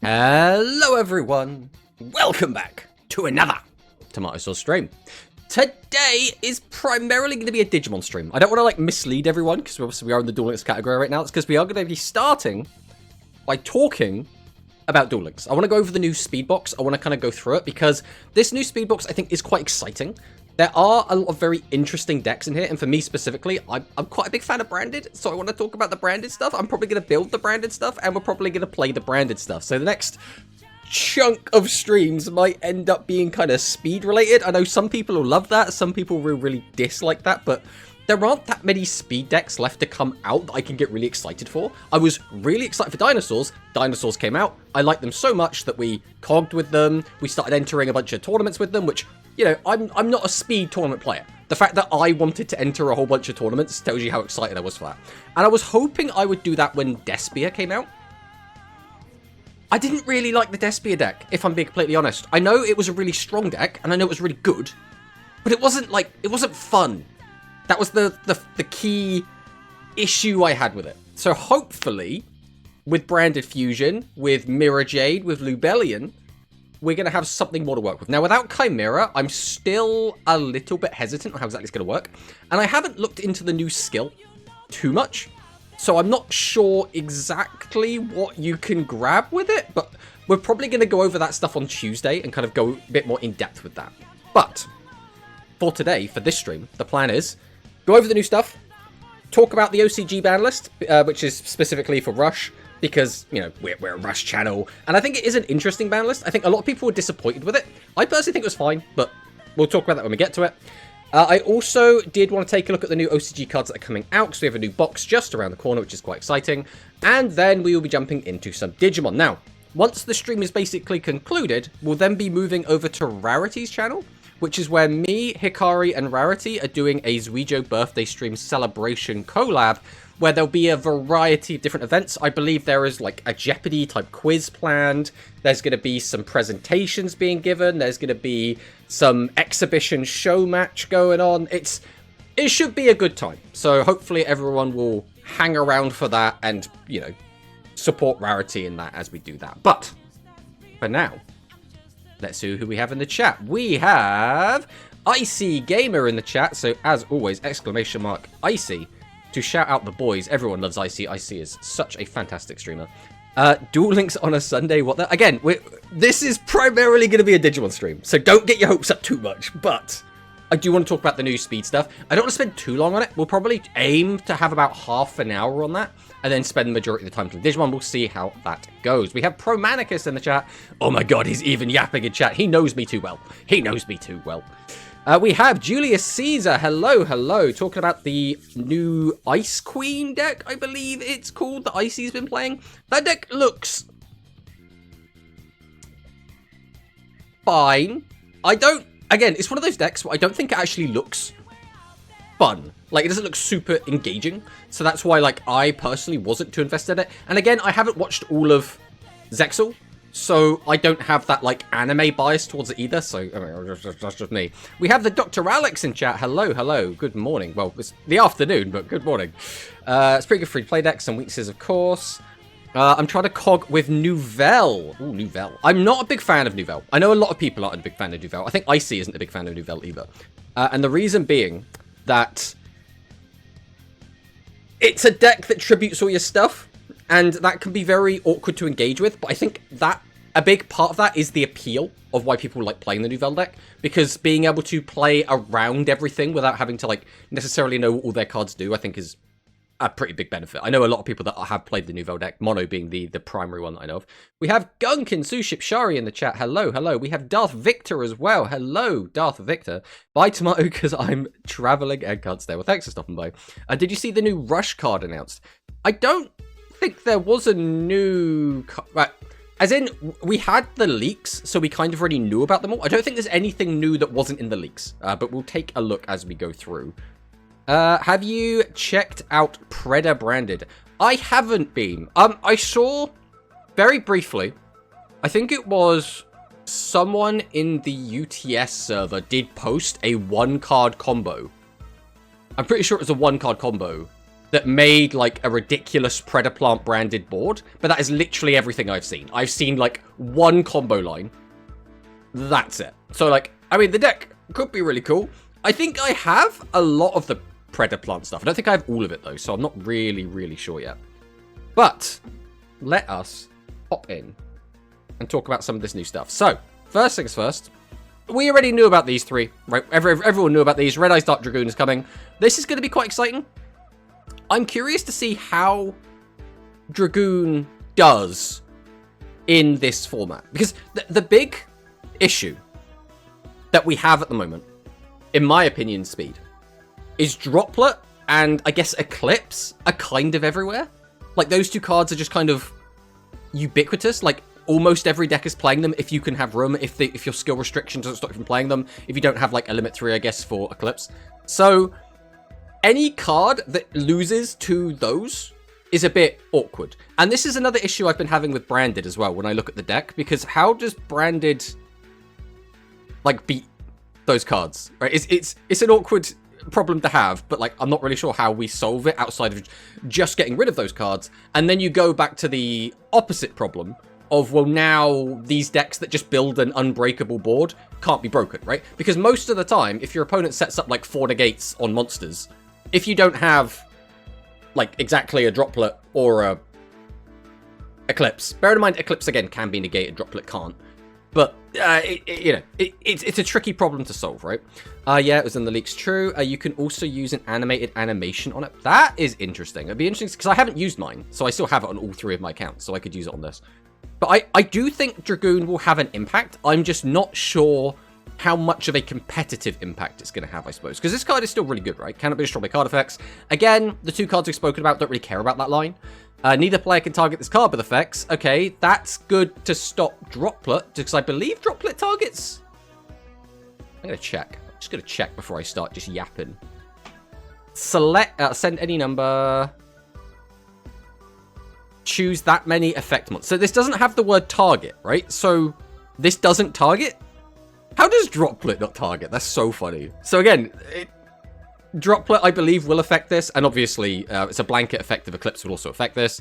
Hello everyone, welcome back to another Tomato Sauce stream. Today is primarily going to be a Digimon stream. I don't want to mislead everyone because obviously we are in the Duel Links category right now. It's because we are going to be starting by talking about Duel Links. I want to go over the new speed box. I want to kind of go through it because this new speed box I think is quite exciting. There are a lot of very interesting decks in here, and for me specifically, I'm quite a big fan of branded, so I want to talk about the branded stuff. I'm probably going to build the branded stuff, and we're probably going to play the branded stuff. So the next chunk of streams might end up being kind of speed related. I know some people will love that, some people will really dislike that, but there aren't that many speed decks left to come out that I can get really excited for. I was really excited for Dinosaurs. Dinosaurs came out. I liked them so much that we cogged with them. We started entering a bunch of tournaments with them, which, you know, I'm not a speed tournament player. The fact that I wanted to enter a whole bunch of tournaments tells you how excited I was for that. And I was hoping I would do that when Despia came out. I didn't really like the Despia deck, if I'm being completely honest. I know it was a really strong deck, and I know it was really good, but it wasn't fun. That was the key issue I had with it. So hopefully, with Branded Fusion, with Mirror Jade, with Lubellion, we're going to have something more to work with. Now, without Chimera, I'm still a little bit hesitant on how exactly it's going to work. And I haven't looked into the new skill too much. So I'm not sure exactly what you can grab with it. But we're probably going to go over that stuff on Tuesday and kind of go a bit more in depth with that. But for today, for this stream, the plan is go over the new stuff, talk about the OCG ban list, which is specifically for Rush, because, you know, we're a Rush channel, and I think it is an interesting ban list. I think a lot of people were disappointed with it. I personally think it was fine, but we'll talk about that when we get to it. I also did want to take a look at the new OCG cards that are coming out, because we have a new box just around the corner, which is quite exciting, and then we will be jumping into some Digimon. Now, once the stream is basically concluded, we'll then be moving over to Rarity's channel, which is where me, Hikari, and Rarity are doing a Zuijo birthday stream celebration collab, where there'll be a variety of different events. I believe there is like a Jeopardy type quiz planned. There's going to be some presentations being given. There's going to be some exhibition show match going on. It should be a good time. So hopefully everyone will hang around for that and, you know, support Rarity in that as we do that. But for now, let's see who we have in the chat. We have Icy Gamer in the chat. So as always, exclamation mark Icy to shout out the boys. Everyone loves Icy. Icy is such a fantastic streamer. Duel Links on a Sunday. What the? Again, this is primarily going to be a Digimon stream, so don't get your hopes up too much. But I do want to talk about the new speed stuff. I don't want to spend too long on it. We'll probably aim to have about half an hour on that, and then spend the majority of the time to Digimon. We'll see how that goes. We have Promanicus in the chat. Oh my god, he's even yapping in chat. He knows me too well. He knows me too well. We have Julius Caesar. Hello, hello. Talking about the new Ice Queen deck, I believe it's called, that Icy's been playing. That deck looks fine. Again, it's one of those decks where I don't think it actually looks fun. Like, it doesn't look super engaging. So that's why, I personally wasn't too invested in it. And again, I haven't watched all of Zexal, so I don't have that, anime bias towards it either. So, I mean, that's just me. We have the Dr. Alex in chat. Hello, hello. Good morning. Well, it's the afternoon, but good morning. It's pretty good free-to-play decks. Some weaknesses, of course. I'm trying to cog with Nouvelle. Ooh, Nouvelle. I'm not a big fan of Nouvelle. I know a lot of people aren't a big fan of Nouvelle. I think Icy isn't a big fan of Nouvelle either. And the reason being that it's a deck that tributes all your stuff, and that can be very awkward to engage with, but I think that a big part of that is the appeal of why people like playing the Nouvelle deck, because being able to play around everything without having to necessarily know what all their cards do, I think is a pretty big benefit. I know a lot of people that have played the Nouvelle deck, Mono being the primary one that I know of. We have Gunkin Suship Shari in the chat. Hello, hello. We have Darth Victor as well. Hello, Darth Victor. Bye, Tomato, because I'm traveling and can't stay. Well, thanks for stopping by. Did you see the new Rush card announced? I don't think there was a new card. Right. As in, we had the leaks, so we kind of already knew about them all. I don't think there's anything new that wasn't in the leaks, but we'll take a look as we go through. Have you checked out Preda Branded? I haven't been. I saw, very briefly, I think it was someone in the UTS server did post a one-card combo. I'm pretty sure it was a one-card combo that made like a ridiculous Predaplant branded board, but that is literally everything I've seen. I've seen like one combo line. That's it. So like, I mean, the deck could be really cool. I think I have a lot of the Predaplant stuff. I don't think I have all of it though, so I'm not really sure yet. But let us hop in and talk about some of this new stuff. So, first things first, we already knew about these three, right? Everyone knew about these. Red Eyes Dark Dragoon is coming. This is going to be quite exciting. I'm curious to see how Dragoon does in this format. Because the big issue that we have at the moment, in my opinion, speed, is Droplet and I guess Eclipse are kind of everywhere. Like, those two cards are just kind of ubiquitous. Like, almost every deck is playing them if you can have room, if your skill restriction doesn't stop you from playing them, if you don't have, like, a limit 3, I guess, for Eclipse. So, any card that loses to those is a bit awkward. And this is another issue I've been having with Branded as well when I look at the deck, because how does Branded, like, beat those cards, right? It's an awkward problem to have, but like I'm not really sure how we solve it outside of just getting rid of those cards. And then you go back to the opposite problem of, well, now these decks that just build an unbreakable board can't be broken, right? Because most of the time, if your opponent sets up like 4 negates on monsters, if you don't have like exactly a Droplet or a Eclipse, bear in mind Eclipse again can be negated, Droplet can't. But, it's a tricky problem to solve, right? Yeah, it was in the leaks, true. You can also use an animated animation on it. That is interesting. It'd be interesting, because I haven't used mine, so I still have it on all 3 of my accounts, so I could use it on this. But I do think Dragoon will have an impact. I'm just not sure how much of a competitive impact it's going to have, I suppose. Because this card is still really good, right? Cannot be destroyed by card effects. Again, the 2 cards we've spoken about don't really care about that line. Neither player can target this card with effects. Okay, that's good to stop Droplet, because I believe Droplet targets... I'm going to check. I'm just going to check before I start just yapping. Send any number. Choose that many effect monsters. So this doesn't have the word target, right? So this doesn't target? How does Droplet not target? That's so funny. So again, Droplet, I believe, will affect this, and obviously, it's a blanket effect of Eclipse will also affect this.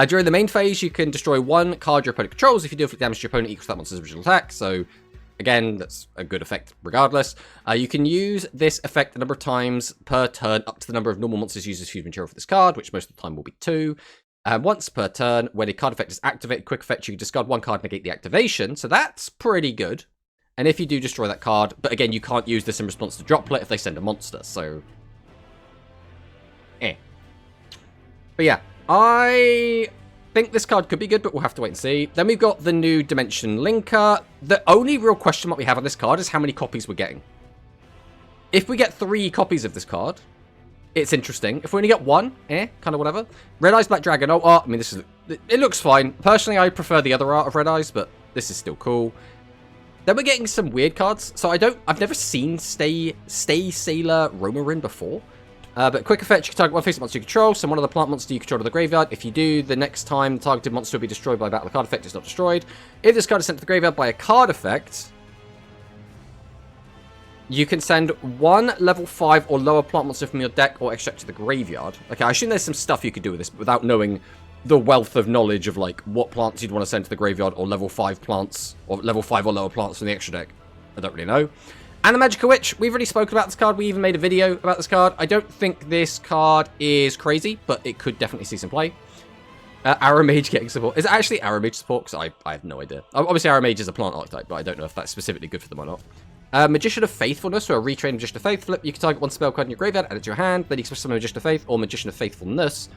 During the main phase, you can destroy 1 card your opponent controls. If you do inflict damage to your opponent equals that monster's original attack, so again, that's a good effect regardless. You can use this effect a number of times per turn, up to the number of normal monsters used as fused material for this card, which most of the time will be 2. Once per turn, when a card effect is activated, quick effect, you can discard 1 card, negate the activation, so that's pretty good. And if you do destroy that card, but again, you can't use this in response to Droplet if they send a monster, so... But yeah, I think this card could be good, but we'll have to wait and see. Then we've got the new Dimension Linker. The only real question mark we have on this card is how many copies we're getting. If we get 3 copies of this card, it's interesting. If we only get 1, kind of whatever. Red Eyes Black Dragon, I mean, it looks fine. Personally, I prefer the other art of Red Eyes, but this is still cool. Then we're getting some weird cards. So I've never seen Stay Sailor Romarin before. But quick effect, you can target 1 face monster you control, send 1 of the plant monster you control to the graveyard. If you do, the next time the targeted monster will be destroyed by a battle card effect, it's not destroyed. If this card is sent to the graveyard by a card effect, you can send 1 level 5 or lower plant monster from your deck or extract to the graveyard. Okay, I assume there's some stuff you could do with this without knowing the wealth of knowledge of, like, what plants you'd want to send to the graveyard, or level 5 plants, or level 5 or lower plants from the extra deck. I don't really know. And the Magical Witch, we've already spoken about this card. We even made a video about this card. I don't think this card is crazy, but it could definitely see some play. Arrow Mage getting support. Is it actually Arrow Mage support? Because I have no idea. Obviously, Arrow Mage is a plant archetype, but I don't know if that's specifically good for them or not. Magician of Faithfulness, so a retrained Magician of Faith flip. You can target 1 spell card in your graveyard, add it to your hand. Then you can summon Magician of Faith or Magician of Faithfulness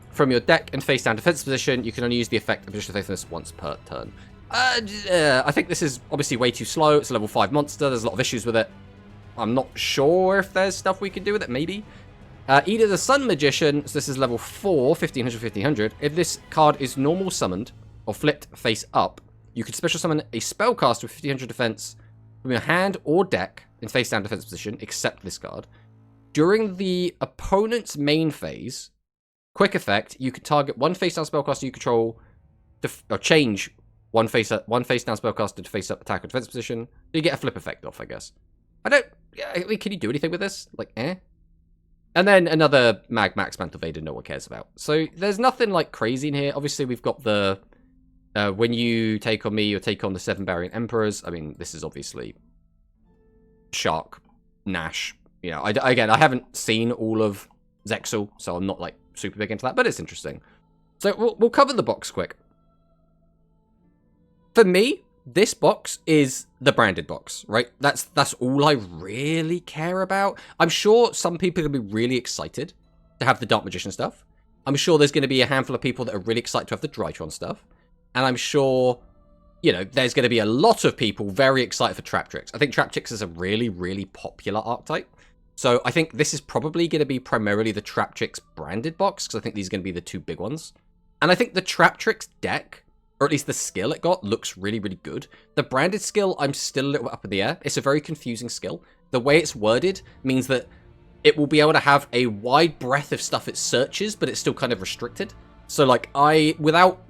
from your deck and face down defense position. You can only use the effect of Magician of Faithfulness once per turn. I think this is obviously way too slow. It's a level 5 monster. There's a lot of issues with it. I'm not sure if there's stuff we can do with it, maybe. Either the Sun Magician, so this is level 4, 1500, 1500. If this card is normal summoned, or flipped face up, you can special summon a spellcaster with 1500 defense from your hand or deck in face down defense position, except this card. During the opponent's main phase, quick effect, you can target 1 face down spellcaster you control, or change one face down spellcaster to face up attack or defense position. You get a flip effect off, I guess. I mean, can you do anything with this? Like, And then another Max Mantle Vader no one cares about. So there's nothing like crazy in here. Obviously, we've got the when you take on me, you take on the 7 Variant Emperors. I mean, this is obviously Shark, Nash. You know, again, I haven't seen all of Zexal, so I'm not like super big into that, but it's interesting. So we'll cover the box quick. For me, this box is the branded box, right? That's all I really care about. I'm sure some people are going to be really excited to have the Dark Magician stuff. I'm sure there's going to be a handful of people that are really excited to have the Drytron stuff. And I'm sure, you know, there's going to be a lot of people very excited for Traptrix. I think Traptrix is a really, really popular archetype. So I think this is probably going to be primarily the Traptrix branded box, because I think these are going to be the two big ones. And I think the Traptrix deck, or at least the skill it got, looks really, really good. The branded skill, I'm still a little bit up in the air. It's a very confusing skill. The way it's worded means that it will be able to have a wide breadth of stuff it searches, but it's still kind of restricted. So, like, without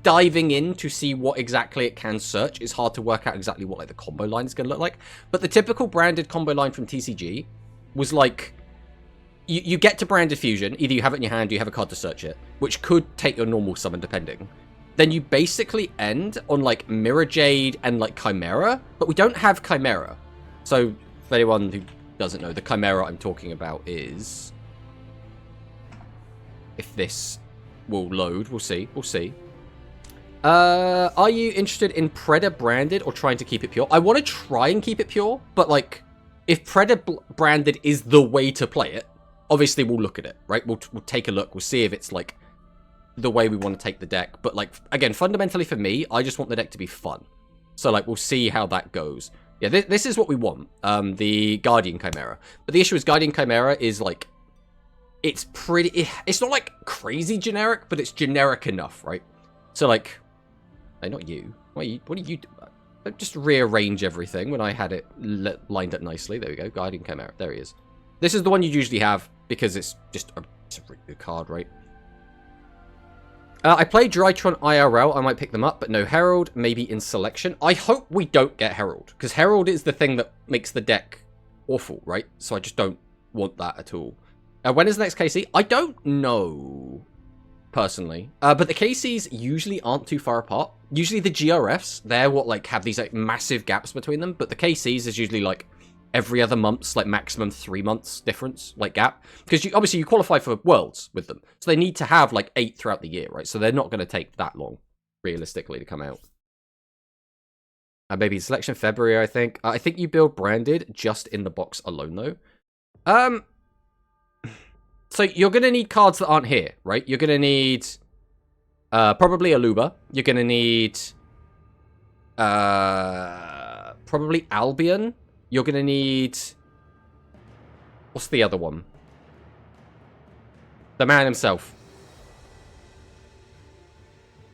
diving in to see what exactly it can search, it's hard to work out exactly what, like, the combo line is going to look like. But the typical branded combo line from TCG was, like, you get to branded fusion. Either you have it in your hand or you have a card to search it, which could take your normal summon, depending. Then you basically end on, like, Mirror Jade and, like, Chimera. But we don't have Chimera. So, for anyone who doesn't know, the Chimera I'm talking about is... If this will load, we'll see. We'll see. Are you interested in Predator branded or trying to keep it pure? I want to try and keep it pure, but, like, if Predator branded is the way to play it, obviously we'll look at it, right? We'll take a look. We'll see if it's, like, the way we want to take the deck. But, like, again, fundamentally for me, I just want the deck to be fun. So, like, we'll see how that goes. Yeah, this is what we want, the Guardian Chimera. But the issue is Guardian Chimera is, like, it's not, like, crazy generic, but it's generic enough, right? So, like, hey, not you. What do you do? Just rearrange everything when I had it lined up nicely. There we go, Guardian Chimera. There he is. This is the one you usually have, because it's just it's a really good card, right? I played Drytron IRL. I might pick them up, but no Herald. Maybe in selection. I hope we don't get Herald, because Herald is the thing that makes the deck awful, right? So I just don't want that at all. When is the next KC? I don't know, personally. But the KCs usually aren't too far apart. Usually the GRFs, they're what, like, have these, like, massive gaps between them. But the KCs is usually, like, every other month's, like, maximum 3 months difference, like, gap. Because obviously you qualify for Worlds with them. So they need to have, like, 8 throughout the year, right? So they're not going to take that long, realistically, to come out. Maybe selection February, I think. I think you build branded just in the box alone, though. So you're going to need cards that aren't here, right? You're going to need probably Aluba. You're going to need probably Albion. You're going to need... What's the other one? The man himself.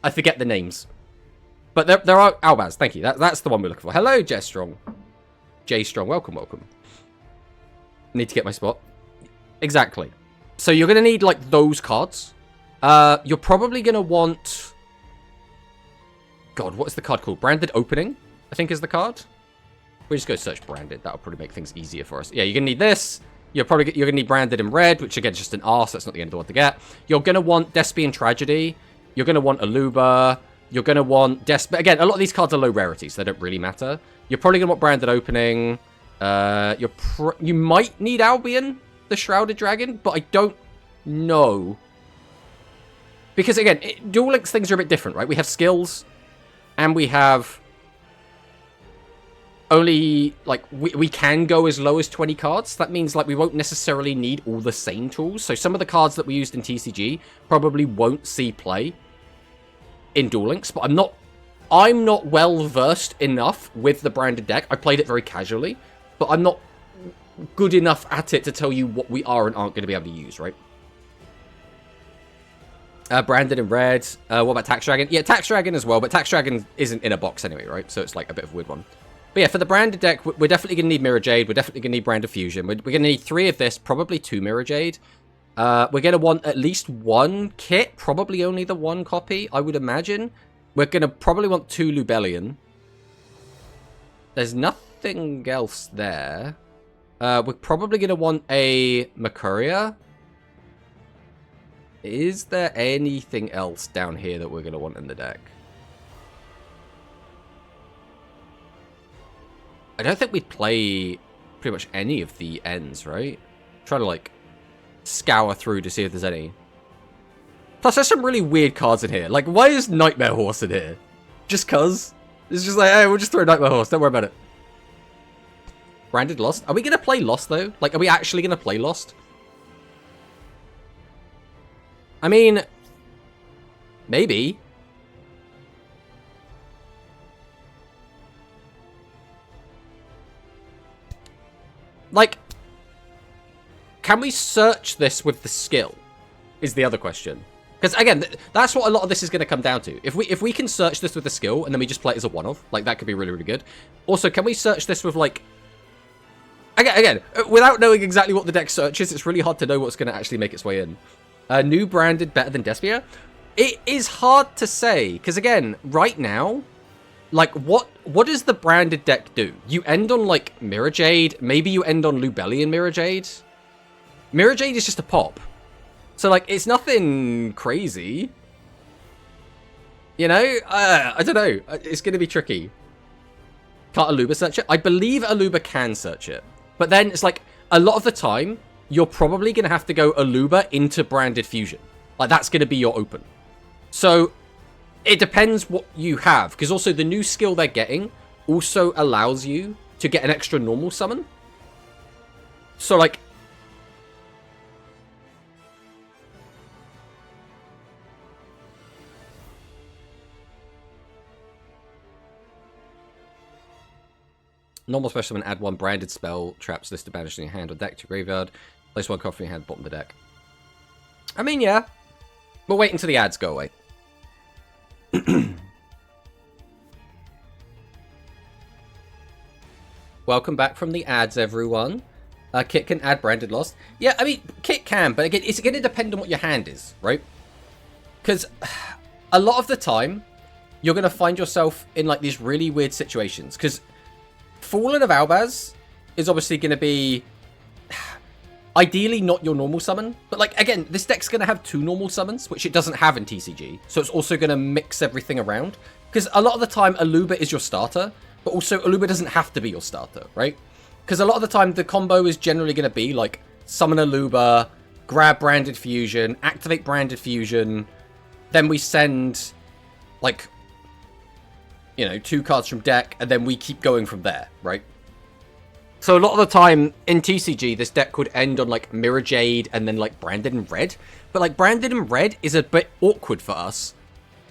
I forget the names. But there are... Albaz, thank you. That's the one we're looking for. Hello, J Strong. J Strong, welcome, welcome. Need to get my spot. Exactly. So you're going to need, like, those cards. You're probably going to want... God, what is the card called? Branded Opening, I think is the card. We'll just go search Branded. That'll probably make things easier for us. Yeah, you're going to need this. You're going to need Branded in red, which, again, is just an R, so that's not the end of the world to get. You're going to want Despian Tragedy. You're going to want Aluba. You're going to want... Again, a lot of these cards are low rarity, so they don't really matter. You're probably going to want Branded Opening. You might need Albion, the Shrouded Dragon, but I don't know. Because, again, Duel Links things are a bit different, right? We have skills, and we have only, like, we can go as low as 20 cards. That means, like, we won't necessarily need all the same tools. So some of the cards that we used in TCG probably won't see play in Duel Links, but I'm not well-versed enough with the branded deck. I played it very casually, but I'm not good enough at it to tell you what we are and aren't going to be able to use, right? Branded in red. What about Tax Dragon? Yeah, Tax Dragon as well, but Tax Dragon isn't in a box anyway, right? So it's like a bit of a weird one. But yeah, for the branded deck, we're definitely going to need Mirror Jade. We're definitely going to need Branded Fusion. We're going to need 3 of this, probably 2 Mirror Jade. We're going to want at least 1 kit, probably only the 1 copy, I would imagine. We're going to probably want 2 Lubellion. There's nothing else there. We're probably going to want a Mercuria. Is there anything else down here that we're going to want in the deck? I don't think we'd play pretty much any of the ends, right? Try to, like, scour through to see if there's any. Plus, there's some really weird cards in here. Like, why is Nightmare Horse in here? Just cuz? It's just like, hey, we'll just throw Nightmare Horse. Don't worry about it. Branded Lost? Are we going to play Lost, though? Like, are we actually going to play Lost? I mean, maybe. Like, can we search this with the skill? Is the other question. Because, again, that's what a lot of this is going to come down to. If we can search this with the skill, and then we just play it as a one-off, like, that could be really, really good. Also, can we search this with, like... Again, without knowing exactly what the deck searches, it's really hard to know what's going to actually make its way in. New branded better than Despia? It is hard to say, because, again, right now... Like, what does the branded deck do? You end on, like, Mirror Jade. Maybe you end on Lubellian Mirror Jade. Mirror Jade is just a pop. So, like, it's nothing crazy. You know? I don't know. It's going to be tricky. Can't Aluba search it? I believe Aluba can search it. But then, it's like, a lot of the time, you're probably going to have to go Aluba into branded fusion. Like, that's going to be your open. So... It depends what you have, because also the new skill they're getting also allows you to get an extra normal summon. So, like... Normal special summon, add one branded spell, traps listed banished in your hand or deck to graveyard. Place one card from your hand, bottom of the deck. I mean, yeah. We'll wait until the ads go away. Welcome back from the ads, everyone. Kit can add branded Lost. Yeah, I mean, Kit can, but again, it's going to depend on what your hand is, right? Because a lot of the time, you're going to find yourself in, like, these really weird situations. Because Fallen of Albaz is obviously going to be... Ideally, not your normal summon. But, like, again, this deck's going to have two normal summons, which it doesn't have in TCG. So it's also going to mix everything around. Because a lot of the time, Aluba is your starter. But also, Aluba doesn't have to be your starter, right? Because a lot of the time, the combo is generally going to be, like, summon Aluba, grab Branded Fusion, activate Branded Fusion. Then we send, like, you know, 2 cards from deck. And then we keep going from there, right? So a lot of the time in TCG, this deck could end on, like, Mirror Jade and then, like, Branded in Red. But, like, Branded in Red is a bit awkward for us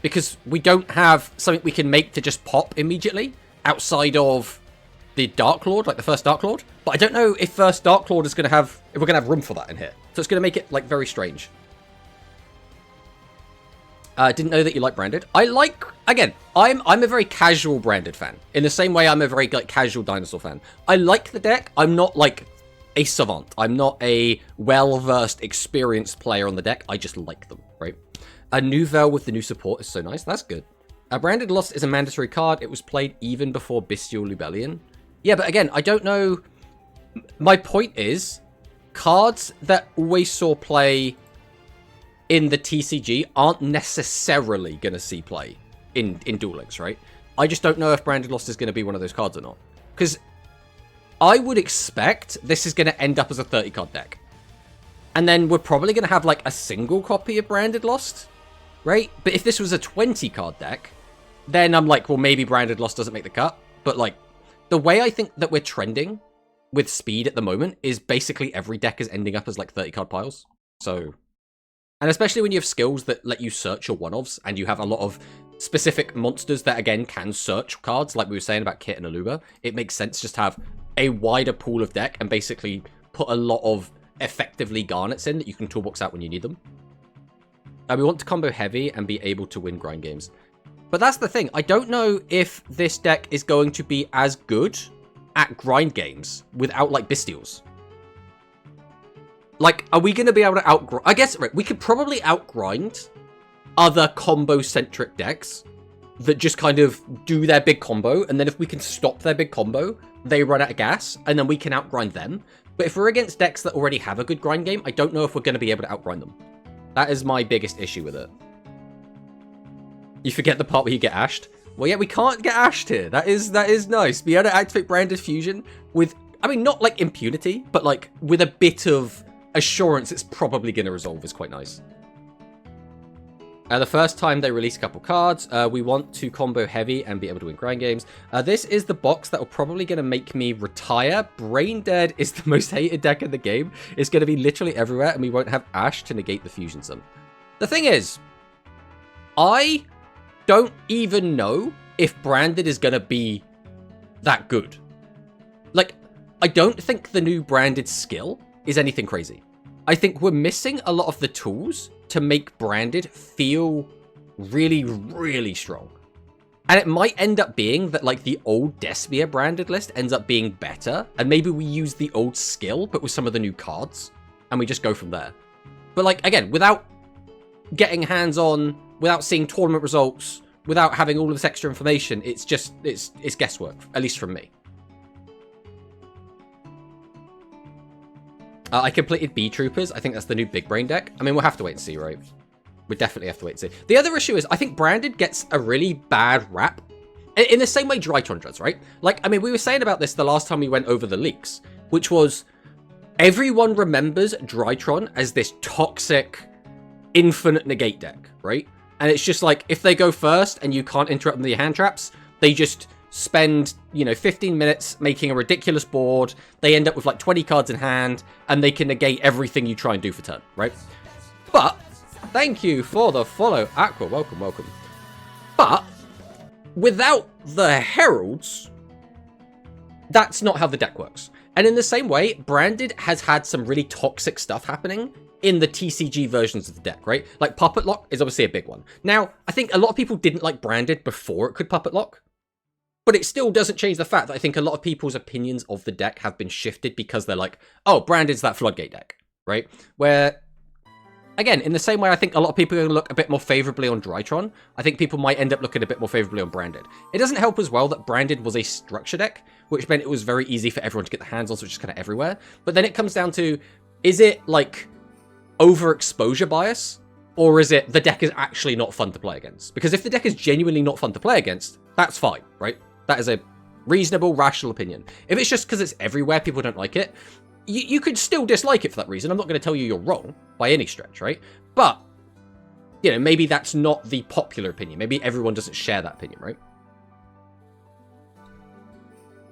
because we don't have something we can make to just pop immediately outside of the Dark Lord, like the first Dark Lord. But I don't know if first Dark Lord is going to have... if we're going to have room for that in here. So it's going to make it, like, very strange. Didn't know that you like Branded. I like... Again, I'm a very casual Branded fan. In the same way I'm a very, like, casual Dinosaur fan. I like the deck. I'm not, like, a savant. I'm not a well-versed, experienced player on the deck. I just like them, right? A Nouvelle with the new support is so nice. That's good. Branded Lost is a mandatory card. It was played even before Bestial Lubellion. Yeah, but again, I don't know... My point is, cards that always saw play in the TCG aren't necessarily going to see play in Duel Links, right? I just don't know if Branded Lost is going to be one of those cards or not. Because I would expect this is going to end up as a 30-card deck. And then we're probably going to have, like, a single copy of Branded Lost, right? But if this was a 20-card deck, then I'm like, well, maybe Branded Lost doesn't make the cut. But, like, the way I think that we're trending with speed at the moment is basically every deck is ending up as, like, 30-card piles. So... And especially when you have skills that let you search your one-offs, and you have a lot of specific monsters that, again, can search cards, like we were saying about Kit and Aluba, it makes sense just to have a wider pool of deck and basically put a lot of effectively garnets in that you can toolbox out when you need them. We want to combo heavy and be able to win grind games. But that's the thing. I don't know if this deck is going to be as good at grind games without, like, Bestials. Like, are we going to be able to outgrind... I guess, right, we could probably outgrind other combo-centric decks that just kind of do their big combo, and then if we can stop their big combo, they run out of gas, and then we can outgrind them. But if we're against decks that already have a good grind game, I don't know if we're going to be able to outgrind them. That is my biggest issue with it. You forget the part where you get ashed? Well, yeah, we can't get ashed here. That is nice. Be able to activate Branded Fusion with, I mean, not like impunity, but like with a bit of assurance it's probably going to resolve is quite nice. The first time they release a couple cards, we want to combo heavy and be able to win grind games. This is the box that will probably going to make me retire. Brain Dead is the most hated deck in the game. It's going to be literally everywhere, and we won't have Ash to negate the Fusion Sun. The thing is, I don't even know if Branded is going to be that good. Like, I don't think the new Branded skill is anything crazy. I think we're missing a lot of the tools to make Branded feel really, really strong. And it might end up being that, like, the old Despia Branded list ends up being better, and maybe we use the old skill, but with some of the new cards, and we just go from there. But, like, again, without getting hands-on, without seeing tournament results, without having all of this extra information, it's just, it's guesswork, at least from me. I completed B-Troopers. I think that's the new Big Brain deck. I mean, we'll have to wait and see, right? We definitely have to wait and see. The other issue is, I think Branded gets a really bad rap. In the same way Drytron does, right? Like, I mean, we were saying about this the last time we went over the leaks, which was everyone remembers Drytron as this toxic, infinite negate deck, right? And it's just like, if they go first and you can't interrupt them with your hand traps, they just spend, you know, 15 minutes making a ridiculous board. They end up with like 20 cards in hand, and they can negate everything you try and do for turn, right? But, thank you for the follow, Aqua. Welcome, welcome. But, without the Heralds, that's not how the deck works. And in the same way, Branded has had some really toxic stuff happening in the TCG versions of the deck, right? Like, Puppet Lock is obviously a big one. Now, I think a lot of people didn't like Branded before it could Puppet Lock. But it still doesn't change the fact that I think a lot of people's opinions of the deck have been shifted because they're like, oh, Branded's that Floodgate deck, right? Where, again, in the same way, I think a lot of people are going to look a bit more favorably on Drytron. I think people might end up looking a bit more favorably on Branded. It doesn't help as well that Branded was a structure deck, which meant it was very easy for everyone to get their hands on, so it's just kind of everywhere. But then it comes down to, is it like overexposure bias? Or is it the deck is actually not fun to play against? Because if the deck is genuinely not fun to play against, that's fine, right? That is a reasonable, rational opinion. If it's just because it's everywhere, people don't like it, you could still dislike it for that reason. I'm not going to tell you you're wrong by any stretch, right? But, you know, maybe that's not the popular opinion. Maybe everyone doesn't share that opinion, right?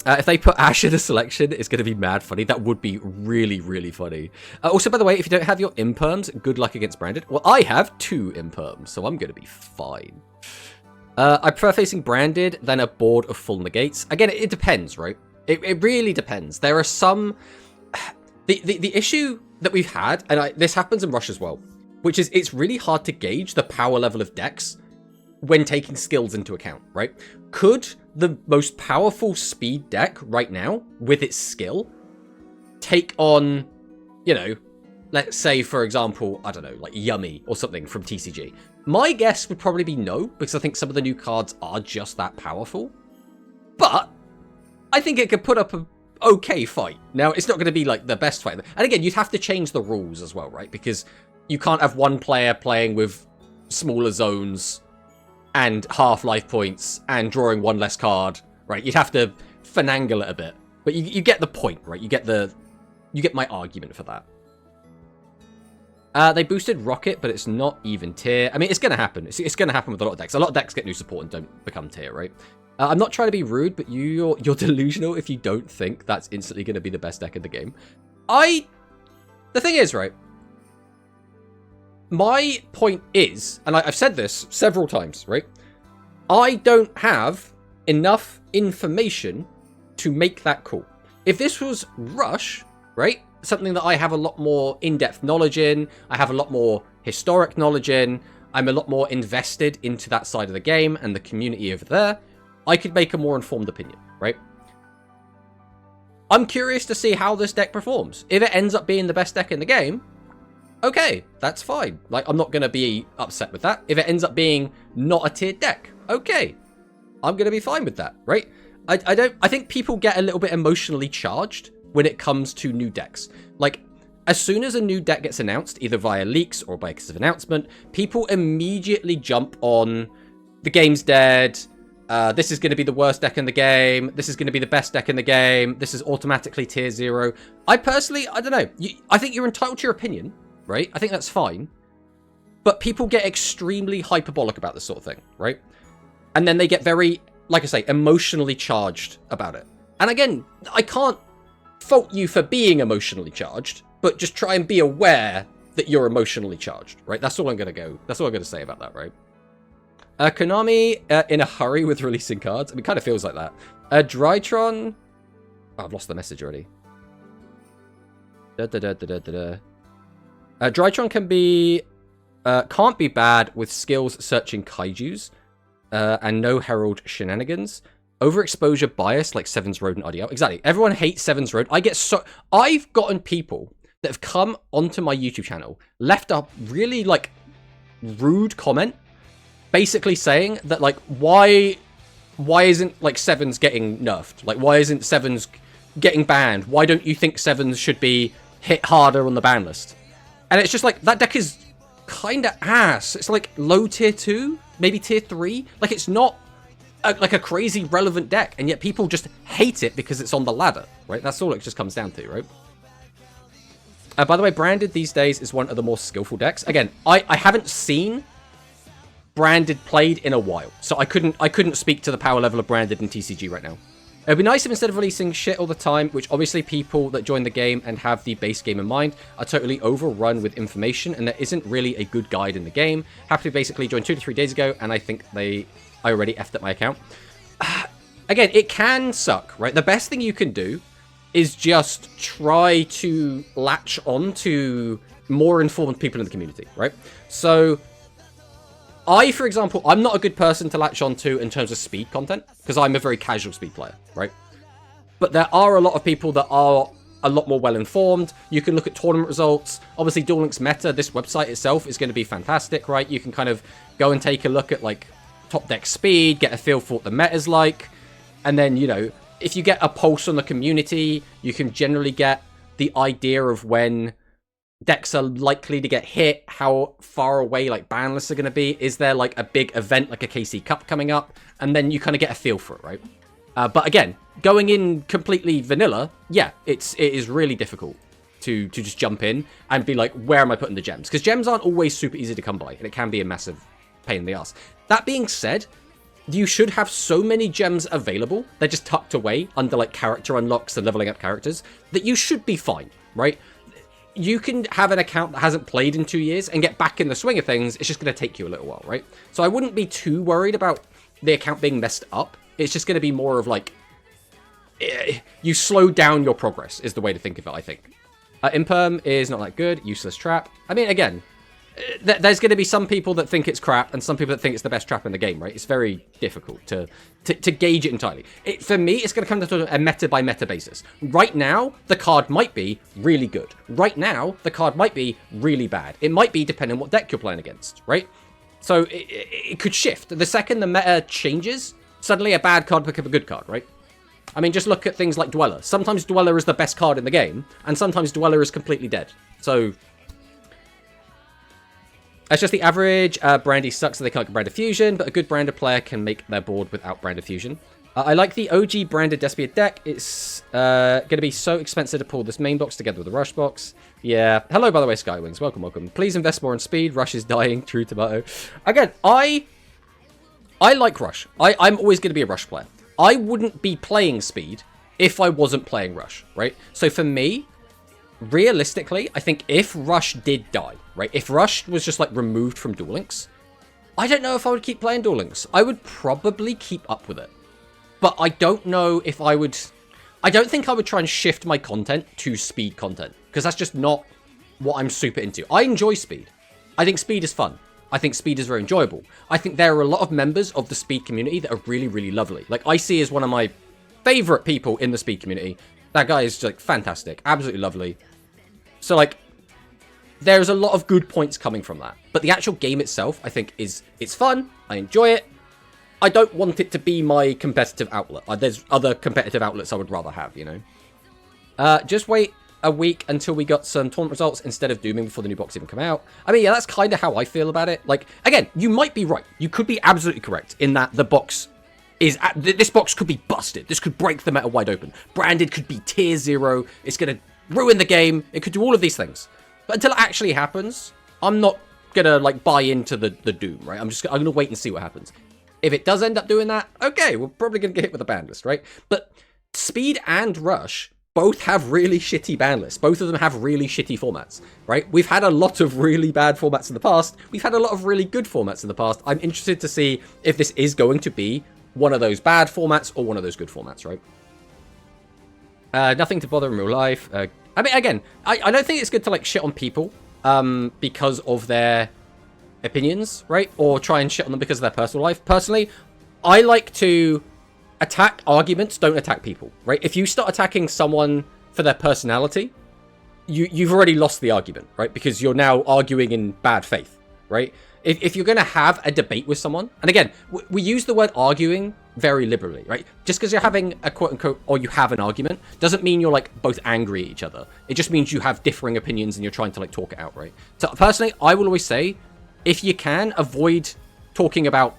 If they put Ash in a selection, it's going to be mad funny. That would be really, really funny. Also, by the way, if you don't have your imperms, good luck against Branded. Well, I have 2 imperms, so I'm going to be fine. I prefer facing Branded than a board of full negates. Again, it depends, right? It really depends. There are some... The issue that we've had, and this happens in Rush as well, which is it's really hard to gauge the power level of decks when taking skills into account, right? Could the most powerful speed deck right now, with its skill, take on, you know, let's say, for example, I don't know, like Yummy or something from TCG? My guess would probably be no, because I think some of the new cards are just that powerful. But I think it could put up a okay fight. Now, it's not going to be like the best fight. And again, you'd have to change the rules as well, right? Because you can't have one player playing with smaller zones and half life points and drawing one less card, right? You'd have to finagle it a bit. But you get the point, right? You get my argument for that. They boosted Rocket, but it's not even tier. I mean, it's going to happen. It's going to happen with a lot of decks. A lot of decks get new support and don't become tier, right? I'm not trying to be rude, but you're delusional if you don't think that's instantly going to be the best deck in the game. The thing is, right? My point is, and I've said this several times, right? I don't have enough information to make that call. If this was Rush, right? Something that I have a lot more in-depth knowledge in, I have a lot more historic knowledge in, I'm a lot more invested into that side of the game and the community over there, I could make a more informed opinion, right? I'm curious to see how this deck performs. If it ends up being the best deck in the game, okay, that's fine. Like, I'm not going to be upset with that. If it ends up being not a tiered deck, okay, I'm going to be fine with that, right? I think people get a little bit emotionally charged when it comes to new decks. Like, as soon as a new deck gets announced, either via leaks or by case of announcement, people immediately jump on the game's dead. This is going to be the worst deck in the game. This is going to be the best deck in the game. This is automatically tier 0. I personally, I don't know. I think you're entitled to your opinion, right? I think that's fine. But people get extremely hyperbolic about this sort of thing, right? And then they get very, like I say, emotionally charged about it. And again, I can't fault you for being emotionally charged, but just try and be aware that you're emotionally charged, right? That's all I'm going to say about that, right? Konami in a hurry with releasing cards. I mean, it kind of feels like that. Drytron. Oh, I've lost the message already. Drytron can't be bad with skills searching kaijus and no herald shenanigans. Overexposure bias like Seven's Road and RDL. Exactly. Everyone hates Seven's Road. I've gotten people that have come onto my YouTube channel, left a really like rude comment, basically saying that, like, why isn't, like, Sevens getting nerfed? Like, why isn't Sevens getting banned? Why don't you think Sevens should be hit harder on the ban list? And it's just like, that deck is kind of ass. It's like low tier 2, maybe tier 3. Like, it's not like a crazy relevant deck, and yet people just hate it because it's on the ladder, right? That's all it just comes down to, right? By the way, Branded these days is one of the more skillful decks. Again, I haven't seen Branded played in a while, so I couldn't speak to the power level of Branded in TCG right now. It'd be nice if instead of releasing shit all the time, which obviously people that join the game and have the base game in mind are totally overrun with information, and there isn't really a good guide in the game. Happily basically joined 2 to 3 days ago, and I think I already effed up my account. Again, it can suck, right? The best thing you can do is just try to latch on to more informed people in the community, right? So for example, I'm not a good person to latch on to in terms of speed content, because I'm a very casual speed player, right? But there are a lot of people that are a lot more well-informed. You can look at tournament results. Obviously, Duel Links meta, this website itself is going to be fantastic, right? You can kind of go and take a look at, like, top deck speed, get a feel for what the meta's like, and then, you know, if you get a pulse on the community, you can generally get the idea of when decks are likely to get hit, how far away like ban lists are going to be. Is there like a big event like a KC Cup coming up? And then you kind of get a feel for it, right? But again, going in completely vanilla, yeah, it is really difficult to just jump in and be like, where am I putting the gems? Because gems aren't always super easy to come by, and it can be a massive pain in the ass. That being said, you should have so many gems available, they're just tucked away under like character unlocks and leveling up characters, that you should be fine, right? You can have an account that hasn't played in 2 years and get back in the swing of things. It's just going to take you a little while, right? So I wouldn't be too worried about the account being messed up. It's just going to be more of like, you slow down your progress is the way to think of it, I think. Imperm is not that good. Useless trap. I mean, again, there's going to be some people that think it's crap and some people that think it's the best trap in the game, right? It's very difficult to gauge it entirely. For me, it's going to come down to a meta by meta basis. Right now, the card might be really good. Right now, the card might be really bad. It might be depending on what deck you're playing against, right? So it could shift. The second the meta changes, suddenly a bad card becomes a good card, right? I mean, just look at things like Dweller. Sometimes Dweller is the best card in the game, and sometimes Dweller is completely dead. So that's just the average. Brandy sucks so they can't get Branded Fusion, but a good Branded player can make their board without Branded Fusion. I like the OG Branded Despia deck. It's going to be so expensive to pull this main box together with the Rush box. Yeah. Hello, by the way, Skywings. Welcome, welcome. Please invest more in speed. Rush is dying. True tomato. Again, I like Rush. I'm always going to be a Rush player. I wouldn't be playing speed if I wasn't playing Rush, right? So for me, realistically, I think if Rush did die, right? If Rush was just, like, removed from Duel Links, I don't know if I would keep playing Duel Links. I would probably keep up with it. But I don't know if I would... I don't think I would try and shift my content to speed content, because that's just not what I'm super into. I enjoy speed. I think speed is fun. I think speed is very enjoyable. I think there are a lot of members of the speed community that are really, really lovely. Like, IC is one of my favorite people in the speed community. That guy is, like, fantastic. Absolutely lovely. So, like, there's a lot of good points coming from that. But the actual game itself, I think, it's fun. I enjoy it. I don't want it to be my competitive outlet. There's other competitive outlets I would rather have, you know. Just wait a week until we got some tournament results instead of dooming before the new box even come out. I mean, yeah, that's kind of how I feel about it. Like, again, you might be right. You could be absolutely correct in that the box is... this box could be busted. This could break the meta wide open. Branded could be tier 0. It's going to ruin the game. It could do all of these things. But until it actually happens, I'm not going to, like, buy into the doom, right? I'm going to wait and see what happens. If it does end up doing that, okay, we're probably going to get hit with a ban list, right? But Speed and Rush both have really shitty ban lists. Both of them have really shitty formats, right? We've had a lot of really bad formats in the past. We've had a lot of really good formats in the past. I'm interested to see if this is going to be one of those bad formats or one of those good formats, right? Nothing to bother in real life. I mean, again, I don't think it's good to, like, shit on people because of their opinions, right? Or try and shit on them because of their personal life. Personally, I like to attack arguments, don't attack people, right? If you start attacking someone for their personality, you've already lost the argument, right? Because you're now arguing in bad faith, right? If you're going to have a debate with someone, and again, we use the word arguing very liberally, right? Just because you're having a quote-unquote, or you have an argument, doesn't mean you're, like, both angry at each other. It just means you have differing opinions and you're trying to, like, talk it out, right? So, personally, I will always say, if you can, avoid talking about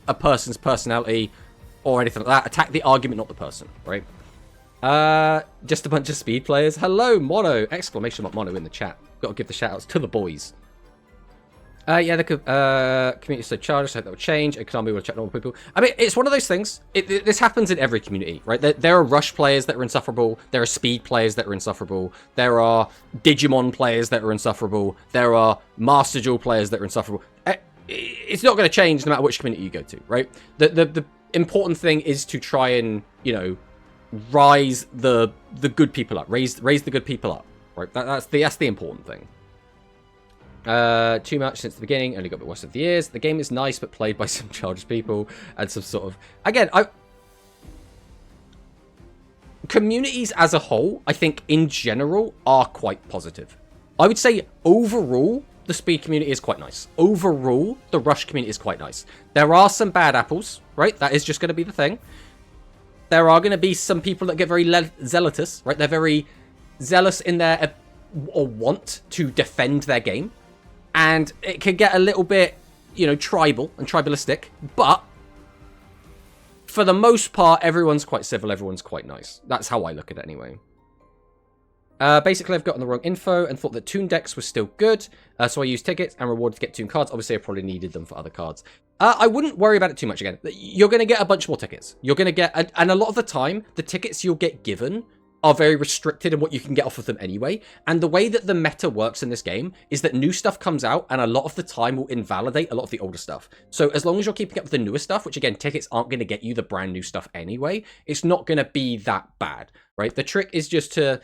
a person's personality or anything like that. Attack the argument, not the person, right? Just a bunch of speed players. Hello, Mono! Exclamation mark Mono in the chat. Got to give the shout-outs to the boys. Yeah, the community is so charged, so I hope that will change. Konami will check normal people. I mean, it's one of those things. This happens in every community, right? There are Rush players that are insufferable. There are Speed players that are insufferable. There are Digimon players that are insufferable. There are Master Duel players that are insufferable. It's not going to change no matter which community you go to, right? The important thing is to try and, you know, rise the good people up. Raise the good people up, right? That's the important thing. Too much since the beginning, only got a bit worse over the years. The game is nice, but played by some childish people and some sort of... Again, communities as a whole, I think, in general, are quite positive. I would say, overall, the Speed community is quite nice. Overall, the Rush community is quite nice. There are some bad apples, right? That is just going to be the thing. There are going to be some people that get very zealous, right? They're very zealous in their... or want to defend their game. And it can get a little bit, you know, tribal and tribalistic. But for the most part, everyone's quite civil. Everyone's quite nice. That's how I look at it anyway. Basically, I've gotten the wrong info and thought that Toon decks was still good. So I used tickets and rewarded to get Toon cards. Obviously, I probably needed them for other cards. I wouldn't worry about it too much again. You're going to get a bunch more tickets. You're going to get... And a lot of the time, the tickets you'll get given are very restricted in what you can get off of them anyway. And the way that the meta works in this game is that new stuff comes out and a lot of the time will invalidate a lot of the older stuff. So as long as you're keeping up with the newer stuff, which again, tickets aren't going to get you the brand new stuff anyway, it's not going to be that bad, right? The trick is just to...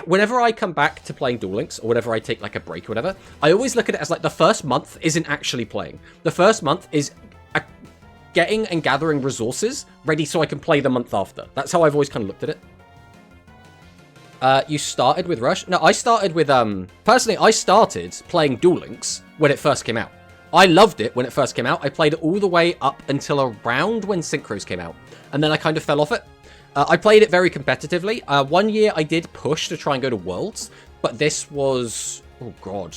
Whenever I come back to playing Duel Links, or whenever I take like a break or whatever, I always look at it as like the first month isn't actually playing. The first month is getting and gathering resources ready so I can play the month after. That's how I've always kind of looked at it. You started with Rush? No, I started with, personally, I started playing Duel Links when it first came out. I loved it when it first came out. I played it all the way up until around when Synchros came out. And then I kind of fell off it. I played it very competitively. 1 year I did push to try and go to Worlds, but this was, oh god.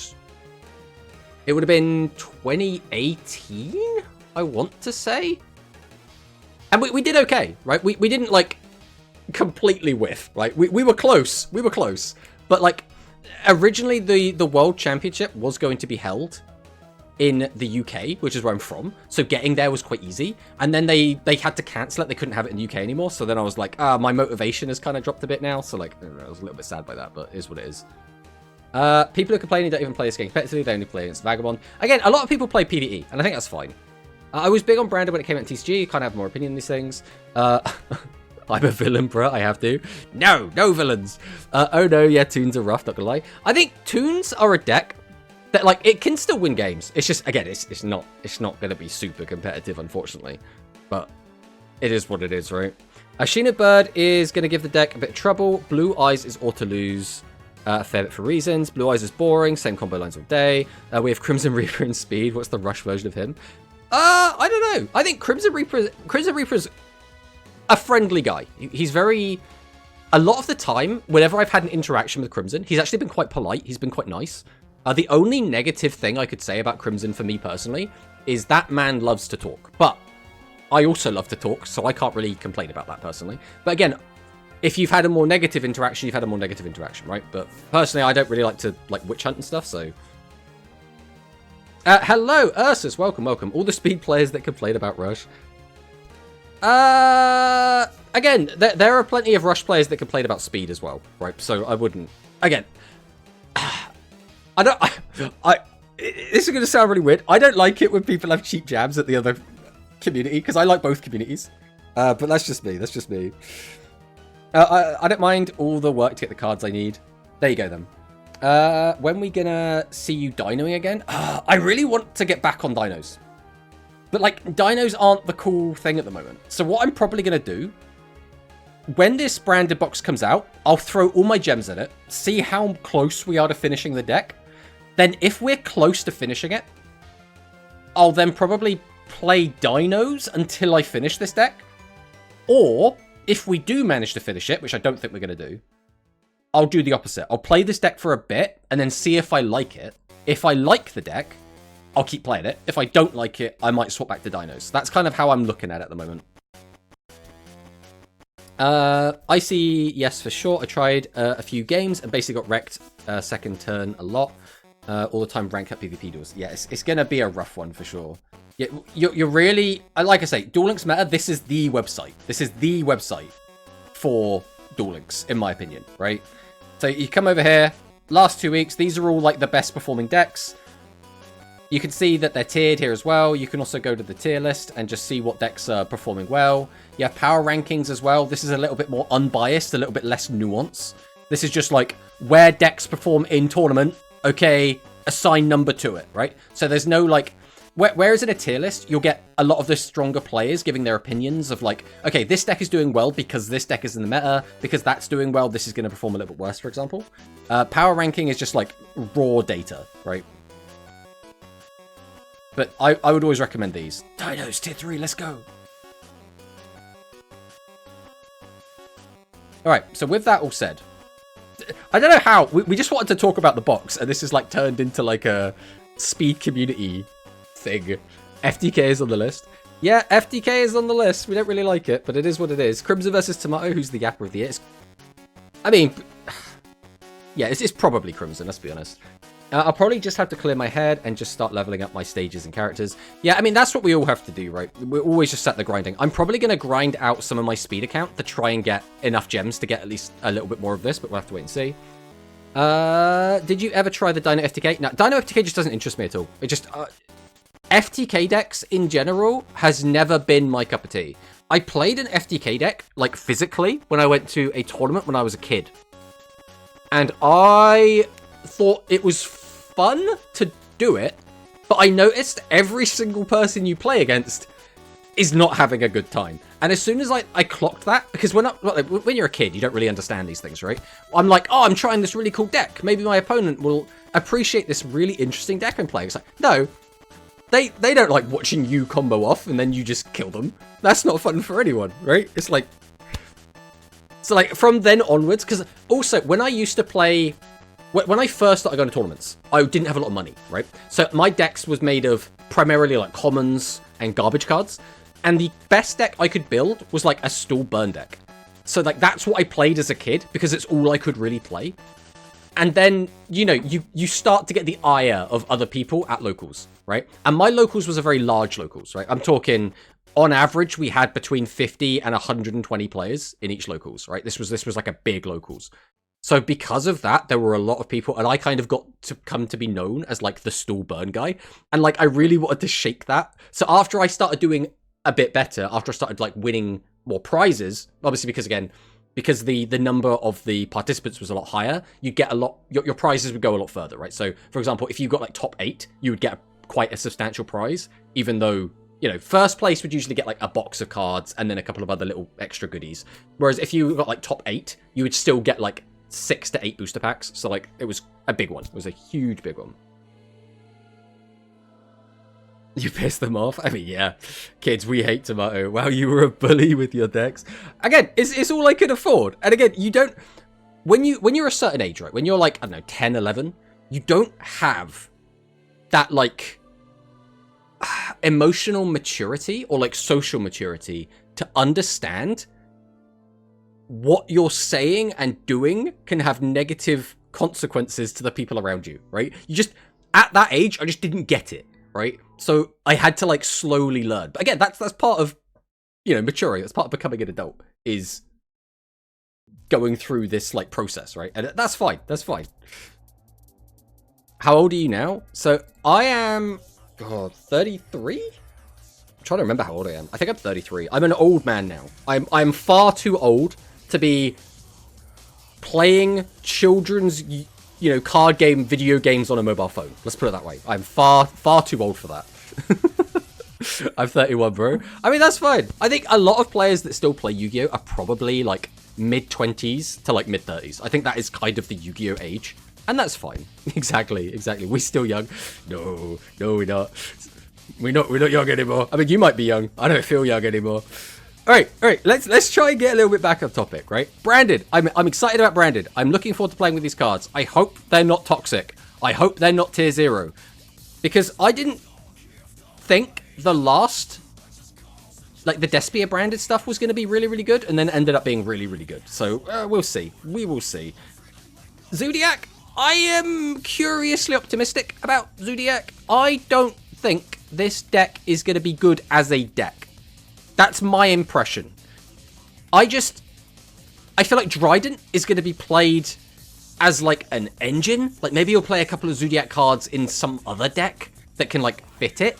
It would have been 2018, I want to say. And we did okay, right? We didn't, like... completely whiff, right? We were close. We were close. But, like, originally the World Championship was going to be held in the UK, which is where I'm from. So getting there was quite easy. And then they had to cancel it. They couldn't have it in the UK anymore. So then I was like, my motivation has kind of dropped a bit now. So, like, I don't know, I was a little bit sad by that, but it is what it is. People who complaining don't even play this game competitively. They only play against Vagabond. Again, a lot of people play PvE, and I think that's fine. I was big on Brandon when it came out in TCG. Kind of have more opinion on these things. I'm a villain, bro. I have to. No villains. Oh no, yeah, Toons are rough, not gonna lie. I think Toons are a deck that, like, it can still win games. It's just, again, it's not gonna be super competitive, unfortunately. But it is what it is, right? Sheena Bird is gonna give the deck a bit of trouble. Blue Eyes is auto lose. A fair bit for reasons. Blue Eyes is boring. Same combo lines all day. We have Crimson Reaper and Speed. What's the Rush version of him? I don't know. I think Crimson Reaper's a friendly guy. He's very... A lot of the time, whenever I've had an interaction with Crimson, he's actually been quite polite. He's been quite nice. The only negative thing I could say about Crimson for me personally is that man loves to talk. But I also love to talk, so I can't really complain about that personally. But again, if you've had a more negative interaction, you've had a more negative interaction, right? But personally, I don't really like to witch hunt and stuff, so... hello, Ursus. Welcome. All the speed players that complain about Rush. Again, there are plenty of Rush players that complain about speed as well, right? So I wouldn't... Again... this is going to sound really weird. I don't like it when people have cheap jabs at the other community, because I like both communities. But that's just me. I don't mind all the work to get the cards I need. There you go, then. When we gonna see you dinoing again? I really want to get back on dinos. But, like, dinos aren't the cool thing at the moment. So what I'm probably going to do, when this branded box comes out, I'll throw all my gems in it, see how close we are to finishing the deck. Then if we're close to finishing it, I'll then probably play dinos until I finish this deck. Or, if we do manage to finish it, which I don't think we're going to do, I'll do the opposite. I'll play this deck for a bit, and then see if I like it. If I like the deck, I'll keep playing it. If I don't like it, I might swap back to dinos. That's kind of how I'm looking at it the moment. I see, yes, for sure. I tried a few games and basically got wrecked second turn a lot. All the time rank up PvP duels. Yeah, it's going to be a rough one for sure. Yeah, you're really... Like I say, Duel Links Meta, this is the website. This is the website for Duel Links, in my opinion, right? So you come over here, last 2 weeks, these are all like the best performing decks. You can see that they're tiered here as well. You can also go to the tier list and just see what decks are performing well. You have power rankings as well. This is a little bit more unbiased, a little bit less nuance. This is just like where decks perform in tournament. Okay, assign number to it, right? So there's no like... Whereas in a tier list, you'll get a lot of the stronger players giving their opinions of like, okay, this deck is doing well because this deck is in the meta, because that's doing well, this is going to perform a little bit worse, for example. Power ranking is just like raw data, right? But I would always recommend these. Dinos, tier 3, let's go. Alright, so with that all said, I don't know how, we just wanted to talk about the box, and this is like turned into like a speed community thing. FTK is on the list. Yeah, FTK is on the list. We don't really like it, but it is what it is. Crimson versus Tomato, who's the Yapper of the year? I mean, yeah, it's probably Crimson, let's be honest. I'll probably just have to clear my head and just start leveling up my stages and characters. Yeah, I mean, that's what we all have to do, right? We're always just set the grinding. I'm probably going to grind out some of my speed account to try and get enough gems to get at least a little bit more of this, but we'll have to wait and see. Did you ever try the Dino FTK? No, Dino FTK just doesn't interest me at all. It just... FTK decks in general has never been my cup of tea. I played an FTK deck, like physically, when I went to a tournament when I was a kid. And I thought it was fun to do it, but I noticed every single person you play against is not having a good time. And as soon as I clocked that, because when you're a kid, you don't really understand these things, right? I'm like, oh, I'm trying this really cool deck. Maybe my opponent will appreciate this really interesting deck I'm playing. It's like, no, they don't like watching you combo off and then you just kill them. That's not fun for anyone, right? It's like... So like from then onwards, because also when I used to play... When I first started going to tournaments, I didn't have a lot of money, right? So my decks was made of primarily like commons and garbage cards. And the best deck I could build was like a stall burn deck. So like that's what I played as a kid because it's all I could really play. And then, you know, you start to get the ire of other people at locals, right? And my locals was a very large locals, right? I'm talking, on average, we had between 50 and 120 players in each locals, right? This was like a big locals. So because of that, there were a lot of people, and I kind of got to come to be known as like the stall burn guy. And like, I really wanted to shake that. So after I started doing a bit better, after I started like winning more prizes, obviously because the number of the participants was a lot higher, you get a lot, your prizes would go a lot further, right? So for example, if you got like top 8, you would get quite a substantial prize, even though, you know, first place would usually get like a box of cards and then a couple of other little extra goodies. Whereas if you got like top 8, you would still get like 6 to 8 booster packs. So like, it was a big one. It was a huge big one. You pissed them off? I mean, yeah. Kids, we hate Tomato. Wow, you were a bully with your decks. Again, it's all I could afford. And again, you don't... When you're a certain age, right? When you're like, I don't know, 10, 11, you don't have that, like, emotional maturity or, like, social maturity to understand what you're saying and doing can have negative consequences to the people around you, right? You just... At that age, I just didn't get it, right? So I had to, like, slowly learn. But again, that's part of, you know, maturing. That's part of becoming an adult, is going through this, like, process, right? And that's fine. That's fine. How old are you now? So I am, God, 33? I'm trying to remember how old I am. I think I'm 33. I'm an old man now. I'm far too old to be playing children's, you know, card game, video games on a mobile phone. Let's put it that way. I'm far too old for that. I'm 31, bro. I mean, that's fine. I think a lot of players that still play Yu-Gi-Oh! Are probably, like, mid-20s to, like, mid-30s. I think that is kind of the Yu-Gi-Oh! Age. And that's fine. Exactly. We're still young. No, we're not. We're not young anymore. I mean, you might be young. I don't feel young anymore. All right. Let's try and get a little bit back on topic, right? Branded. I'm excited about Branded. I'm looking forward to playing with these cards. I hope they're not toxic. I hope they're not tier 0. Because I didn't think the last, like, the Despia branded stuff was going to be really, really good, and then ended up being really, really good. So, we'll see. We will see. Zodiac. I am curiously optimistic about Zodiac. I don't think this deck is going to be good as a deck. That's my impression. I feel like Dryden is going to be played as, like, an engine. Like, maybe you'll play a couple of Zodiac cards in some other deck that can, like, fit it.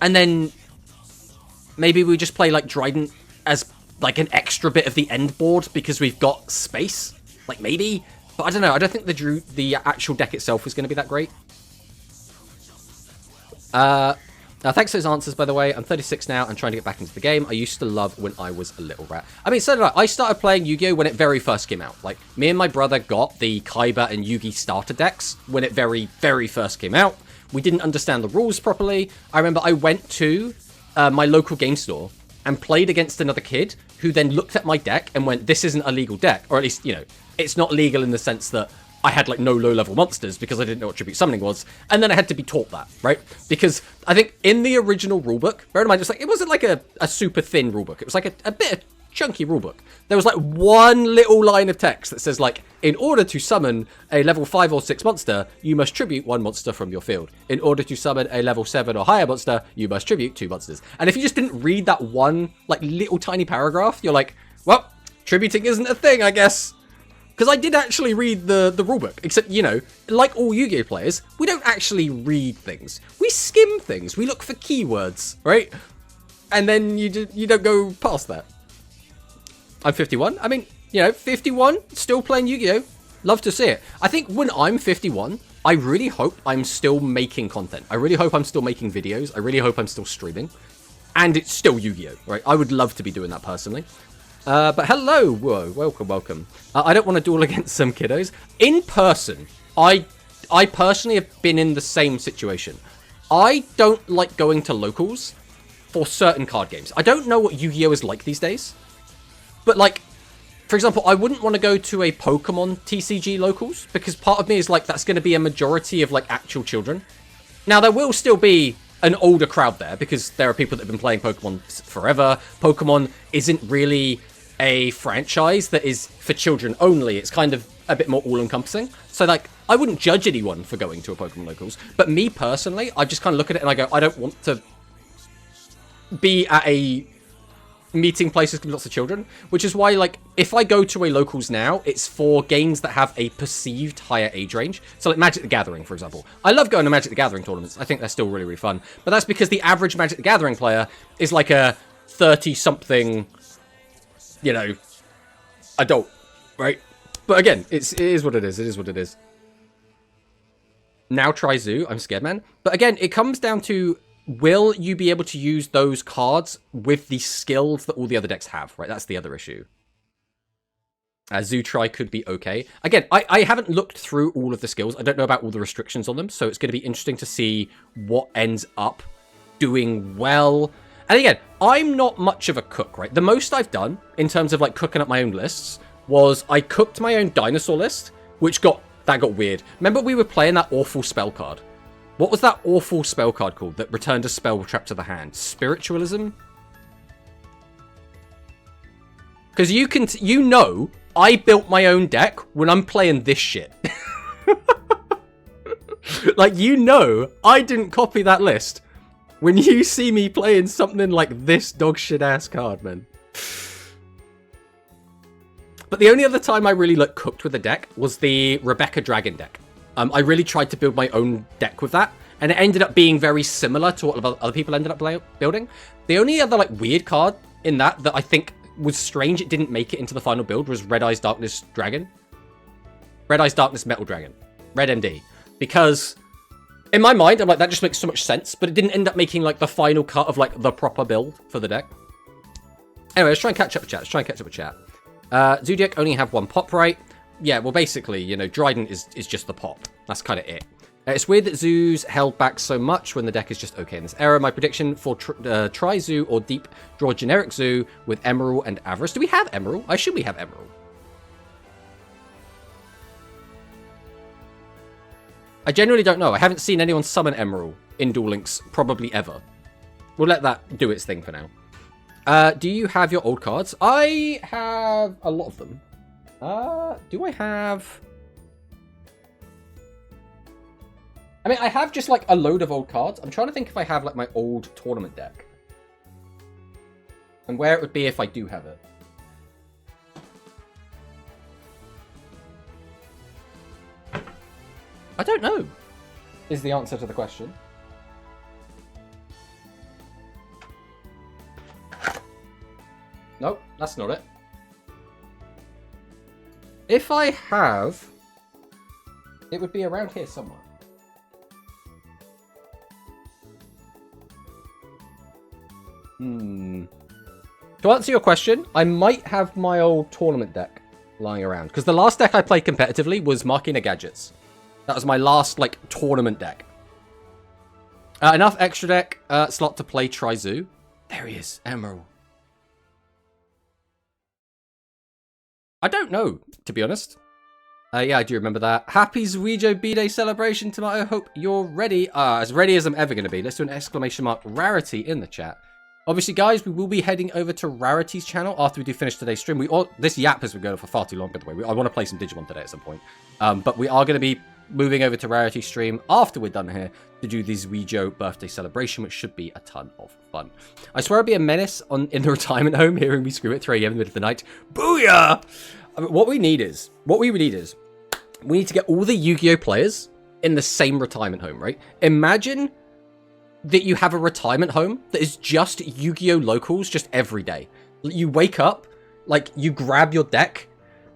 And then maybe we just play, like, Dryden as, like, an extra bit of the end board because we've got space. Like, maybe. But I don't know. I don't think the actual deck itself is going to be that great. Thanks for those answers, by the way. I'm 36 now and trying to get back into the game. I used to love when I was a little rat. I mean, so did I. I started playing Yu-Gi-Oh! When it very first came out. Like, me and my brother got the Kaiba and Yugi starter decks when it very, very first came out. We didn't understand the rules properly. I remember I went to my local game store and played against another kid who then looked at my deck and went, this isn't a legal deck. Or at least, you know, it's not legal in the sense that I had, like, no low-level monsters because I didn't know what tribute summoning was. And then I had to be taught that, right? Because I think in the original rulebook, bear in mind, it wasn't like a super thin rulebook. It was like a bit of chunky rulebook. There was, like, one little line of text that says, like, in order to summon a level 5 or 6 monster, you must tribute 1 monster from your field. In order to summon a level 7 or higher monster, you must tribute 2 monsters. And if you just didn't read that one, like, little tiny paragraph, you're like, well, tributing isn't a thing, I guess. Because I did actually read the rulebook, except, you know, like all Yu-Gi-Oh! Players, we don't actually read things. We skim things. We look for keywords, right? And then you don't go past that. I'm 51. I mean, you know, 51, still playing Yu-Gi-Oh! Love to see it. I think when I'm 51, I really hope I'm still making content. I really hope I'm still making videos. I really hope I'm still streaming. And it's still Yu-Gi-Oh! Right? I would love to be doing that personally. But hello, whoa, welcome. I don't want to duel against some kiddos. In person, I personally have been in the same situation. I don't like going to locals for certain card games. I don't know what Yu-Gi-Oh! Is like these days. But, like, for example, I wouldn't want to go to a Pokemon TCG locals, because part of me is like, that's going to be a majority of, like, actual children. Now, there will still be an older crowd there, because there are people that have been playing Pokemon forever. Pokemon isn't really a franchise that is for children only. It's kind of a bit more all-encompassing. So, like, I wouldn't judge anyone for going to a Pokemon locals. But me, personally, I just kind of look at it and I go, I don't want to be at a meeting places with lots of children. Which is why, like, if I go to a locals now, it's for games that have a perceived higher age range. So, like, Magic the Gathering, for example. I love going to Magic the Gathering tournaments. I think they're still really, really fun. But that's because the average Magic the Gathering player is like a 30-something... you know, adult, right? But again, it is what it is. It is what it is. Now try Zoo. I'm scared, man. But again, it comes down to, will you be able to use those cards with the skills that all the other decks have, right? That's the other issue. Zootry could be okay. Again, I haven't looked through all of the skills. I don't know about all the restrictions on them, so it's going to be interesting to see what ends up doing well. And again, I'm not much of a cook, right? The most I've done in terms of like cooking up my own lists was I cooked my own dinosaur list, which got weird. Remember we were playing that awful spell card? What was that awful spell card called that returned a spell trapped to the hand? Spiritualism? Because you know, I built my own deck when I'm playing this shit. Like, you know, I didn't copy that list when you see me playing something like this dog shit ass card, man. But the only other time I really like cooked with a deck was the Rebecca Dragon deck. I really tried to build my own deck with that, and it ended up being very similar to what other people ended up building. The only other like weird card in that I think was strange it didn't make it into the final build was Red Eyes Darkness Dragon. Red Eyes Darkness Metal Dragon. Red MD. Because in my mind, I'm like, that just makes so much sense, but it didn't end up making like the final cut of like the proper build for the deck. Anyway, let's try and catch up with chat. Zodiac only have one pop, right? Yeah, well, basically, you know, Dryden is just the pop. That's kind of it. It's weird that Zoos held back so much when the deck is just okay in this era. My prediction for try Zoo or deep draw generic Zoo with Emerald and Avarice. Do we have Emerald? I assume we have Emerald. I genuinely don't know. I haven't seen anyone summon Emerald in Duel Links probably ever. We'll let that do its thing for now. Do you have your old cards? I have a lot of them. Do I have... I mean, I have just, like, a load of old cards. I'm trying to think if I have, like, my old tournament deck. And where it would be if I do have it. I don't know, is the answer to the question. Nope, that's not it. If I have, it would be around here somewhere. To answer your question, I might have my old tournament deck lying around. Because the last deck I played competitively was Machina Gadgets. That was my last, like, tournament deck. Enough extra deck slot to play Tri-Zoo. There he is, Emerald. I don't know, to be honest. Yeah, I do remember that. Happy Zuijo B-Day celebration tonight. I hope you're ready. As ready as I'm ever going to be. Let's do an exclamation mark Rarity in the chat. Obviously, guys, we will be heading over to Rarity's channel after we do finish today's stream. This yap has been going for far too long, by the way. I want to play some Digimon today at some point. But we are going to be moving over to Rarity's stream after we're done here to do the Zuijo birthday celebration, which should be a ton of fun. I swear I'd be a menace in the retirement home hearing me scream at 3 a.m. in the middle of the night. Booyah! I mean, what we need is, we need to get all the Yu-Gi-Oh players in the same retirement home, right? Imagine that you have a retirement home that is just Yu-Gi-Oh locals just every day. You wake up, like, you grab your deck,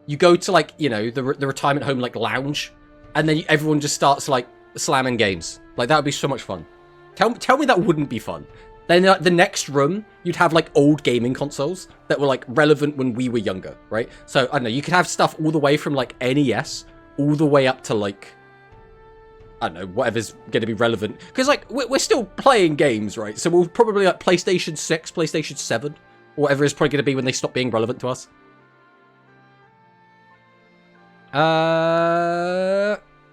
you go to, like, you know, the retirement home, like, lounge, and then everyone just starts, like, slamming games. Like, that would be so much fun. Tell me that wouldn't be fun. Then the next room, you'd have, like, old gaming consoles that were, like, relevant when we were younger, right? So, I don't know, you could have stuff all the way from, like, NES all the way up to, like, I don't know, whatever's going to be relevant. Because, like, we're still playing games, right? So we'll probably, like, PlayStation 6, PlayStation 7, or whatever is probably going to be when they stop being relevant to us.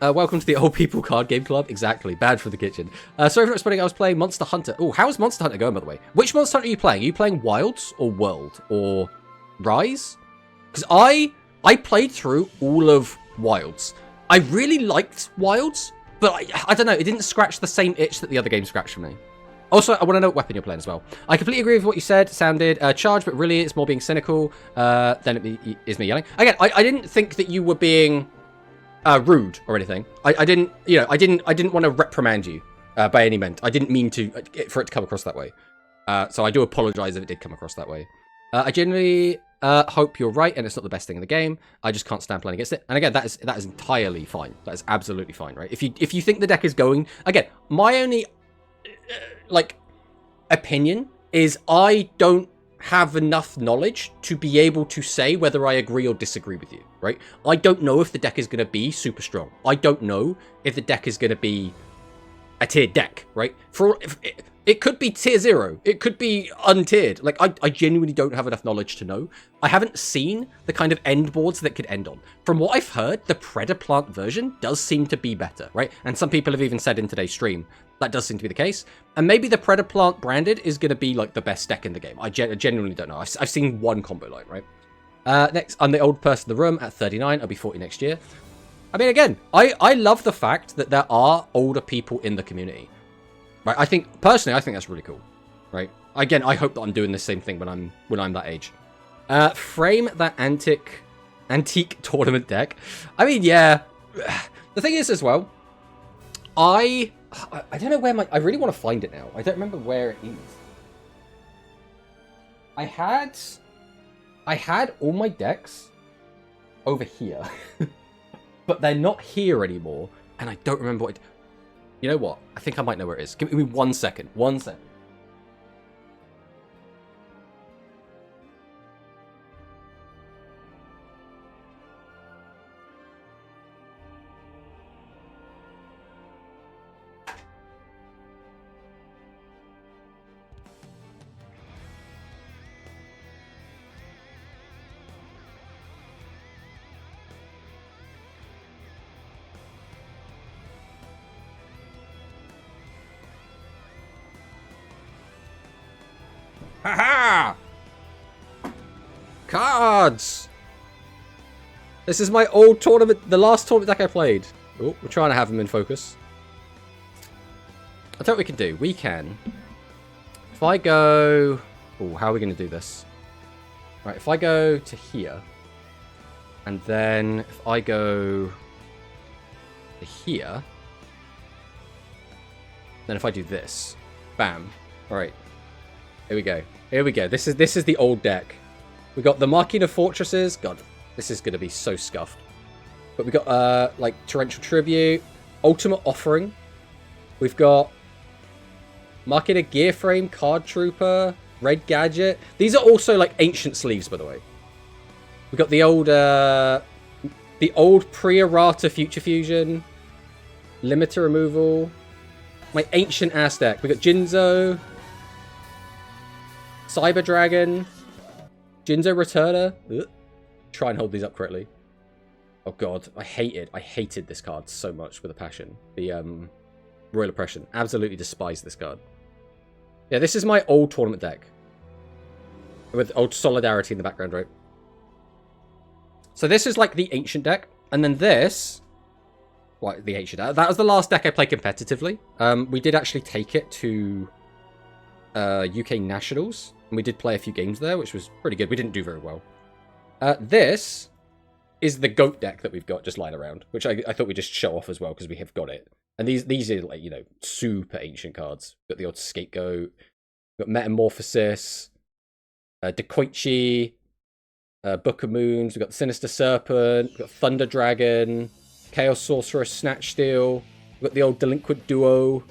Welcome to the Old People Card Game Club. Exactly. Bad for the kitchen. Sorry for not spending. I was playing Monster Hunter. Oh, how's Monster Hunter going, by the way? Which Monster Hunter are you playing? Are you playing Wilds or World or Rise? Because I played through all of Wilds. I really liked Wilds, but I don't know. It didn't scratch the same itch that the other game scratched for me. Also, I want to know what weapon you're playing as well. I completely agree with what you said. It sounded charged, but really it's more being cynical than it is me yelling. Again, I didn't think that you were being rude or anything. I didn't want to reprimand you by any means. I didn't mean for it to come across that way. So I do apologize if it did come across that way. I genuinely hope you're right and it's not the best thing in the game. I just can't stand playing against it. And again, that is entirely fine. That is absolutely fine, right? If you think the deck is going... Again, my only... like, opinion is I don't have enough knowledge to be able to say whether I agree or disagree with you, right? I don't know if the deck is going to be super strong. I don't know if the deck is going to be a tiered deck, right? It could be tier 0. It could be untiered. Like, I genuinely don't have enough knowledge to know. I haven't seen the kind of end boards that could end on. From what I've heard, the Predaplant version does seem to be better, right? And some people have even said in today's stream, that does seem to be the case. And maybe the Predaplant branded is going to be, like, the best deck in the game. I genuinely don't know. I've seen one combo line, right? Next, I'm the old person in the room at 39. I'll be 40 next year. I mean, again, I love the fact that there are older people in the community. Right, personally, I think that's really cool, right? Again, I hope that I'm doing the same thing when I'm that age. Frame that antique tournament deck. I mean, yeah. The thing is, as well, I don't know where I really want to find it now. I don't remember where it is. I had all my decks over here, but they're not here anymore, and I don't remember what. You know what? I think I might know where it is. Give me 1 second. 1 second. Haha! Cards! This is my old tournament, the last tournament deck I played. Oh, we're trying to have them in focus. I tell you what we can do. We can. If I go... Oh, how are we going to do this? Right, if I go to here, and then if I go to here, then if I do this, bam. All right. Here we go. Here we go. This is the old deck. We got the Machina Fortresses. God, this is going to be so scuffed. But we got like Torrential Tribute, Ultimate Offering. We've got Machina Gear Frame, Card Trooper, Red Gadget. These are also like ancient sleeves, by the way. We got the old pre-errata Future Fusion, Limiter Removal. My ancient ass deck. We got Jinzo. Cyber Dragon, Jinzo Returner. Ugh. Try and hold these up correctly. Oh god, I hated this card so much with a passion. The Royal Oppression. Absolutely despise this card. Yeah, this is my old tournament deck. With old Solidarity in the background, right? So this is like the ancient deck. And then this... What, the ancient deck? That was the last deck I played competitively. We did actually take it to UK Nationals. And we did play a few games there, which was pretty good. We didn't do very well. This is the GOAT deck that we've got just lying around, which I thought we'd just show off as well, because we have got it. And these are, like, you know, super ancient cards. We've got the old Scapegoat, we've got Metamorphosis, Dekoichi, Book of Moons, we've got Sinister Serpent, we've got Thunder Dragon, Chaos Sorcerer, Snatch Steel, we've got the old Delinquent Duo,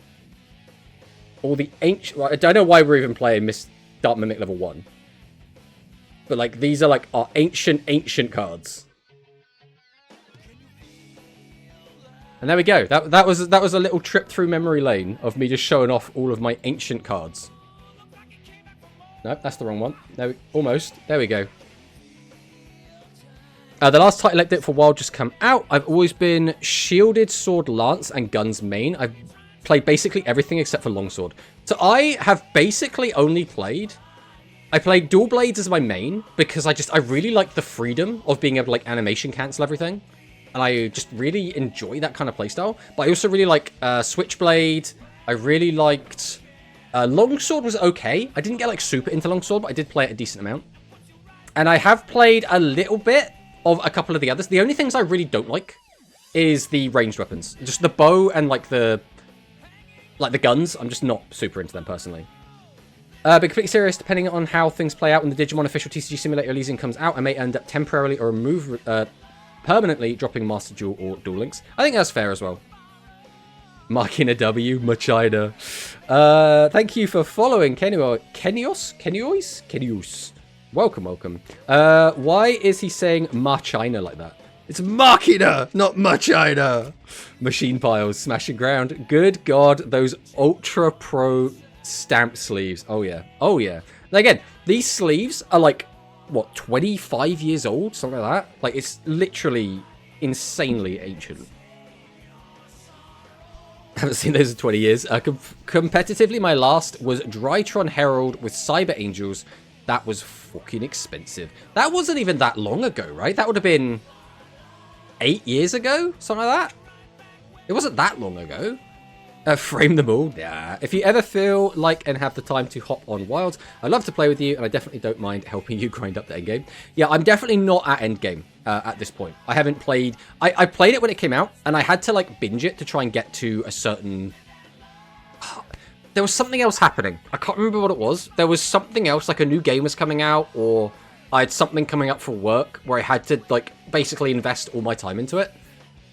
all the ancient... Well, I don't know why we're even playing Dark Mimic level 1. But, like, these are, like, our ancient cards. And there we go. That was a little trip through memory lane of me just showing off all of my ancient cards. Nope, that's the wrong one. No, almost. There we go. The last title update for WoW just come out. I've always been Shielded Sword Lance and Guns main. I've played basically everything except for Longsword. So I have basically only played... I played Dual Blades as my main because I really like the freedom of being able to, like, animation cancel everything. And I just really enjoy that kind of playstyle. But I also really like Switchblade. I really liked... Longsword was okay. I didn't get, like, super into Longsword, but I did play it a decent amount. And I have played a little bit of a couple of the others. The only things I really don't like is the ranged weapons. Just the bow and, like, the guns. I'm just not super into them, personally. But completely serious, depending on how things play out when the Digimon official TCG Simulator Elysium comes out, I may end up temporarily or permanently dropping Master Duel or Duel Links. I think that's fair as well. Marking a W, Machina. Thank you for following Kenios. Welcome. Why is he saying Machina like that? It's Machina, not Machina. Machine piles, smashing ground. Good God, those Ultra Pro stamp sleeves. Oh yeah. Now again, these sleeves are like, what, 25 years old? Something like that. Like, it's literally insanely ancient. Haven't seen those in 20 years. Competitively, my last was Drytron Herald with Cyber Angels. That was fucking expensive. That wasn't even that long ago, right? That would have been 8 years ago? Something like that? It wasn't that long ago. Frame them all? Nah. If you ever feel like and have the time to hop on Wilds, I'd love to play with you, and I definitely don't mind helping you grind up the endgame. Yeah, I'm definitely not at endgame at this point. I haven't played... I played it when it came out, and I had to, like, binge it to try and get to a certain... There was something else happening. I can't remember what it was. There was something else, like a new game was coming out, or I had something coming up for work where I had to, like, basically invest all my time into it.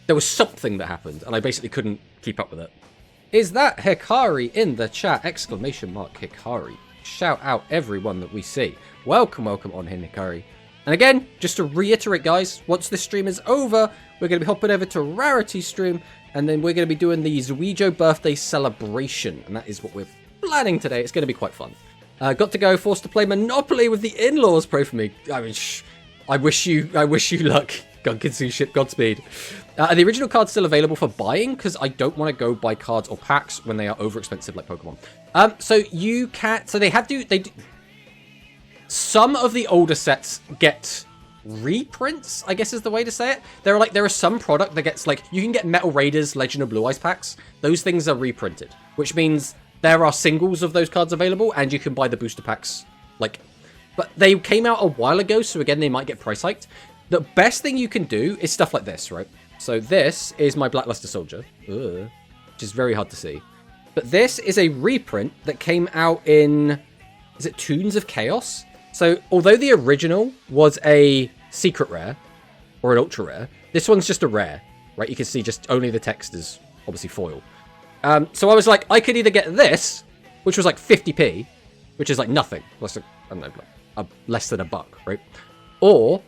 There was something that happened, and I basically couldn't keep up with it. Is that Hikari in the chat? Exclamation mark Hikari. Shout out everyone that we see. Welcome on here, Hikari. And again, just to reiterate, guys, once this stream is over, we're going to be hopping over to Rarity stream, and then we're going to be doing the Zuijo birthday celebration, and that is what we're planning today. It's going to be quite fun. Got to go, forced to play Monopoly with the in-laws. Pray for me. I mean, I wish you luck. Gunkinsu ship, Godspeed. Are the original cards still available for buying? Because I don't want to go buy cards or packs when they are over expensive like Pokemon. So you can... So they have to... Some of the older sets get reprints, I guess is the way to say it. There are some product that gets, like... You can get Metal Raiders, Legend of Blue Eyes packs. Those things are reprinted. Which means there are singles of those cards available, and you can buy the booster packs. Like... But they came out a while ago, so again, they might get price hiked. The best thing you can do is stuff like this, right? So this is my Blackluster Soldier, which is very hard to see. But this is a reprint that came out in, is it Toons of Chaos? So although the original was a secret rare, or an ultra rare, this one's just a rare, right? You can see just only the text is obviously foil. So I was like, I could either get this, which was like 50p, which is like nothing, less than, I don't know, like less than $1, right? Or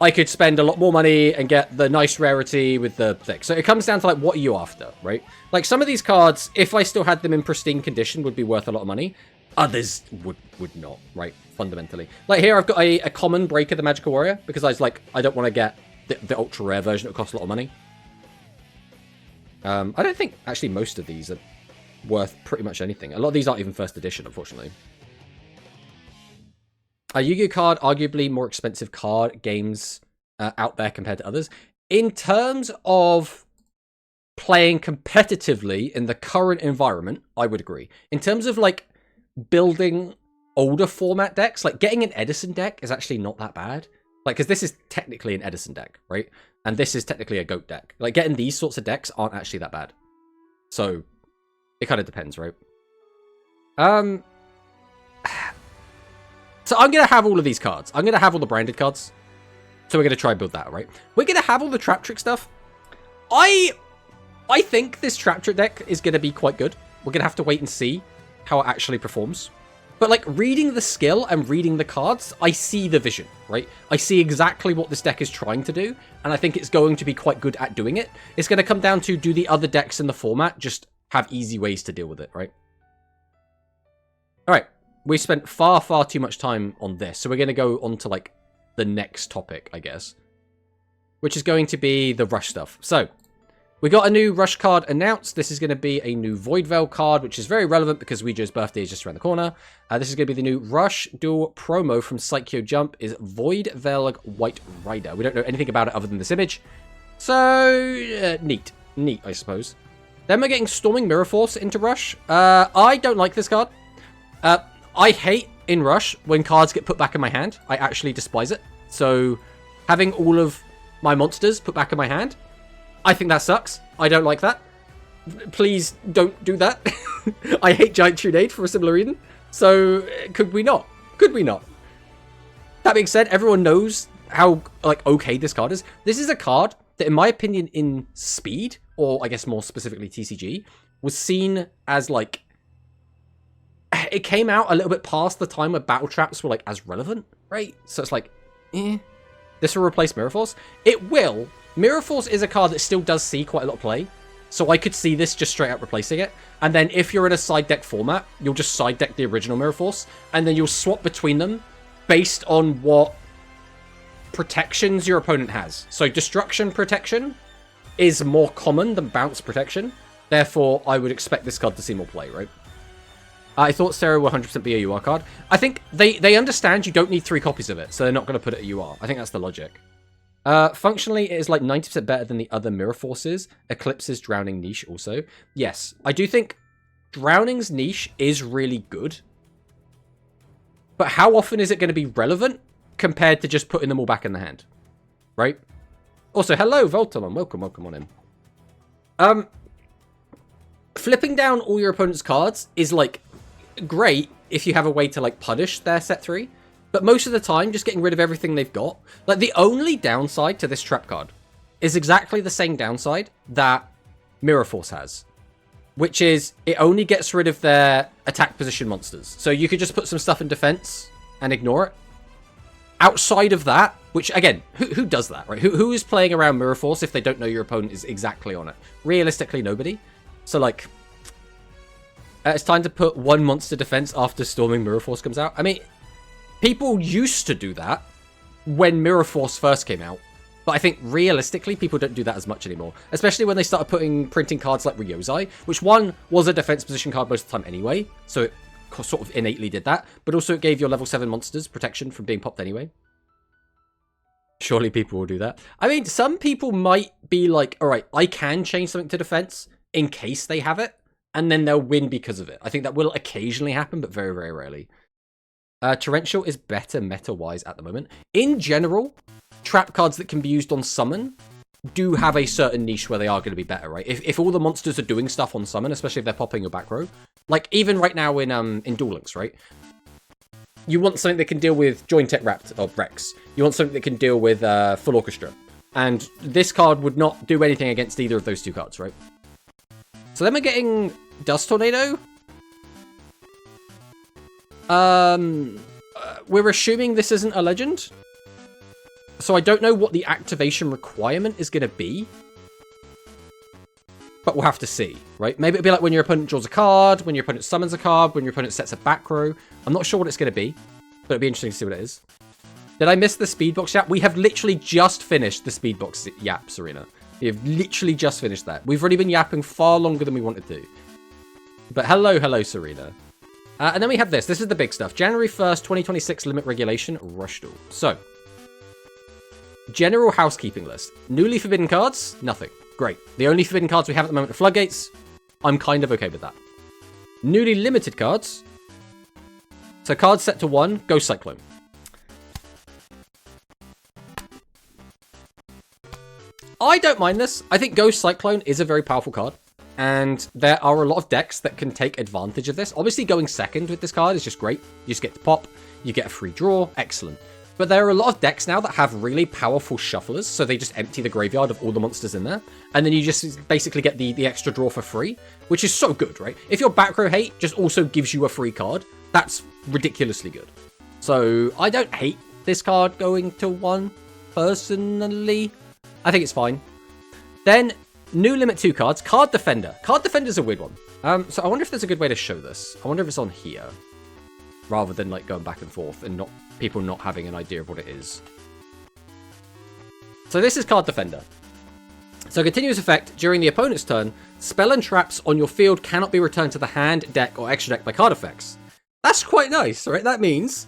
I could spend a lot more money and get the nice rarity with the thing. So it comes down to, like, what are you after, right? Like, some of these cards, if I still had them in pristine condition, would be worth a lot of money. Others would not, right? Fundamentally. Like, here I've got a common Breaker the Magical Warrior, because I was like, I don't want to get the ultra rare version. It costs a lot of money. I don't think, actually, most of these are worth pretty much anything. A lot of these aren't even first edition, unfortunately. A Yu-Gi-Oh card, arguably more expensive card games out there compared to others. In terms of playing competitively in the current environment, I would agree. In terms of, like, building older format decks, like, getting an Edison deck is actually not that bad. Like, because this is technically an Edison deck, right? And this is technically a GOAT deck. Like, getting these sorts of decks aren't actually that bad. So, it kind of depends, right? So I'm going to have all of these cards. I'm going to have all the branded cards. So we're going to try and build that, right? We're going to have all the Trap Trick stuff. I think this Trap Trick deck is going to be quite good. We're going to have to wait and see how it actually performs. But, like, reading the skill and reading the cards, I see the vision, right? I see exactly what this deck is trying to do. And I think it's going to be quite good at doing it. It's going to come down to, do the other decks in the format just have easy ways to deal with it, right? All right. We spent far too much time on this. So we're going to go on to, like, the next topic, I guess. Which is going to be the Rush stuff. So, we got a new Rush card announced. This is going to be a new Void Veil card, which is very relevant because Ouija's birthday is just around the corner. This is going to be the new Rush dual promo from Psycho Jump is Void Veil White Rider. We don't know anything about it other than this image. So, neat. Neat, I suppose. Then we're getting Storming Mirror Force into Rush. I don't like this card. I hate in Rush when cards get put back in my hand. I actually despise it. So having all of my monsters put back in my hand, I think that sucks. I don't like that. Please don't do that. I hate Giant Trunade for a similar reason. So could we not? Could we not? That being said, everyone knows how, like, okay this card is. This is a card that, in my opinion, in Speed, or I guess more specifically TCG, was seen as, like, it came out a little bit past the time where battle traps were, like, as relevant, right? So it's like, this will replace Mirror Force. It will. Mirror Force is a card that still does see quite a lot of play. So I could see this just straight up replacing it. And then if you're in a side deck format, you'll just side deck the original Mirror Force. And then you'll swap between them based on what protections your opponent has. So Destruction Protection is more common than Bounce Protection. Therefore, I would expect this card to see more play, right? I thought Sarah will 100% be a UR card. I think they understand you don't need 3 copies of it, so they're not going to put it at UR. I think that's the logic. Functionally, it is like 90% better than the other Mirror Forces. Eclipse's Drowning niche also. Yes, I do think Drowning's niche is really good. But how often is it going to be relevant compared to just putting them all back in the hand? Right? Also, hello, Voltalon. Welcome on in. Flipping down all your opponent's cards is, like, great if you have a way to, like, punish their set 3. But most of the time, just getting rid of everything they've got. Like, the only downside to this trap card is exactly the same downside that Mirror Force has. Which is, it only gets rid of their attack position monsters. So you could just put some stuff in defense and ignore it. Outside of that, which, again, who does that, right? Who is playing around Mirror Force if they don't know your opponent is exactly on it? Realistically, nobody. So, like, it's time to put 1 monster defense after Storming Mirror Force comes out. I mean, people used to do that when Mirror Force first came out. But I think, realistically, people don't do that as much anymore. Especially when they started printing cards like Ryozai, which, one, was a defense position card most of the time anyway. So it sort of innately did that. But also it gave your level 7 monsters protection from being popped anyway. Surely people will do that. I mean, some people might be like, alright, I can change something to defense in case they have it. And then they'll win because of it. I think that will occasionally happen, but very, very rarely. Torrential is better meta-wise at the moment. In general, trap cards that can be used on summon do have a certain niche where they are going to be better, right? If all the monsters are doing stuff on summon, especially if they're popping your back row, like even right now in Duel Links, right? You want something that can deal with Joint Tech Rex. You want something that can deal with Full Orchestra. And this card would not do anything against either of those 2 cards, right? So then we're getting Dust Tornado. We're assuming this isn't a legend. So I don't know what the activation requirement is going to be. But we'll have to see, right? Maybe it'll be like when your opponent draws a card, when your opponent summons a card, when your opponent sets a back row. I'm not sure what it's going to be, but it'll be interesting to see what it is. Did I miss the Speedbox yap? We have literally just finished the Speedbox yap, Serena. We have literally just finished that. We've already been yapping far longer than we wanted to. But hello, Serena. And then we have this. This is the big stuff. January 1st, 2026 limit regulation, Rush Duel. So, general housekeeping list. Newly forbidden cards? Nothing. Great. The only forbidden cards we have at the moment are Floodgates. I'm kind of okay with that. Newly limited cards. So cards set to 1, Ghost Cyclone. I don't mind this. I think Ghost Cyclone is a very powerful card. And there are a lot of decks that can take advantage of this. Obviously, going second with this card is just great. You just get to pop. You get a free draw. Excellent. But there are a lot of decks now that have really powerful shufflers. So they just empty the graveyard of all the monsters in there. And then you just basically get the extra draw for free. Which is so good, right? If your back row hate just also gives you a free card, that's ridiculously good. So I don't hate this card going to 1, personally. I think it's fine. Then, new limit 2 cards. Card Defender. Card Defender is a weird one. So I wonder if there's a good way to show this. I wonder if it's on here. Rather than like going back and forth and people not having an idea of what it is. So this is Card Defender. So continuous effect. During the opponent's turn, spell and traps on your field cannot be returned to the hand, deck, or extra deck by card effects. That's quite nice, right? That means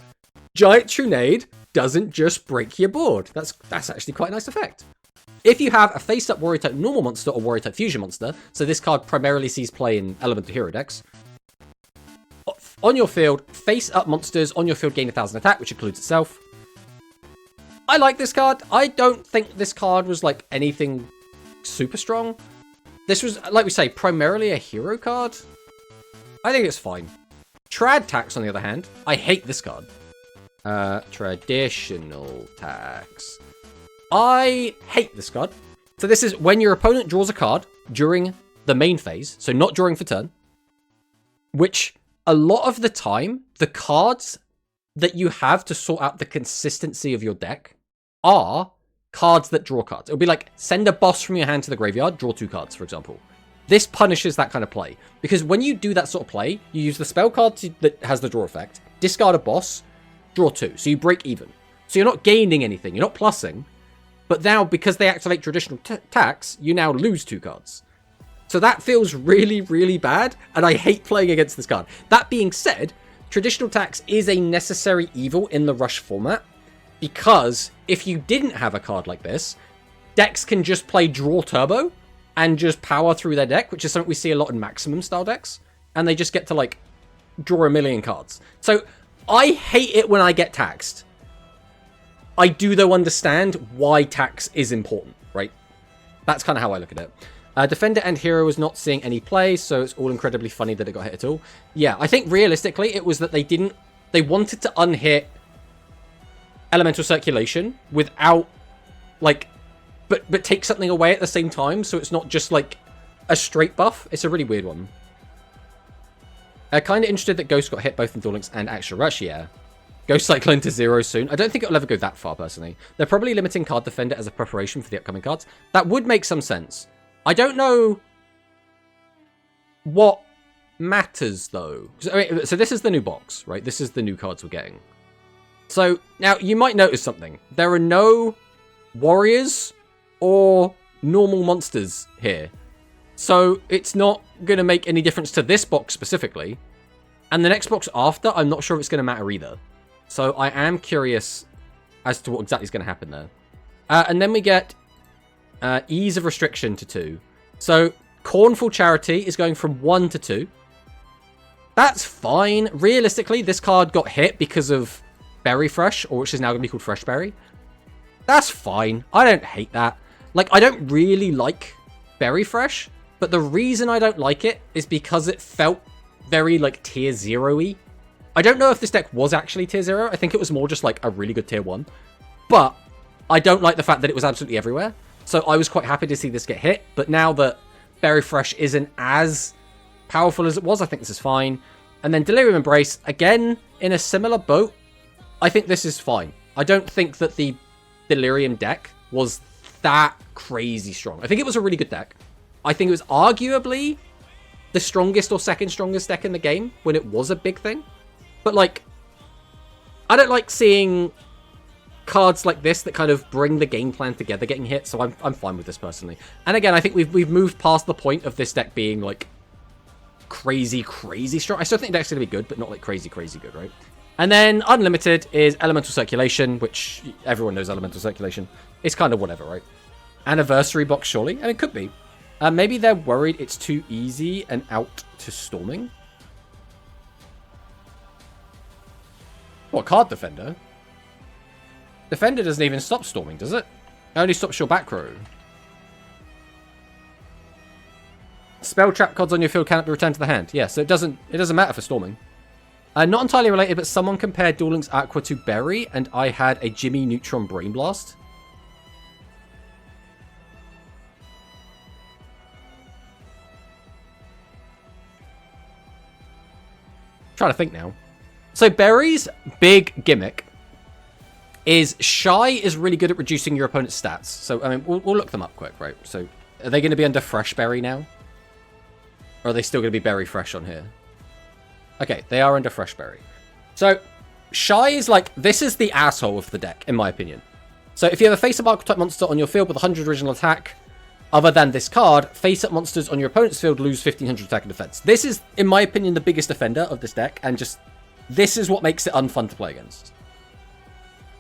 Giant Trunade doesn't just break your board. That's actually quite a nice effect. If you have a face-up Warrior-type normal monster or Warrior-type fusion monster, so this card primarily sees play in Elemental Hero decks, on your field, face-up monsters on your field gain 1,000 attack, which includes itself. I like this card. I don't think this card was like anything super strong. This was, like we say, primarily a hero card. I think it's fine. Trad Tax, on the other hand, I hate this card. Traditional Tax. I hate this card So this is when your opponent draws a card during the main phase, so not drawing for turn, which a lot of the time, the cards that you have to sort out the consistency of your deck are cards that draw cards. It'll be like, send a boss from your hand to the graveyard, draw 2 cards, for example. This punishes that kind of play, because when you do that sort of play, you use the spell card that has the draw effect, discard a boss, draw 2, so you break even. So you're not gaining anything, you're not plussing, but now, because they activate traditional attacks, you now lose 2 cards. So that feels really, really bad, and I hate playing against this card. That being said, traditional attacks is a necessary evil in the Rush format, because if you didn't have a card like this, decks can just play Draw Turbo and just power through their deck, which is something we see a lot in Maximum style decks, and they just get to, like, draw a million cards. So I hate it when I get taxed. I do, though, understand why tax is important, right? That's kind of how I look at it. Defender and Hero was not seeing any play, so it's all incredibly funny that it got hit at all. Yeah, I think realistically it was that they wanted to unhit Elemental Circulation without, like, but take something away at the same time, so it's not just, like, a straight buff. It's a really weird one. Kind of interested that Ghost got hit both in Duel Links and Extra Rush, yeah. Ghost Cyclone to 0 soon. I don't think it'll ever go that far, personally. They're probably limiting Card Defender as a preparation for the upcoming cards. That would make some sense. I don't know what matters, though. So this is the new box, right? This is the new cards we're getting. So, now, you might notice something. There are no warriors or normal monsters here. So, it's not going to make any difference to this box specifically. And the next box after, I'm not sure if it's going to matter either. So, I am curious as to what exactly is going to happen there. And then we get Ease of Restriction to 2. So, Cornful Charity is going from 1 to 2. That's fine. Realistically, this card got hit because of Berry Fresh, or which is now going to be called Fresh Berry. That's fine. I don't hate that. Like, I don't really like Berry Fresh, but the reason I don't like it is because it felt very, like, tier 0-y. I don't know if this deck was actually tier 0. I think it was more just, like, a really good tier 1. But I don't like the fact that it was absolutely everywhere. So I was quite happy to see this get hit. But now that Berry Fresh isn't as powerful as it was, I think this is fine. And then Delirium Embrace, again, in a similar boat. I think this is fine. I don't think that the Delirium deck was that crazy strong. I think it was a really good deck. I think it was arguably the strongest or second strongest deck in the game when it was a big thing. But, like, I don't like seeing cards like this that kind of bring the game plan together getting hit, so I'm fine with this personally. And again, I think we've moved past the point of this deck being, like, crazy strong. I still think the deck's going to be good, but not, like, crazy good, right? And then Unlimited is Elemental Circulation, which everyone knows Elemental Circulation. It's kind of whatever, right? Anniversary box, surely? And it could be. Maybe they're worried it's too easy and out to Storming. What, Card Defender? Defender doesn't even stop Storming, does it? It only stops your back row. Spell trap cards on your field cannot be returned to the hand. Yeah, so it doesn't matter for Storming. Not entirely related, but someone compared Duel Links Aqua to Berry, and I had a Jimmy Neutron Brain Blast. Trying to think now. So Berry's big gimmick is Shy is really good at reducing your opponent's stats. So, I mean, we'll look them up quick, right? So, are they going to be under Fresh Berry now? Or are they still going to be Berry Fresh on here? Okay, they are under Fresh Berry. So, Shy is like, this is the asshole of the deck, in my opinion. So, if you have a face-up archetype monster on your field with 100 original attack, other than this card, face-up monsters on your opponent's field lose 1500 attack and defense. This is, in my opinion, the biggest offender of this deck, and just, this is what makes it unfun to play against.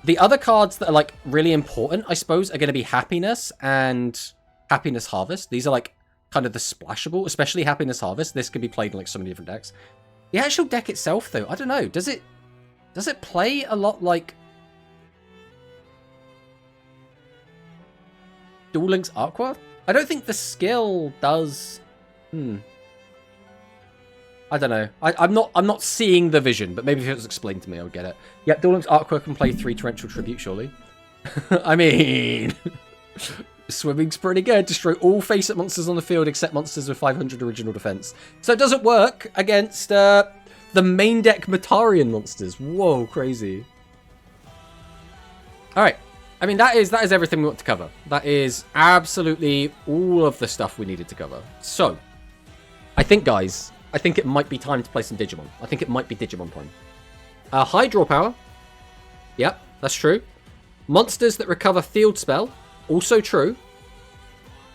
The other cards that are, like, really important, I suppose, are going to be Happiness and Happiness Harvest. These are, like, kind of the splashable, especially Happiness Harvest. This can be played in, like, so many different decks. The actual deck itself, though, I don't know. Does it play a lot like Duel Links Aqua? I don't think the skill does. I don't know. I'm not seeing the vision, but maybe if it was explained to me, I would get it. Yep, Duel Links Aqua can play 3 Torrential Tribute, surely. I mean, Swimming's pretty good. Destroy all face-up monsters on the field except monsters with 500 original defense. So it doesn't work against the main deck Matarian monsters. Whoa, crazy. All right. I mean, that is everything we want to cover. That is absolutely all of the stuff we needed to cover. So, I think, guys, it might be time to play some Digimon. I think it might be Digimon time. High draw power. Yep, that's true. Monsters that recover field spell. Also true.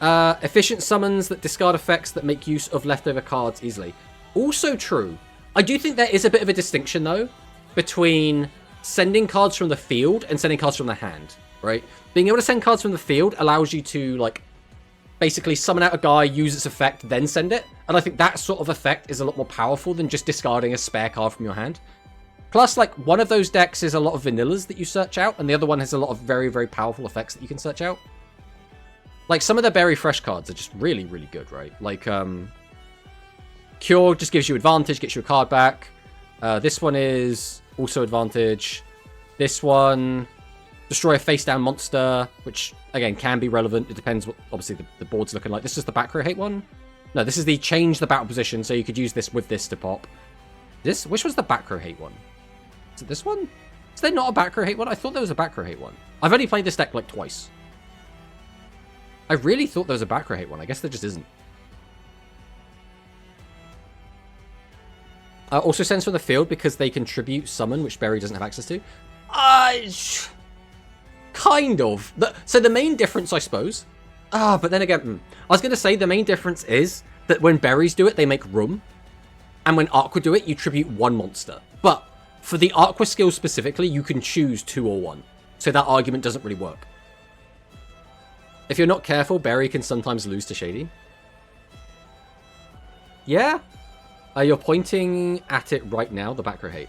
Efficient summons that discard effects that make use of leftover cards easily. Also true. I do think there is a bit of a distinction, though, between sending cards from the field and sending cards from the hand, right? Being able to send cards from the field allows you to, like, basically summon out a guy, use its effect, then send it. And I think that sort of effect is a lot more powerful than just discarding a spare card from your hand. Plus, like, one of those decks is a lot of vanillas that you search out, and the other one has a lot of very, very powerful effects that you can search out. Like, some of the Berry Fresh cards are just really, really good, right? Like, Cure just gives you advantage, gets you a card back. This one is also advantage. This one, destroy a face-down monster, which, again, can be relevant. It depends what, obviously, the board's looking like. This is the back row hate one. No, this is the change the battle position, so you could use this with this to pop. Which was the back row hate one? Is it this one? Is there not a back row hate one? I thought there was a back row hate one. I've only played this deck, like, twice. I really thought there was a back row hate one. I guess there just isn't. Also sends from the field because they contribute summon, which Berry doesn't have access to. Kind of. So the main difference, I suppose... but then again, I was going to say the main difference is that when berries do it, they make room. And when Aqua do it, you tribute one monster. But for the Aqua skill specifically, you can choose 2 or 1. So that argument doesn't really work. If you're not careful, Berry can sometimes lose to Shady. Yeah? You're pointing at it right now, the back row hate.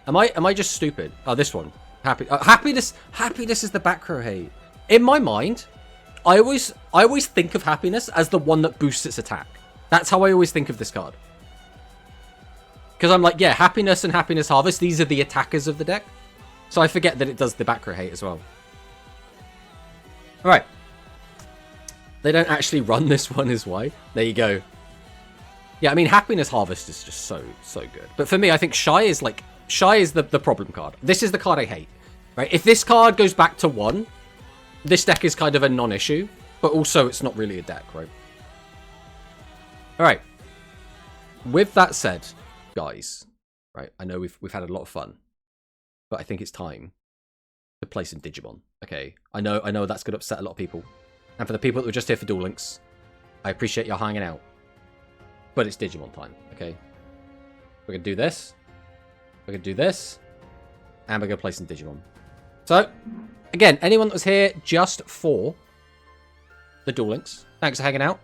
Am I just stupid? Oh, this one. Happiness is the back row hate. In my mind, I always think of Happiness as the one that boosts its attack. That's how I always think of this card. Because I'm like, yeah, Happiness and Happiness Harvest, these are the attackers of the deck. So I forget that it does the back row hate as well. Alright. They don't actually run this one is why. There you go. Yeah, I mean, Happiness Harvest is just so good. But for me, I think Shy is the problem card. This is the card I hate. Right? If this card goes back to 1, this deck is kind of a non-issue. But also, it's not really a deck, right? Alright. With that said, guys, right, I know we've had a lot of fun. But I think it's time to play some Digimon. Okay? I know that's going to upset a lot of people. And for the people that were just here for Duel Links, I appreciate you hanging out. But it's Digimon time, okay? We're going to do this. We're going to do this. And we're going to play some Digimon. So, again, anyone that was here just for the Duel Links, thanks for hanging out.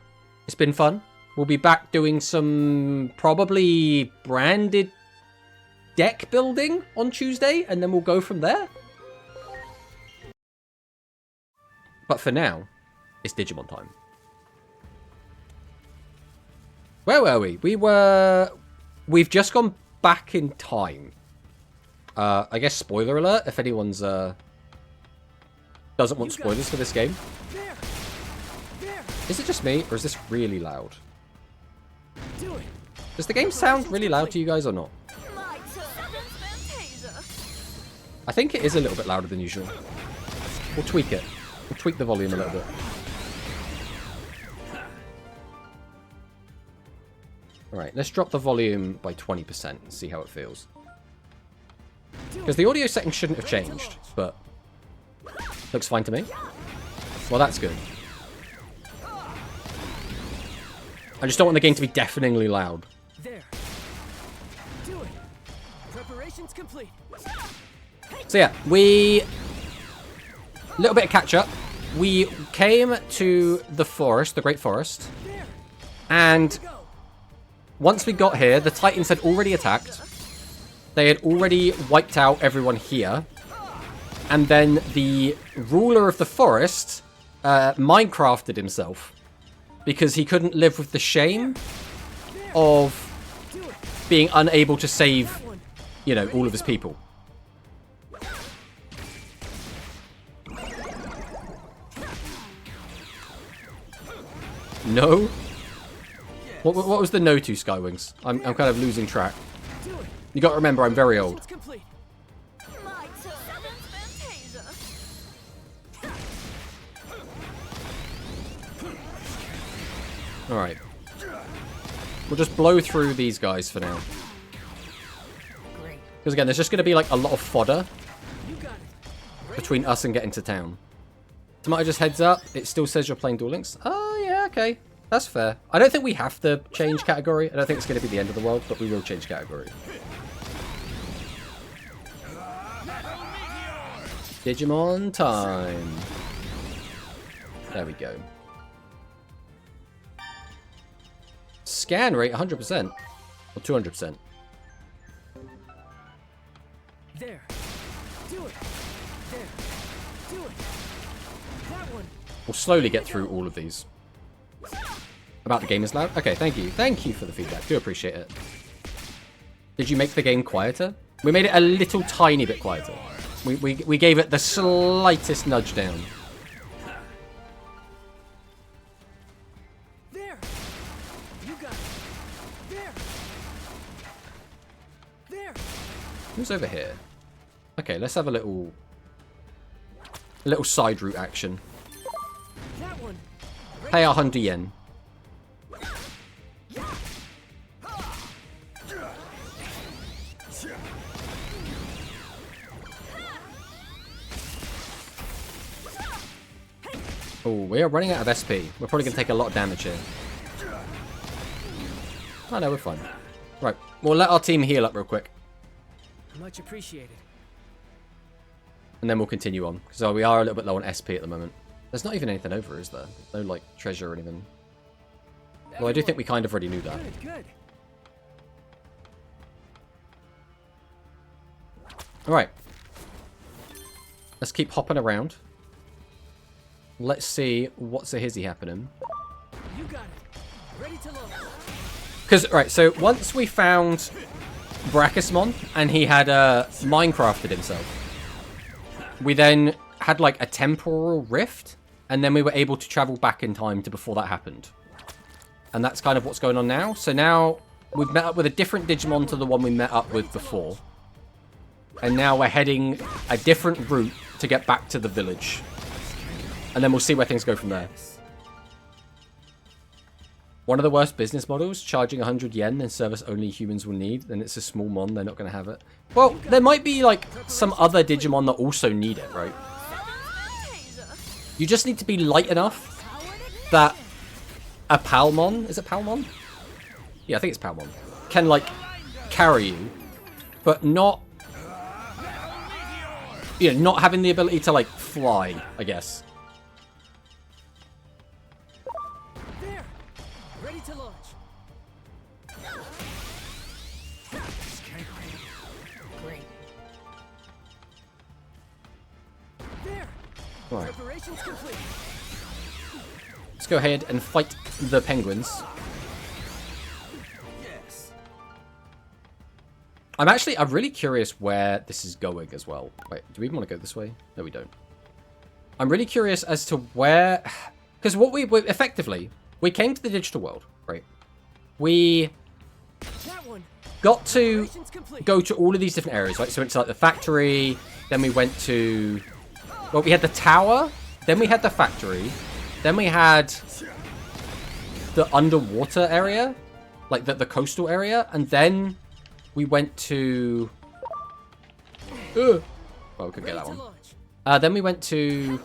It's been fun. We'll be back doing some probably branded deck building on Tuesday. And then we'll go from there. But for now, it's Digimon time. Where were we? We've just gone back in time. I guess spoiler alert if anyone's doesn't want spoilers for this game. Is it just me or is this really loud? Does the game sound really loud to you guys or not? I think it is a little bit louder than usual. We'll tweak it. We'll tweak the volume a little bit. Alright, let's drop the volume by 20% and see how it feels. Because the audio settings shouldn't have changed, but looks fine to me. Well, that's good. I just don't want the game to be deafeningly loud. There. Do it. Preparations complete. So yeah, a little bit of catch up. We came to the forest, the Great Forest, and once we got here, the Titans had already attacked. They had already wiped out everyone here. And then the ruler of the forest Minecrafted himself. Because he couldn't live with the shame of being unable to save, you know, all of his people. No? What was the no to, Skywings? I'm kind of losing track. You got to remember, I'm very old. Alright. We'll just blow through these guys for now. Because again, there's just going to be like a lot of fodder between us and getting to town. Tomato just heads up. It still says you're playing Duel Links. Oh, yeah, okay. That's fair. I don't think we have to change category. I don't think it's going to be the end of the world, but we will change category. Digimon time. There we go. Scan rate 100%. Or 200%. There. Do it. There. Do it. That one. We'll slowly get through all of these. About the game is loud? Okay, thank you. Thank you for the feedback. Do appreciate it. Did you make the game quieter? We made it a little tiny bit quieter. We gave it the slightest nudge down. There. You got it. There. There. Who's over here? Okay, let's have a little side route action. That one. Pay 100 yen. Oh, we are running out of SP. We're probably going to take a lot of damage here. Oh no, we're fine. Right, we'll let our team heal up real quick. Much appreciated. And then we'll continue on. Because we are a little bit low on SP at the moment. There's not even anything over, is there? No, like, treasure or anything. Well, I do think we kind of already knew that. Good. Alright. Let's keep hopping around. Let's see what's a hizzy happening. You got it. Ready to load. Because, right, so once we found Brachusmon and he had Minecrafted himself, we then had like a temporal rift, and then we were able to travel back in time to before that happened. And that's kind of what's going on now. So now we've met up with a different Digimon to the one we met up with before. And now we're heading a different route to get back to the village. And then we'll see where things go from there. One of the worst business models, charging 100 yen in service only humans will need, then it's a small mon, they're not going to have it. Well, there might be like some other Digimon that also need it, right? You just need to be light enough that a Palmon, is it Palmon? Yeah, I think it's Palmon, can like carry you, but not, you know, not having the ability to like fly, I guess. There. Ready to launch. Great. There. Right. Preparations complete. Let's go ahead and fight the penguins. Yes. I'm really curious where this is going as well. Wait, do we even want to go this way? No, we don't. I'm really curious as to where, because what we effectively, we came to the digital world, right? We got to go to all of these different areas, right? So it's like the factory, then we went to, well, we had the tower, then we had the factory, then we had the underwater area, like the coastal area, and then we went to, well, we could get that one. Then we went to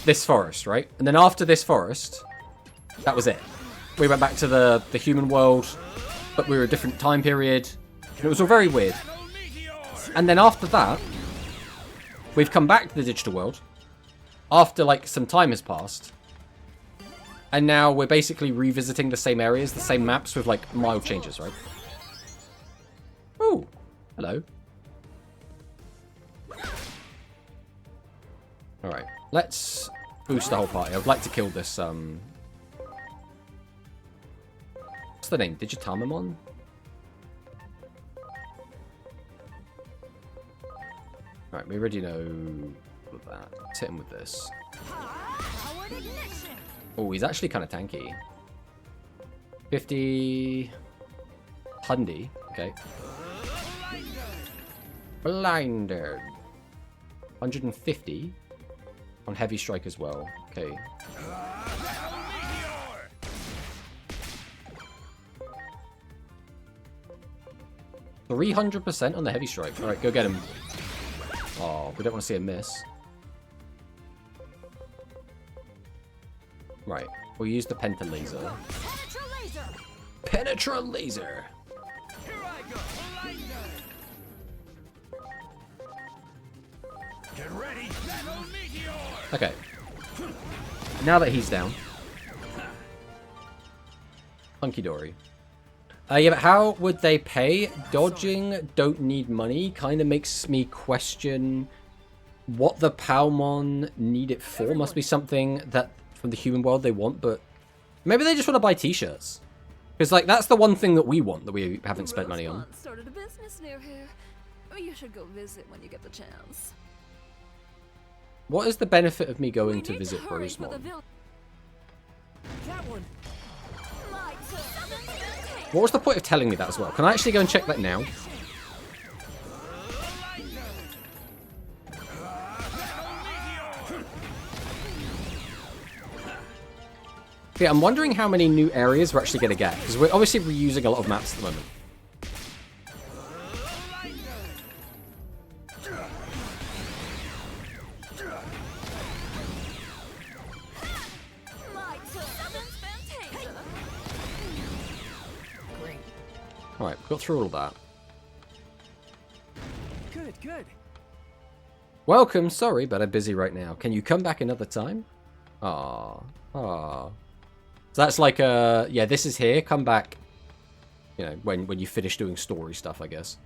this forest, right? And then after this forest, that was it. We went back to the human world, but we were a different time period. And it was all very weird. And then after that, we've come back to the digital world after like some time has passed. And now we're basically revisiting the same areas, the same maps with like mild changes, right? Ooh, hello. Alright, let's boost the whole party. I would like to kill this, what's the name? Digitamamon? Alright, we already know all of that. Let's hit him with this. Oh, he's actually kind of tanky. 50... Hundy. Okay. Blinded. 150 on heavy strike as well. Okay. 300% on the heavy strike. Alright, go get him. Oh, we don't want to see a miss. Right, we'll use the Penta Laser. Penetra Laser! Get ready. Okay. Now that he's down. Hunky dory. Yeah, but how would they pay? Dodging, don't need money, kind of makes me question what the Palmon need it for. Must be something that from the human world they want, but maybe they just want to buy t-shirts. Because, like, that's the one thing that we want that we haven't spent money on. Started a business near here. You should go visit when you get the chance. What is the benefit of me going to visit Rosemont? That one. What was the point of telling me that as well? Can I actually go and check that now? Yeah, I'm wondering how many new areas we're actually going to get. Because we're obviously reusing a lot of maps at the moment. Alright, got through all of that. Good, good. Welcome, sorry, but I'm busy right now. Can you come back another time? Aww. Aww. So that's like, yeah, this is here. Come back, you know, when you finish doing story stuff, I guess.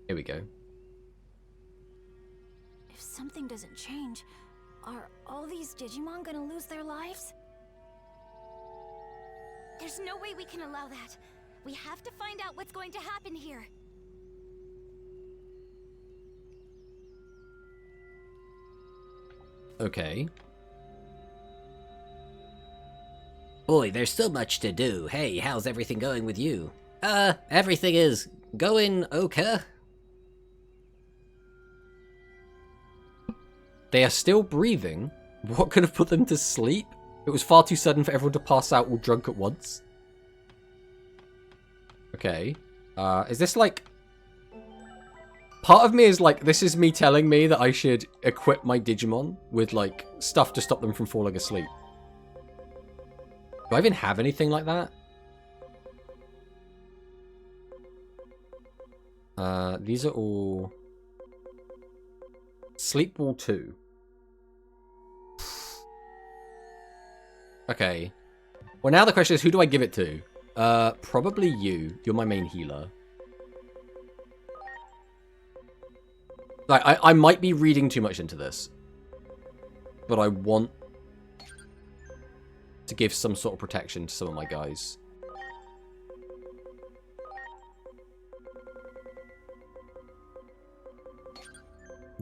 Here we go. If something doesn't change, are all these Digimon gonna lose their lives? There's no way we can allow that. We have to find out what's going to happen here. Okay. Boy, there's so much to do. Hey, how's everything going with you? Everything is going okay. They are still breathing? What could have put them to sleep? It was far too sudden for everyone to pass out all drunk at once. Okay. Is this like... Part of me is like, this is me telling me that I should equip my Digimon with, like, stuff to stop them from falling asleep. Do I even have anything like that? These are all... Sleep Wall 2. Okay. Well, now the question is, who do I give it to? Probably you. You're my main healer. Like, I might be reading too much into this. But I want to give some sort of protection to some of my guys.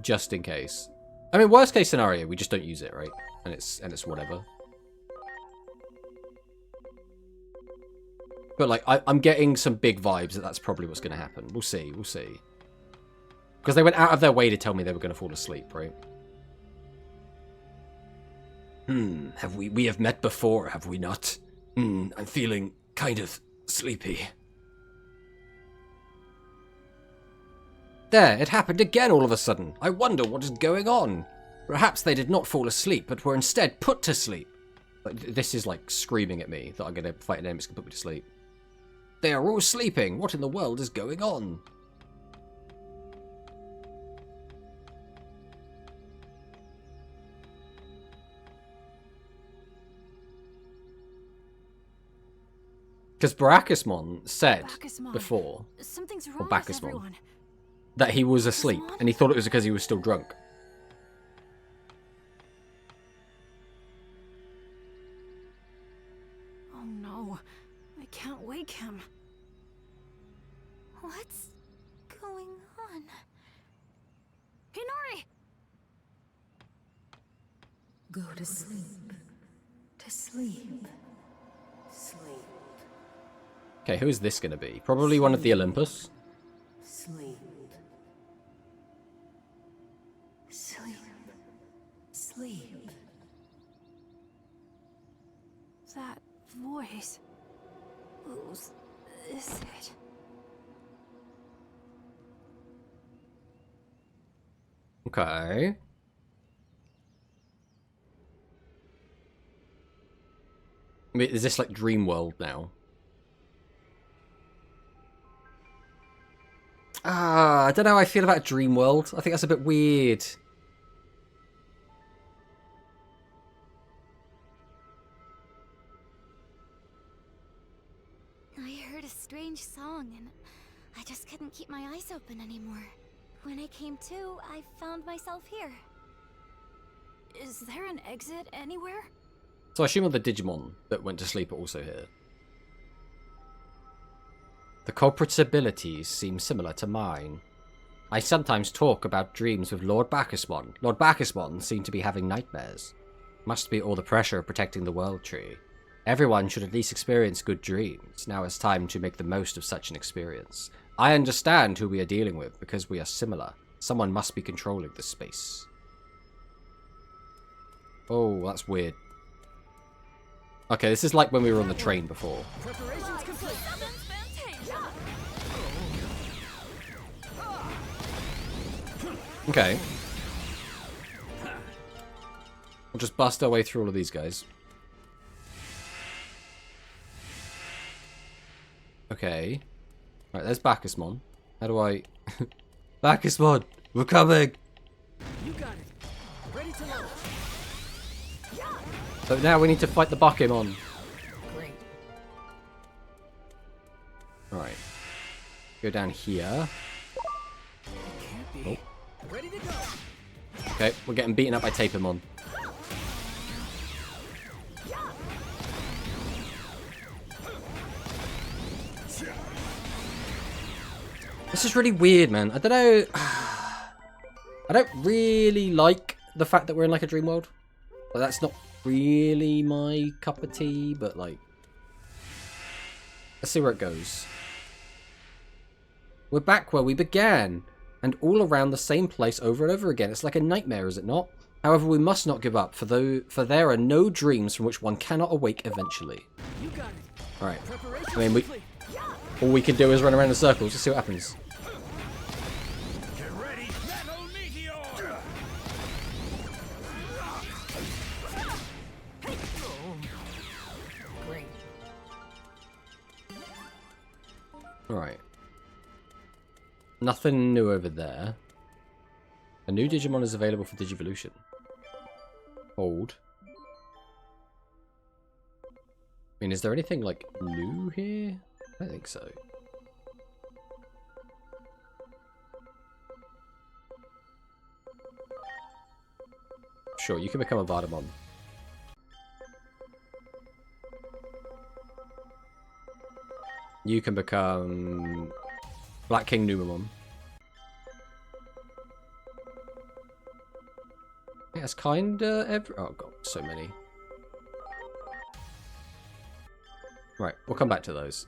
Just in case. I mean, worst case scenario, we just don't use it, right? And it's whatever. But, like, I'm getting some big vibes that that's probably what's going to happen. We'll see, we'll see. Because they went out of their way to tell me they were going to fall asleep, right? We have met before, have we not? I'm feeling kind of sleepy. There, it happened again all of a sudden. I wonder what is going on. Perhaps they did not fall asleep, but were instead put to sleep. Like, this is like screaming at me that I'm going to fight an enemy that's going to put me to sleep. They are all sleeping. What in the world is going on? Because Baracusmon said before, Something's or wrong with Bacchusmon, everyone. that he was asleep, and he thought it was because he was still drunk. Oh no, I can't wake him. What's going on? Hinori! Go to sleep. To sleep. Sleep. Okay, who is this going to be? Probably one of the Olympus. Sleep. Sleep. Sleep. That voice. Whose is it? Okay. I mean, is this like Dream World now? I don't know how I feel about Dream World. I think that's a bit weird. I heard a strange song and I just couldn't keep my eyes open anymore. When I came to, I found myself here. Is there an exit anywhere? So I assume all the Digimon that went to sleep are also here. The culprit's abilities seem similar to mine. I sometimes talk about dreams with Lord Bacchusmon. Lord Bacchusmon seem to be having nightmares. Must be all the pressure of protecting the World Tree. Everyone should at least experience good dreams. Now it's time to make the most of such an experience. I understand who we are dealing with because we are similar. Someone must be controlling this space. Oh, that's weird. Okay, this is like when we were on the train before. Preparations complete. Okay. We'll just bust our way through all of these guys. Okay. Right, there's Bacchusmon. How do I... Bacchusmon! We're coming! You got it. Ready to launch. So now we need to fight the Bakemon. Great. Right. Go down here. Can't be. Ready to go. Okay, we're getting beaten up by Tapemon. This is really weird, man. I don't know. I don't really like the fact that we're in like a dream world. Like, that's not really my cup of tea, but like, let's see where it goes. We're back where we began, and all around the same place over and over again. It's like a nightmare, is it not? However, we must not give up, for there are no dreams from which one cannot awake eventually. You got it. Alright. Preparations I mean, complete. all we can do is run around in circles to see what happens. Get ready. Metal meteor. Great. Alright. Nothing new over there. A new Digimon is available for Digivolution. Hold. I mean, is there anything, like, new here? I don't think so. Sure, you can become a Vardamon. You can become Black King Numamon. Yeah, it's kinda every... Oh god, so many. Right, we'll come back to those.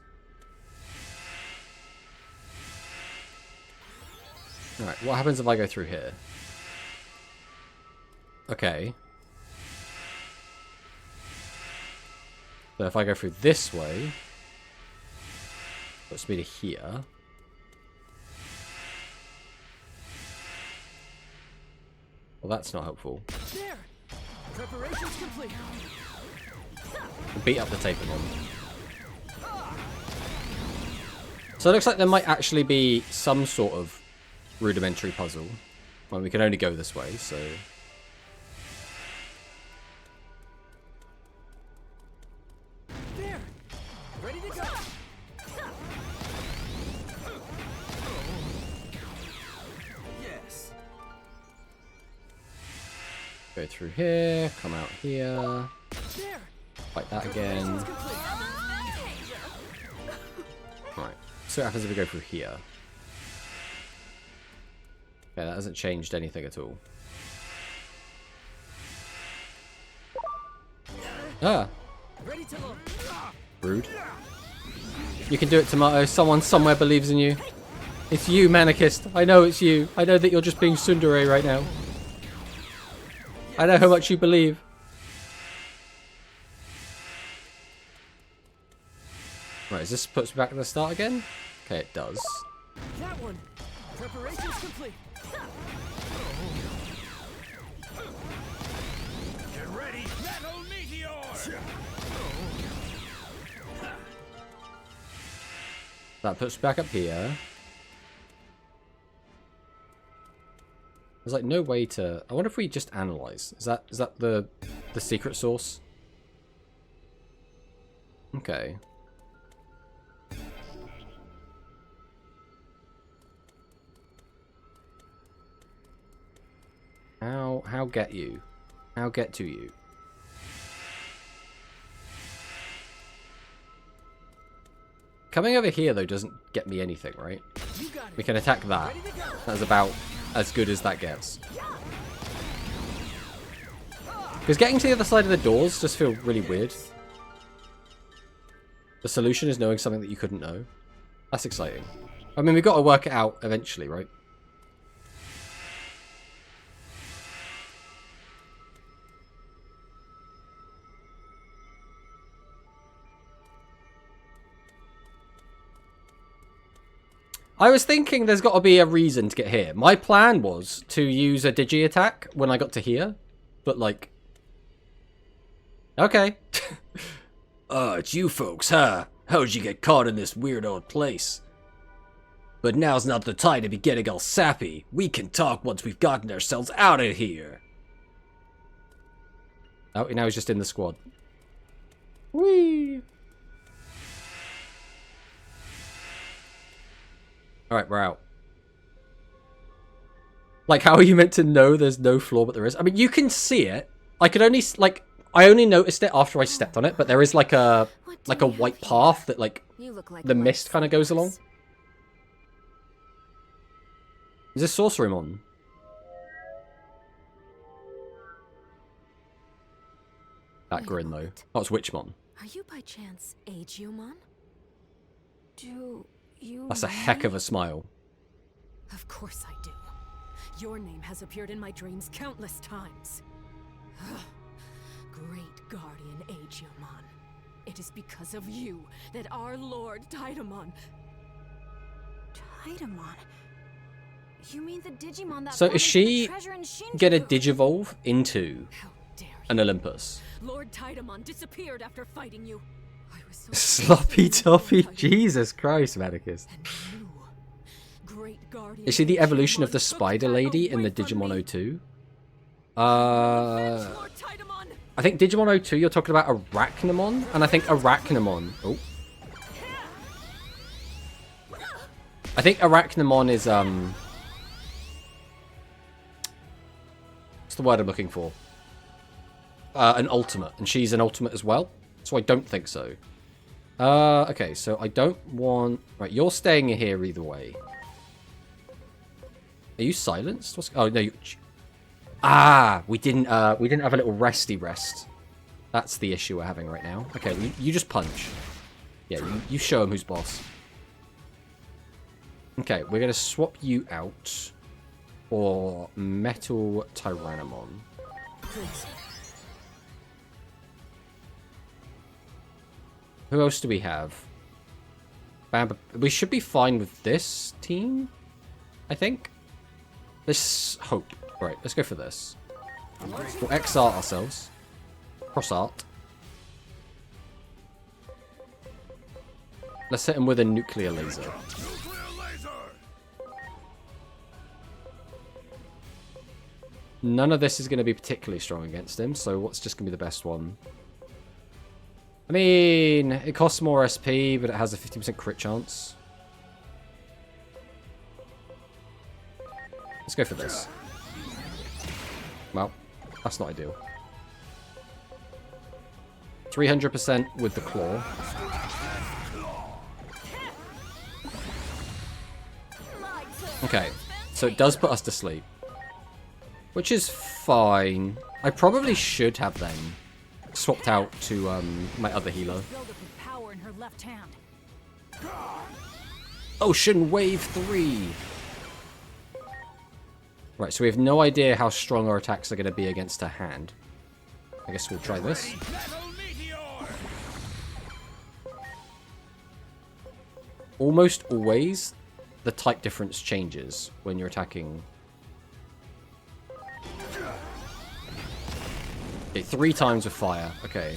Alright, what happens if I go through here? Okay. So if I go through this way, puts me to here. Well, that's not helpful. There. Preparations complete. We'll beat up the Tapemon. So it looks like there might actually be some sort of rudimentary puzzle. Well, we can only go this way, so... There. Ready to go. Yes. Go through here, come out here, There. fight that again. Preparations complete. Right, so what happens if we go through here? Okay, that hasn't changed anything at all. Ah, Ready to load. rude. You can do it, Tomato. Someone somewhere believes in you. It's you, Manicist. I know it's you. I know that you're just being tsundere right now. I know how much you believe. Right, does this puts me back at the start again? Okay, it does. That one. Preparations complete. Get ready. Metal meteor. That puts me back up here. There's like no way to... I wonder if we just analyze. Is that the secret source? Okay. How get you? How get to you? Coming over here though doesn't get me anything, right? You got it. We can attack that. Ready to go. That's about as good as that gets. Because getting to the other side of the doors just feel really weird. The solution is knowing something that you couldn't know. That's exciting. I mean, we've got to work it out eventually, right? I was thinking there's got to be a reason to get here. My plan was to use a digi attack when I got to here, but like... Okay. It's you folks, huh? How'd you get caught in this weird old place? But now's not the time to be getting all sappy. We can talk once we've gotten ourselves out of here. Oh, now he's just in the squad. Whee! Alright, we're out. Like, how are you meant to know there's no floor but there is? I mean, you can see it. I could only, like, I only noticed it after I stepped on it, but there is like a white path that, like, You look like the mist kind of goes along. Is this Sorcerymon? That grin, though. Oh, it's Witchmon. Are you by chance Agiomon? Do you That's a heck of a smile. Of course I do. Your name has appeared in my dreams countless times. Great Guardian Agiomon. It is because of you that our Lord Tidamon... Tidamon? You mean the Digimon that So fell is into she the treasure in Shinjuku? gonna digivolve into How dare you? an Olympus? Lord Tidamon disappeared after fighting you. I was so Sloppy toppy, Tidamon. Jesus Christ, Manicus. And you, Great Guardian Is she the evolution of the Agiomon, took spider that lady in away the from Digimon me. 02? Revenge, Lord Tidamon! I think Digimon 02, you're talking about Arachnamon, and I think Arachnamon... Oh. I think Arachnamon is, what's the word I'm looking for? An ultimate, and she's an ultimate as well, so I don't think so. Okay, so I don't want... Right, you're staying here either way. Are you silenced? What's... Oh, no, you... Ah, we didn't have a little resty rest. That's the issue we're having right now. Okay, you just punch. Yeah, you show him who's boss. Okay, we're going to swap you out for Metal Tyrannomon. Please. Who else do we have? We should be fine with this team, I think. Let's hope. Right, let's go for this. We'll X-art ourselves. Cross-art. Let's hit him with a nuclear laser. Nuclear laser. None of this is going to be particularly strong against him, so what's just going to be the best one? I mean, it costs more SP, but it has a 50% crit chance. Let's go for this. Well, that's not ideal. 300% with the claw. Okay, so it does put us to sleep. Which is fine. I probably should have then swapped out to my other healer. Build up with power in her left hand. Ocean Wave 3. Right, so we have no idea how strong our attacks are going to be against her hand. I guess we'll try this. Metal meteor. Almost always, the type difference changes when you're attacking. Okay, 3 times with fire. Okay.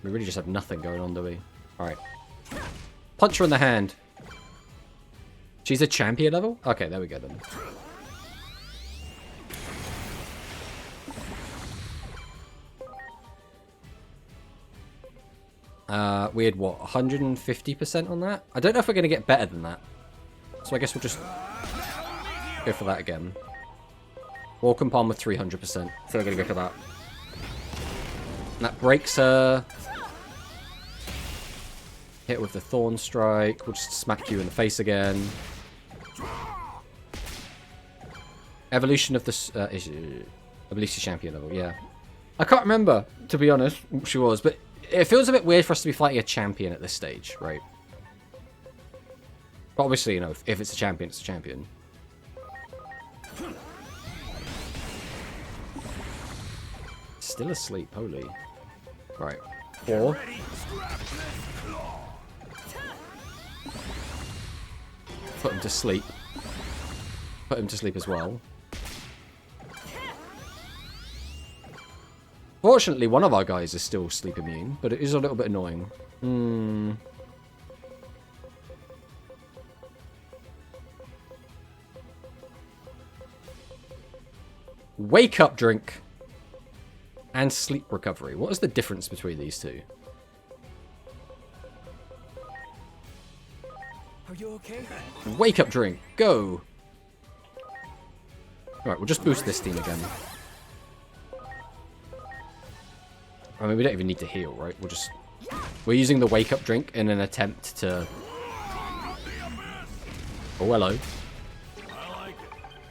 We really just have nothing going on, do we? Alright. Punch her in the hand. She's a champion level? Okay, there we go then. We had, what, 150% on that? I don't know if we're going to get better than that. So I guess we'll just go for that again. Walk Palm with 300%. So we're going to go for that. And that breaks her. Hit with the Thorn Strike. We'll just smack you in the face again. Evolution of the... Evolution champion level, yeah. I can't remember, to be honest, what she was, but it feels a bit weird for us to be fighting a champion at this stage, right? But obviously, you know, if it's a champion, it's a champion. Still asleep, holy. Right. 4. Put him to sleep. Put him to sleep as well. Fortunately, one of our guys is still sleep immune, but it is a little bit annoying. Wake up drink and sleep recovery. What is the difference between these two? Are you okay? Wake up drink. Go. Alright, we'll just boost this team again. I mean, we don't even need to heal, right? We're using the wake up drink in an attempt to... Oh, hello.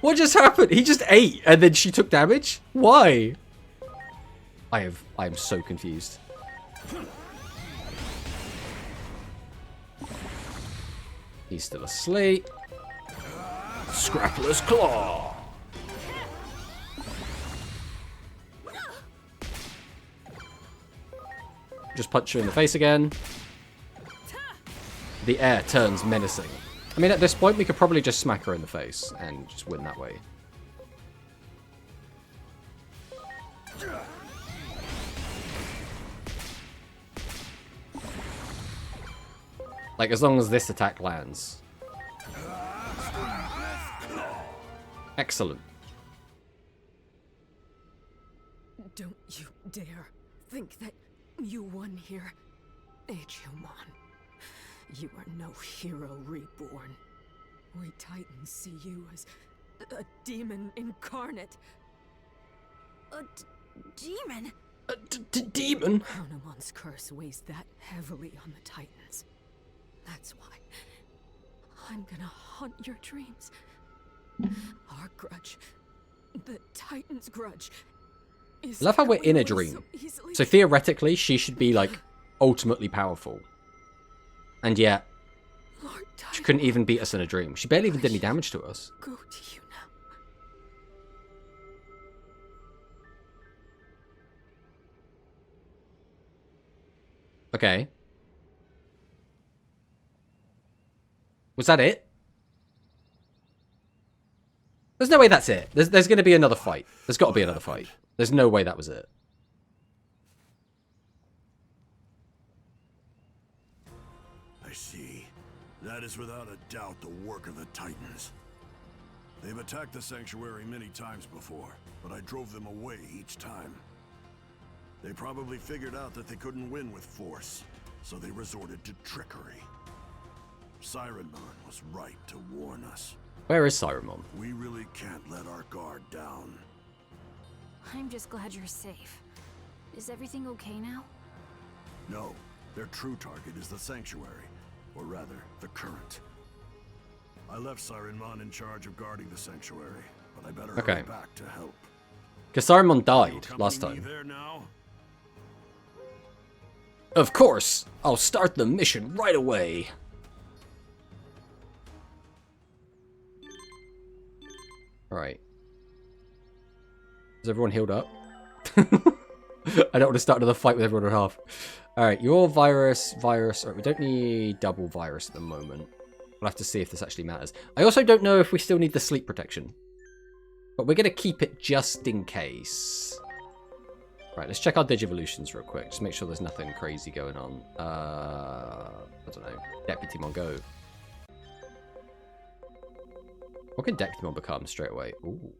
What just happened? He just ate and then she took damage? Why? I am so confused. He's still asleep. Scrappler's Claw. Just punch her in the face again. The air turns menacing. I mean, at this point, we could probably just smack her in the face and just win that way. Like, as long as this attack lands. Excellent. Don't you dare think that you won here, Digimon. You are no hero reborn. We Titans see you as a demon incarnate. A demon? Demon? Hanuman's curse weighs that heavily on the Titans. That's why I'm gonna haunt your dreams. Our grudge, the Titans' grudge, is... I love how we're in a so dream. easily- So theoretically, she should be, like, ultimately powerful. And yet, Lord she Titan, couldn't even beat us in a dream. She barely even did any damage to us. go to you now. Okay. Was that it? There's no way that's it. There's going to be another fight. There's got to be another fight. There's no way that was it. I see. That is without a doubt the work of the Titans. They've attacked the Sanctuary many times before, but I drove them away each time. They probably figured out that they couldn't win with force, so they resorted to trickery. Sirenmon was right to warn us. Where is Sirenmon? We really can't let our guard down. I'm just glad you're safe. Is everything okay now? No, their true target is the Sanctuary, or rather, the Current. I left Sirenmon in charge of guarding the Sanctuary, but but I better Okay. hurry back to help. Casarimon You died accompany last me time. there now? Of course, I'll start the mission right away. Alright. Is everyone healed up? I don't want to start another fight with everyone at half. Alright, your virus. Alright, we don't need double virus at the moment. We'll have to see if this actually matters. I also don't know if we still need the sleep protection. But we're going to keep it just in case. Right, let's check our Digivolutions real quick. Just make sure there's nothing crazy going on. I don't know. Deputymon, go. What can Deputymon become straight away? Ooh.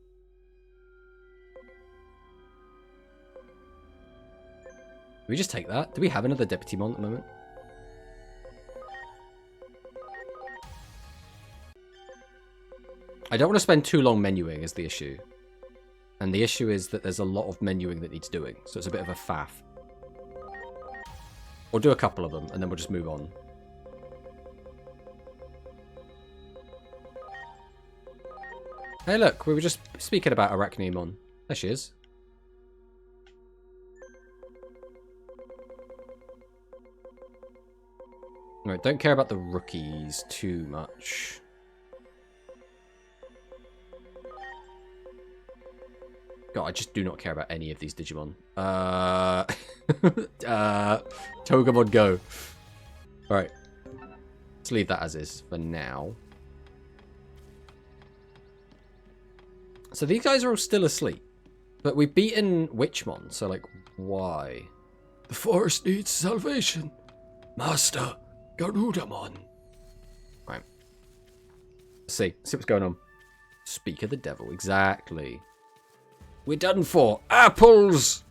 Do we just take that? Do we have another Deputymon at the moment? I don't want to spend too long menuing is the issue. And the issue is that there's a lot of menuing that needs doing. So it's a bit of a faff. We'll do a couple of them and then we'll just move on. Hey look, we were just speaking about Arachnimon. There she is. Alright, don't care about the rookies too much. God, I just do not care about any of these Digimon. Togemon, go. Alright. Let's leave that as is for now. So these guys are all still asleep. But we've beaten Witchmon, so like, why? The forest needs salvation. Master, Garudamon. Right. Let's see what's going on. Speak of the devil, exactly. We're done for. Apples!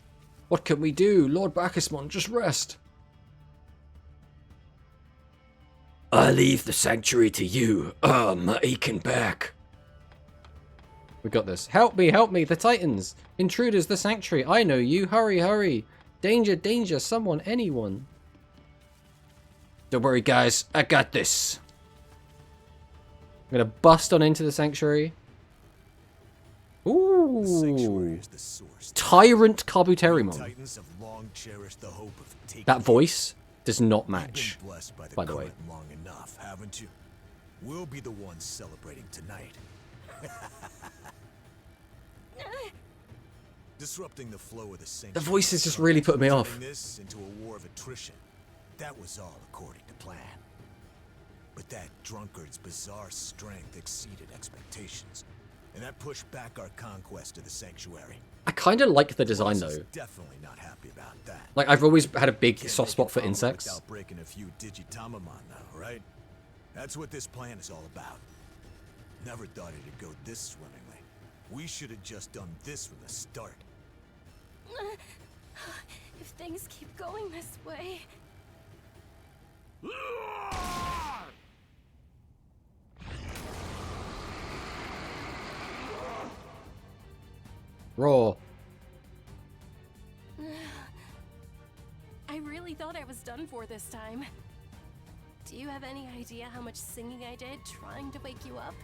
What can we do? Lord Bacchusmon, just rest. I leave the sanctuary to you. My aching back. We got this. Help me, the Titans. Intruders, the sanctuary. I know you. Hurry, hurry. Danger, danger, someone, anyone. Don't worry, guys. I got this. I'm going to bust on into the sanctuary. Ooh. Sanctuary is the source. Tyrant Kabuterimon. Titans have long cherished the hope of taking That voice does not You've match. been blessed by the way. current long enough, haven't you? We'll be the ones celebrating tonight. Disrupting the flow of the sanctuary. The voice is just really putting me off. Turning this into a war of attrition. That was all according to plan. But that drunkard's bizarre strength exceeded expectations. And that pushed back our conquest of the sanctuary. I kind of like the design Boss is though. definitely not happy about that. Like, I've always had a big Can't soft make spot it for follow insects. Without breaking a few Digitamamon now, right? That's what this plan is all about. Never thought it'd go this swimmingly. We should have just done this from the start. If things keep going this way... Raw. I really thought I was done for this time. Do you have any idea how much singing I did trying to wake you up?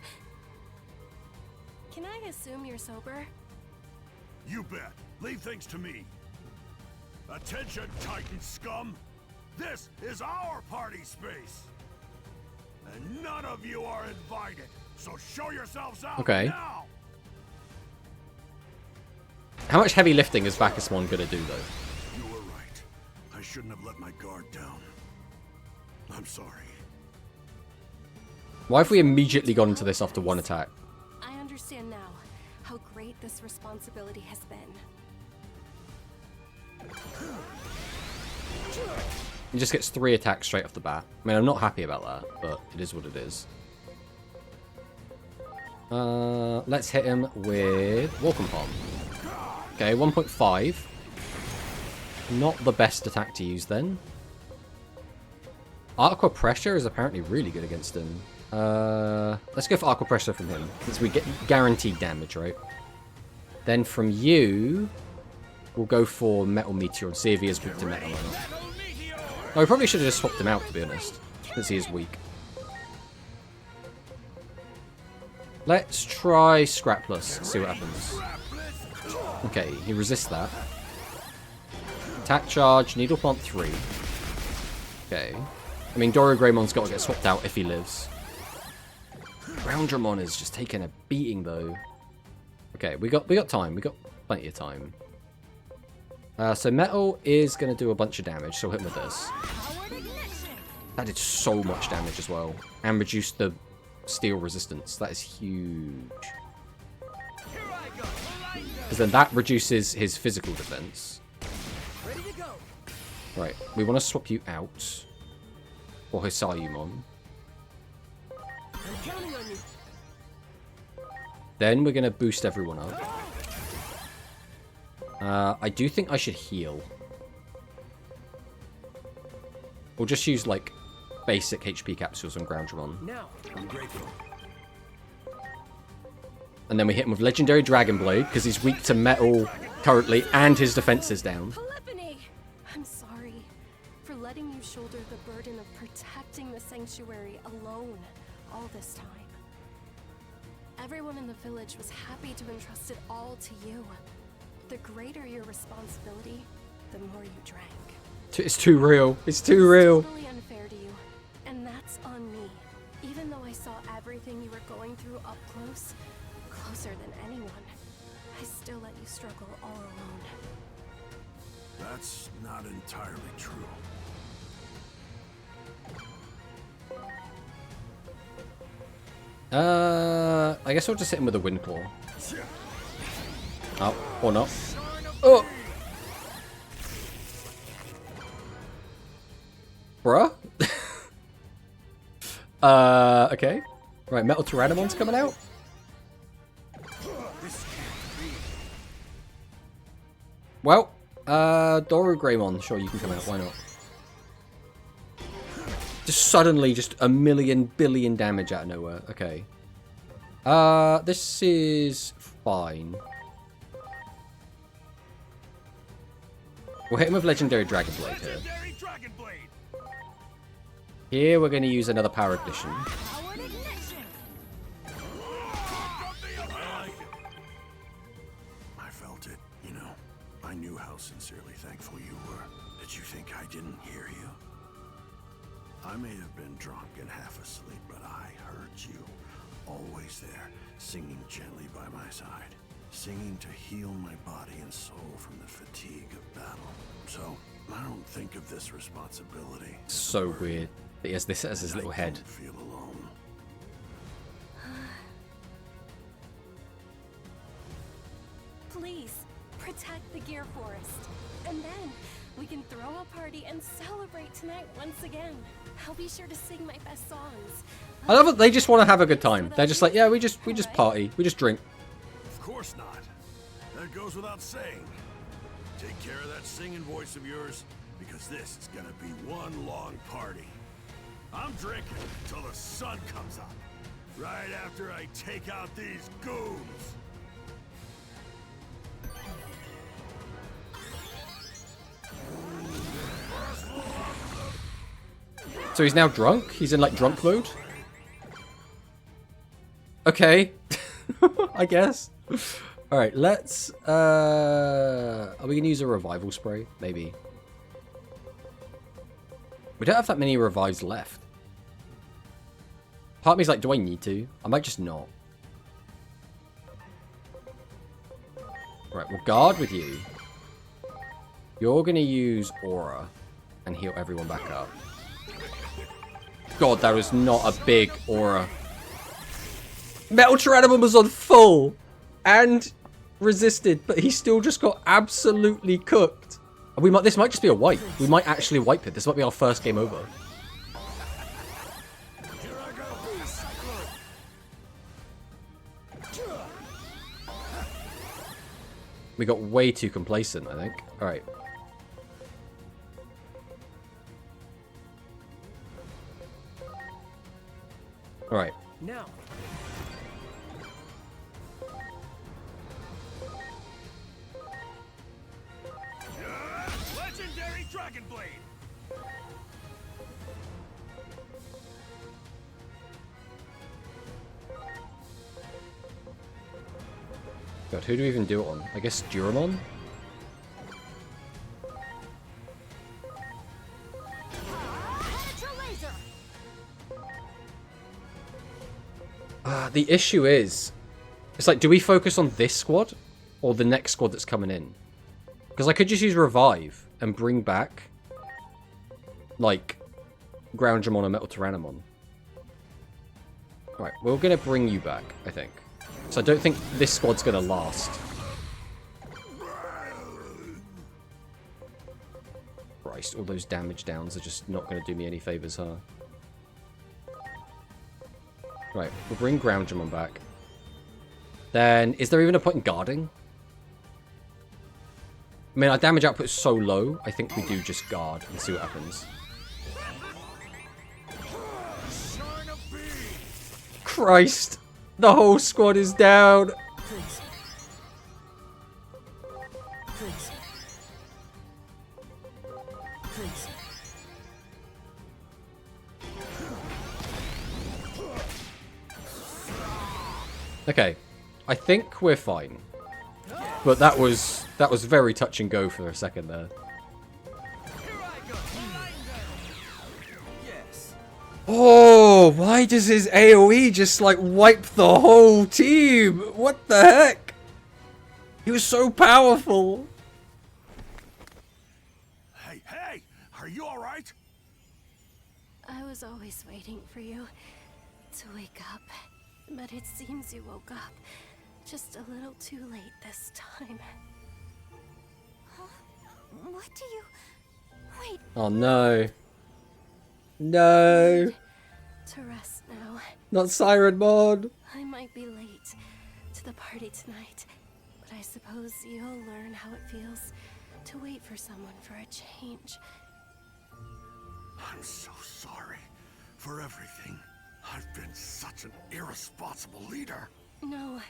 Can I assume you're sober? You bet. Leave things to me. Attention, Titan scum! This is our party space! And none of you are invited, so show yourselves out now! How much heavy lifting is Bacchusmon gonna do though? You were right. I shouldn't have let my guard down. I'm sorry. Why have we immediately gone into this after one attack? I understand now how great this responsibility has been. He just gets 3 attacks straight off the bat. I mean, I'm not happy about that, but it is what it is. Let's hit him with Welcome Palm. Okay, 1.5. Not the best attack to use then. Aqua Pressure is apparently really good against him. Let's go for Aqua Pressure from him, since we get guaranteed damage, right? Then from you, we'll go for Metal Meteor and see if he is weak to Metal or not. Oh, we probably should have just swapped him out, to be honest, since he is weak. Let's try Scrapless, see what happens. Okay, he resists that. Attack charge, Needle Plant 3. Okay. I mean, Dorogreimon's got to get swapped out if he lives. Groundramon is just taking a beating, though. Okay, we got time. We got plenty of time. So Metal is going to do a bunch of damage, so we'll hit him with this. That did so much damage as well. And reduced the steel resistance. That is huge. Because then that reduces his physical defense. Right, we want to swap you out. For Hisayumon. Then we're going to boost everyone up. I do think I should heal. We'll just use, like, basic HP capsules on Groundramon. Now, I'm grateful. And then we hit him with Legendary Dragon Blade, because he's weak to metal currently, and his defense is down. Polyphony! I'm sorry for letting you shoulder the burden of protecting the sanctuary alone all this time. Everyone in the village was happy to entrust it all to you. The greater your responsibility, the more you drank. It's too real. It's too real. Totally unfair to you, and that's on me. Even though I saw everything you were going through up close, closer than anyone, I still let you struggle all alone. That's not entirely true. I guess I'll just hit him with a Wind Claw. Oh, or not. Oh! Bruh? Okay. Right, Metal Tyrannomon's coming out. Well, Dorogreymon, sure, you can come out, why not? Just suddenly, just a million billion damage out of nowhere. Okay. This is fine. We'll hit him with Legendary Dragon Blade here. Here we're going to use another Power Ignition. I felt it, you know. I knew how sincerely thankful you were. Did you think I didn't hear you? I may have been drunk and half asleep, but I heard you. Always there, singing gently by my side. Singing to heal my body and soul from the fatigue of battle. So, I don't think of this responsibility. So weird. He has this as his little head. I don't feel alone. Please, protect the Gear Forest. And then, we can throw a party and celebrate tonight once again. I'll be sure to sing my best songs. I love it. They just want to have a good time. They're just like, yeah, we just party. We just drink. Of course not. That goes without saying. Take care of that singing voice of yours, because this is gonna be one long party. I'm drinking until the sun comes up. Right after I take out these goons. So he's now drunk? He's in, like, drunk mode? Okay. I guess. Alright, let's... Are we going to use a revival spray? Maybe. We don't have that many revives left. Part of me's like, do I need to? I might just not. Right, we'll guard with you. You're going to use Aura and heal everyone back up. God, that was not a big Aura. Metal Tyrannomon was on full and resisted, but he still just got absolutely cooked. And this might just be a wipe. We might actually wipe it. This might be our first game over. We got way too complacent, I think. Alright. Alright. Now. Legendary Dragon Blade. God, who do we even do it on? I guess Duramon? The issue is, it's like, do we focus on this squad or the next squad that's coming in? Because I could just use Revive and bring back, like, Groundramon and Metal Tyrannomon. Right, we're going to bring you back, I think. So I don't think this squad's going to last. Christ, all those damage downs are just not going to do me any favours, huh? Right, we'll bring Groundramon back. Then, is there even a point in guarding? I mean, our damage output is so low, I think we do just guard and see what happens. Christ! The whole squad is down! Please. Please. Please. Okay, I think we're fine. But that was very touch and go for a second there. Oh, why does his AoE just like wipe the whole team? What the heck? He was so powerful. Hey, hey! Are you alright? I was always waiting for you to wake up, but it seems you woke up just a little too late this time. What do you... Wait, Oh no. No. To rest now. Not Siren Mod. I might be late to the party tonight, but I suppose you'll learn how it feels to wait for someone for a change. I'm so sorry for everything. I've been such an irresponsible leader. No,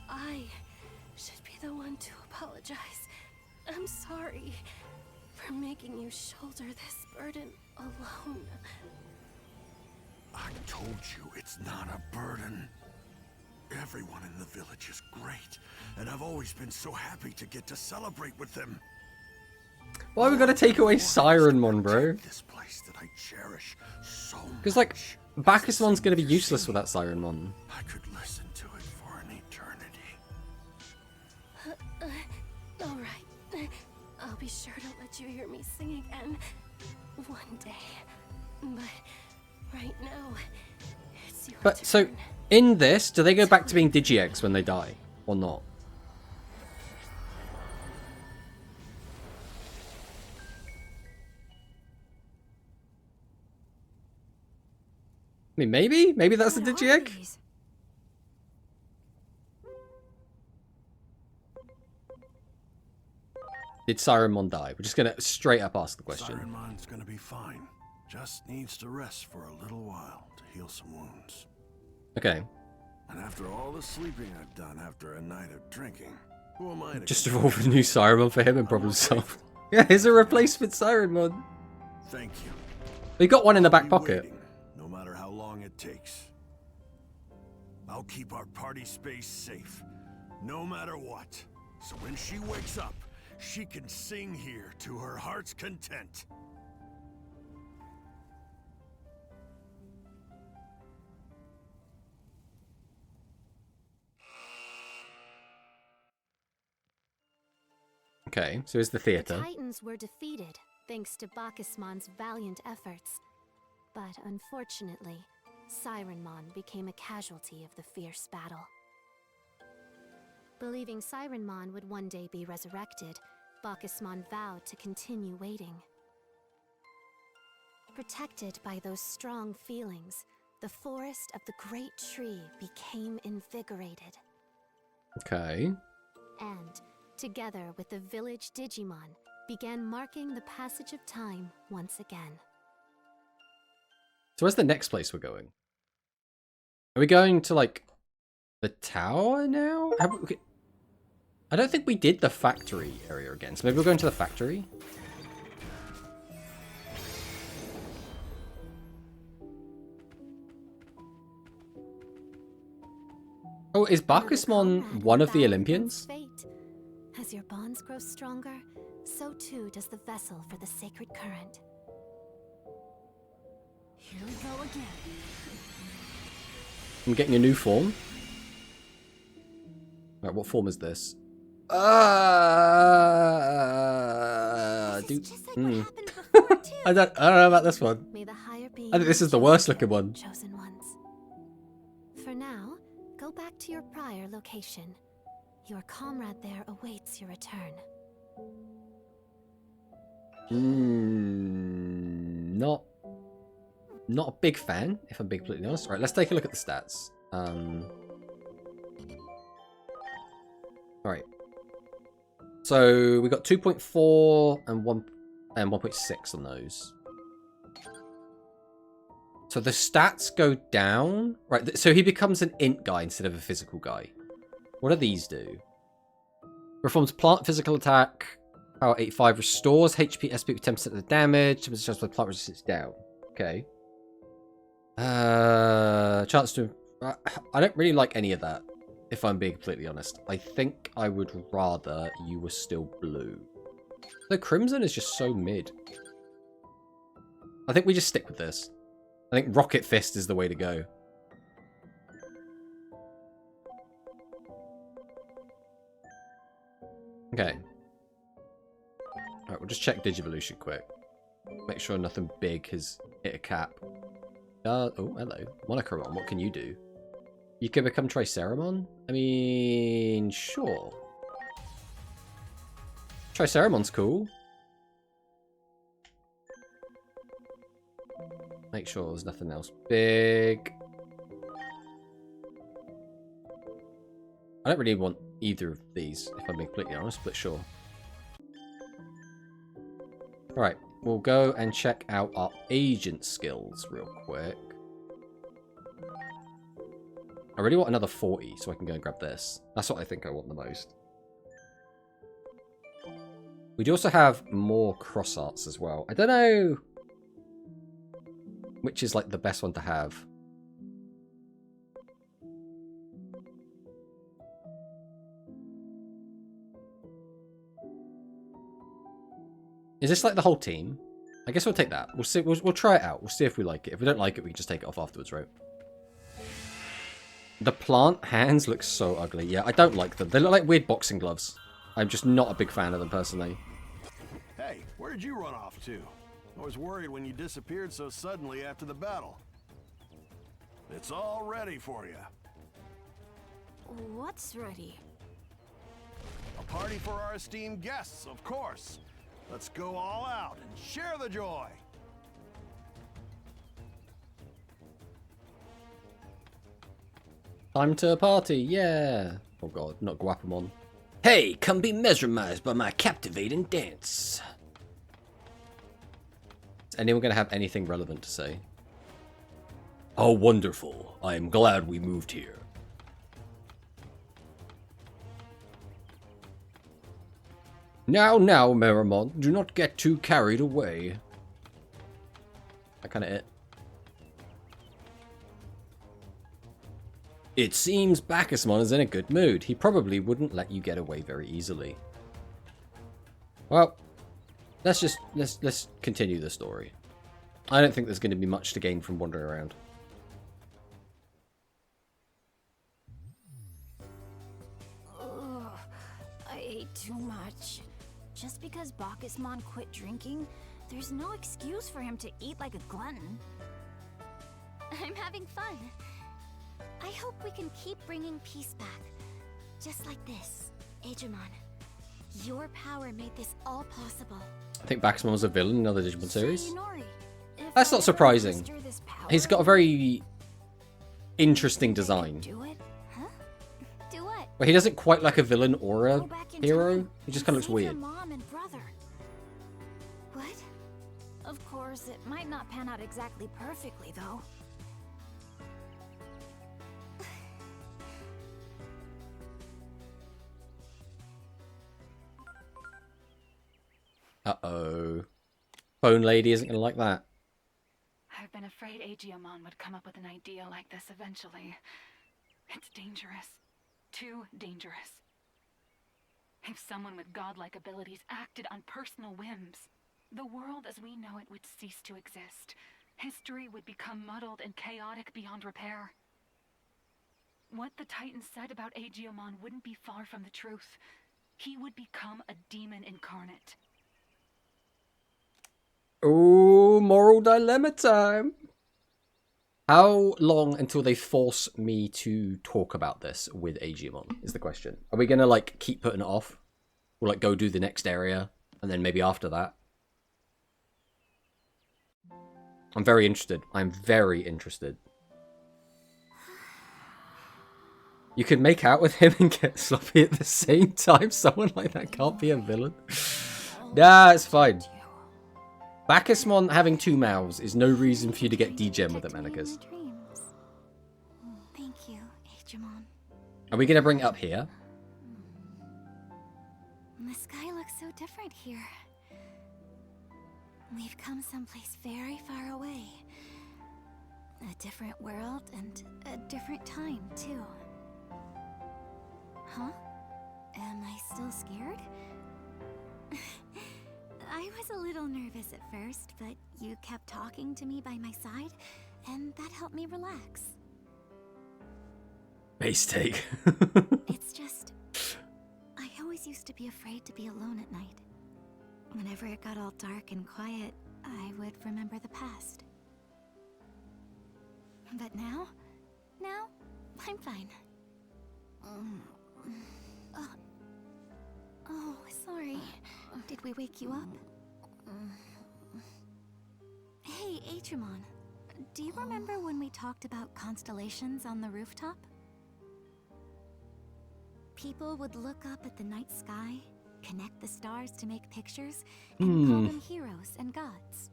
I should be the one to apologize. I'm sorry for making you shoulder this burden alone. I told you it's not a burden. Everyone in the village is great, and I've always been so happy to get to celebrate with them. Why are we gonna take away Sirenmon, bro? This place that I cherish so much. Because like, Bacchusmon's gonna be useless without Sirenmon. I could listen to it for an eternity. All right, I'll be sure to let you hear me sing again one day. But right now, it's your But so, turn. in this, do they go back to being Digi-Eggs when they die? Or not? I mean, maybe? Maybe that's the what are Digi-Egg? these? Did Sirenmon die? We're just gonna straight up ask the question. Sirenmon's gonna be fine. Just needs to rest for a little while to heal some wounds. Okay. And after all the sleeping I've done after a night of drinking, who am I to Just complain? evolve a new Sirenmon for him and problem solved. Yeah, here's a replacement Sirenmon. Thank you. We got one in the I'll back be pocket. waiting, no matter how long it takes. I'll keep our party space safe, no matter what. So when she wakes up, she can sing here to her heart's content. Okay, so here's the The theater. Titans were defeated thanks to Bacchusmon's valiant efforts. But unfortunately, Sirenmon became a casualty of the fierce battle. Believing Sirenmon would one day be resurrected, Bacchusmon vowed to continue waiting. Protected by those strong feelings, the forest of the Great Tree became invigorated. Okay. And, together with the village Digimon, began marking the passage of time once again. So where's the next place we're going? Are we going to, like, the tower now? I don't think we did the factory area again, so maybe we're going to the factory? Oh, is Another Bacchusmon comrade one of the battle Olympians? against fate. As your bonds grow stronger, so too does the vessel for the sacred current. Here we go again. I'm getting a new form. Right, what form is this? This Dude. is just like what happened before, too. I don't know about this one. May the higher being I think this is the choose worst you, looking one. chosen ones. For now, go back to your prior location. Your comrade there awaits your return. Not a big fan, if I'm being completely honest. Right, let's take a look at the stats. Alright. So we got 2.4 and 1.6 on those. So the stats go down. Right, so he becomes an int guy instead of a physical guy. What do these do? Performs plant physical attack. Power 85 restores HP SP with 10% of the damage. 10% chance for plant resistance down. Okay. Chance to... I don't really like any of that, if I'm being completely honest. I think I would rather you were still blue. The Crimson is just so mid. I think we just stick with this. I think Rocket Fist is the way to go. Okay. Alright, we'll just check Digivolution quick. Make sure nothing big has hit a cap. Oh, hello. Monochromon, what can you do? You can become Triceramon? I mean, sure. Triceramon's cool. Make sure there's nothing else big. I don't really want either of these, if I'm being completely honest, but sure. Alright, we'll go and check out our agent skills real quick. I really want another 40 so I can go and grab this. That's what I think I want the most. We do also have more cross arts as well. I don't know which is like the best one to have. Is this like the whole team? I guess we'll take that. We'll see. We'll try it out. We'll see if we like it. If we don't like it, we can just take it off afterwards, right? The plant hands look so ugly. Yeah, I don't like them. They look like weird boxing gloves. I'm just not a big fan of them personally. Hey, where did you run off to? I was worried when you disappeared so suddenly after the battle. It's all ready for you. What's ready? A party for our esteemed guests, of course. Let's go all out and share the joy. Time to party, yeah. Oh god, not Guapamon. Hey, come be mesmerized by my captivating dance. Is anyone going to have anything relevant to say? Oh, wonderful. I am glad we moved here. Now, Meramon, do not get too carried away. That kind of it. It seems Bacchusmon is in a good mood. He probably wouldn't let you get away very easily. Well, let's continue the story. I don't think there's going to be much to gain from wandering around. Ugh, I ate too much. Just because Bacchusmon quit drinking, there's no excuse for him to eat like a glutton. I'm having fun. I hope we can keep bringing peace back. Just like this, Digimon. Your power made this all possible. I think Bacchusmon was a villain in another Digimon series. Sayonori, if That's I not ever surprising. master this power, He's got a very interesting design. do it? Huh? Do what? But he doesn't quite like a villain or a Go back in hero. time He just and kind of looks save your weird. mom and brother. What? Of course, it might not pan out exactly perfectly, though. Uh-oh. Bone Lady isn't going to like that. I've been afraid Aegeomon would come up with an idea like this eventually. It's dangerous. too dangerous. If someone with godlike abilities acted on personal whims, the world as we know it would cease to exist. History would become muddled and chaotic beyond repair. What the Titans said about Aegeomon wouldn't be far from the truth. He would become a demon incarnate. Oh, moral dilemma time. How long until they force me to talk about this with Aegeomon is the question. Are we going to, like, keep putting it off? Or, like, go do the next area, and then maybe after that? I'm very interested. I'm very interested. You can make out with him and get sloppy at the same time. Someone like that can't be a villain. Nah, it's fine. Bacchusmon having 2 mouths is no reason for you to get degen with him, Anakas. Thank you, Aegeomon. Are we going to bring it up here? The sky looks so different here. We've come someplace very far away. A different world and a different time, too. Huh? Am I still scared? I was a little nervous at first, but you kept talking to me by my side, and that helped me relax. Base take. It's just... I always used to be afraid to be alone at night. Whenever it got all dark and quiet, I would remember the past. But now, I'm fine. Oh, sorry. Did we wake you up? Hey, Aegeomon. Do you remember when we talked about constellations on the rooftop? People would look up at the night sky, connect the stars to make pictures, and call them heroes and gods.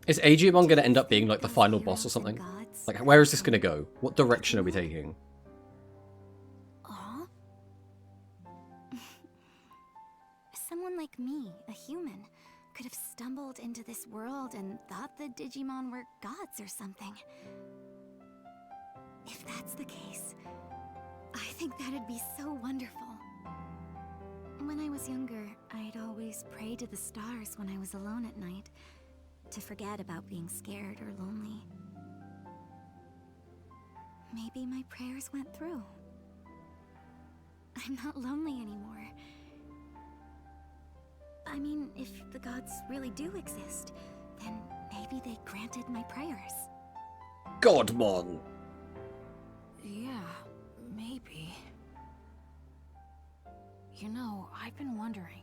Is Aegeomon going to end up being like the final boss or something? Like, where is this going to go? What direction are we taking? Aw. Someone like me, a human, could have stumbled into this world and thought the Digimon were gods or something. If that's the case, I think that'd be so wonderful. When I was younger, I'd always pray to the stars when I was alone at night, to forget about being scared or lonely. Maybe my prayers went through. I'm not lonely anymore. I mean, if the gods really do exist, then maybe they granted my prayers. Godmon! Yeah, maybe. You know, I've been wondering,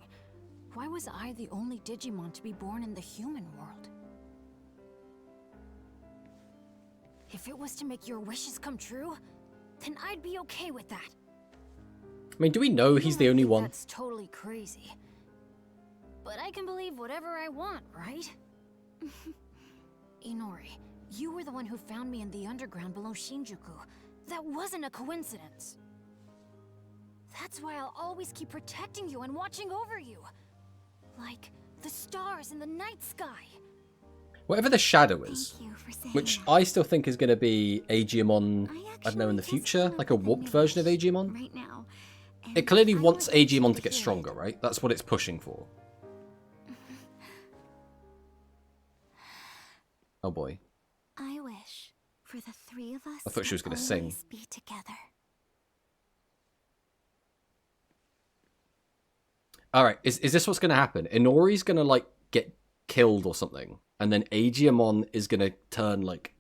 why was I the only Digimon to be born in the human world? If it was to make your wishes come true, then I'd be okay with that. I mean, do we know he's the only one? That's totally crazy. But I can believe whatever I want, right? Inori, you were the one who found me in the underground below Shinjuku. That wasn't a coincidence. That's why I'll always keep protecting you and watching over you. Like the stars in the night sky. Whatever the shadow is, which I still think is going to be Aegeomon, I don't know, in the future, like a warped version of Aegeomon. Right now. It clearly wants Aegeomon to get stronger, right? That's what it's pushing for. Oh boy. I wish for the 3 of us. I thought she was going to sing. Be together. Alright, is this what's going to happen? Inori's going to, like, get killed or something, and then Aegeomon is going to turn, like,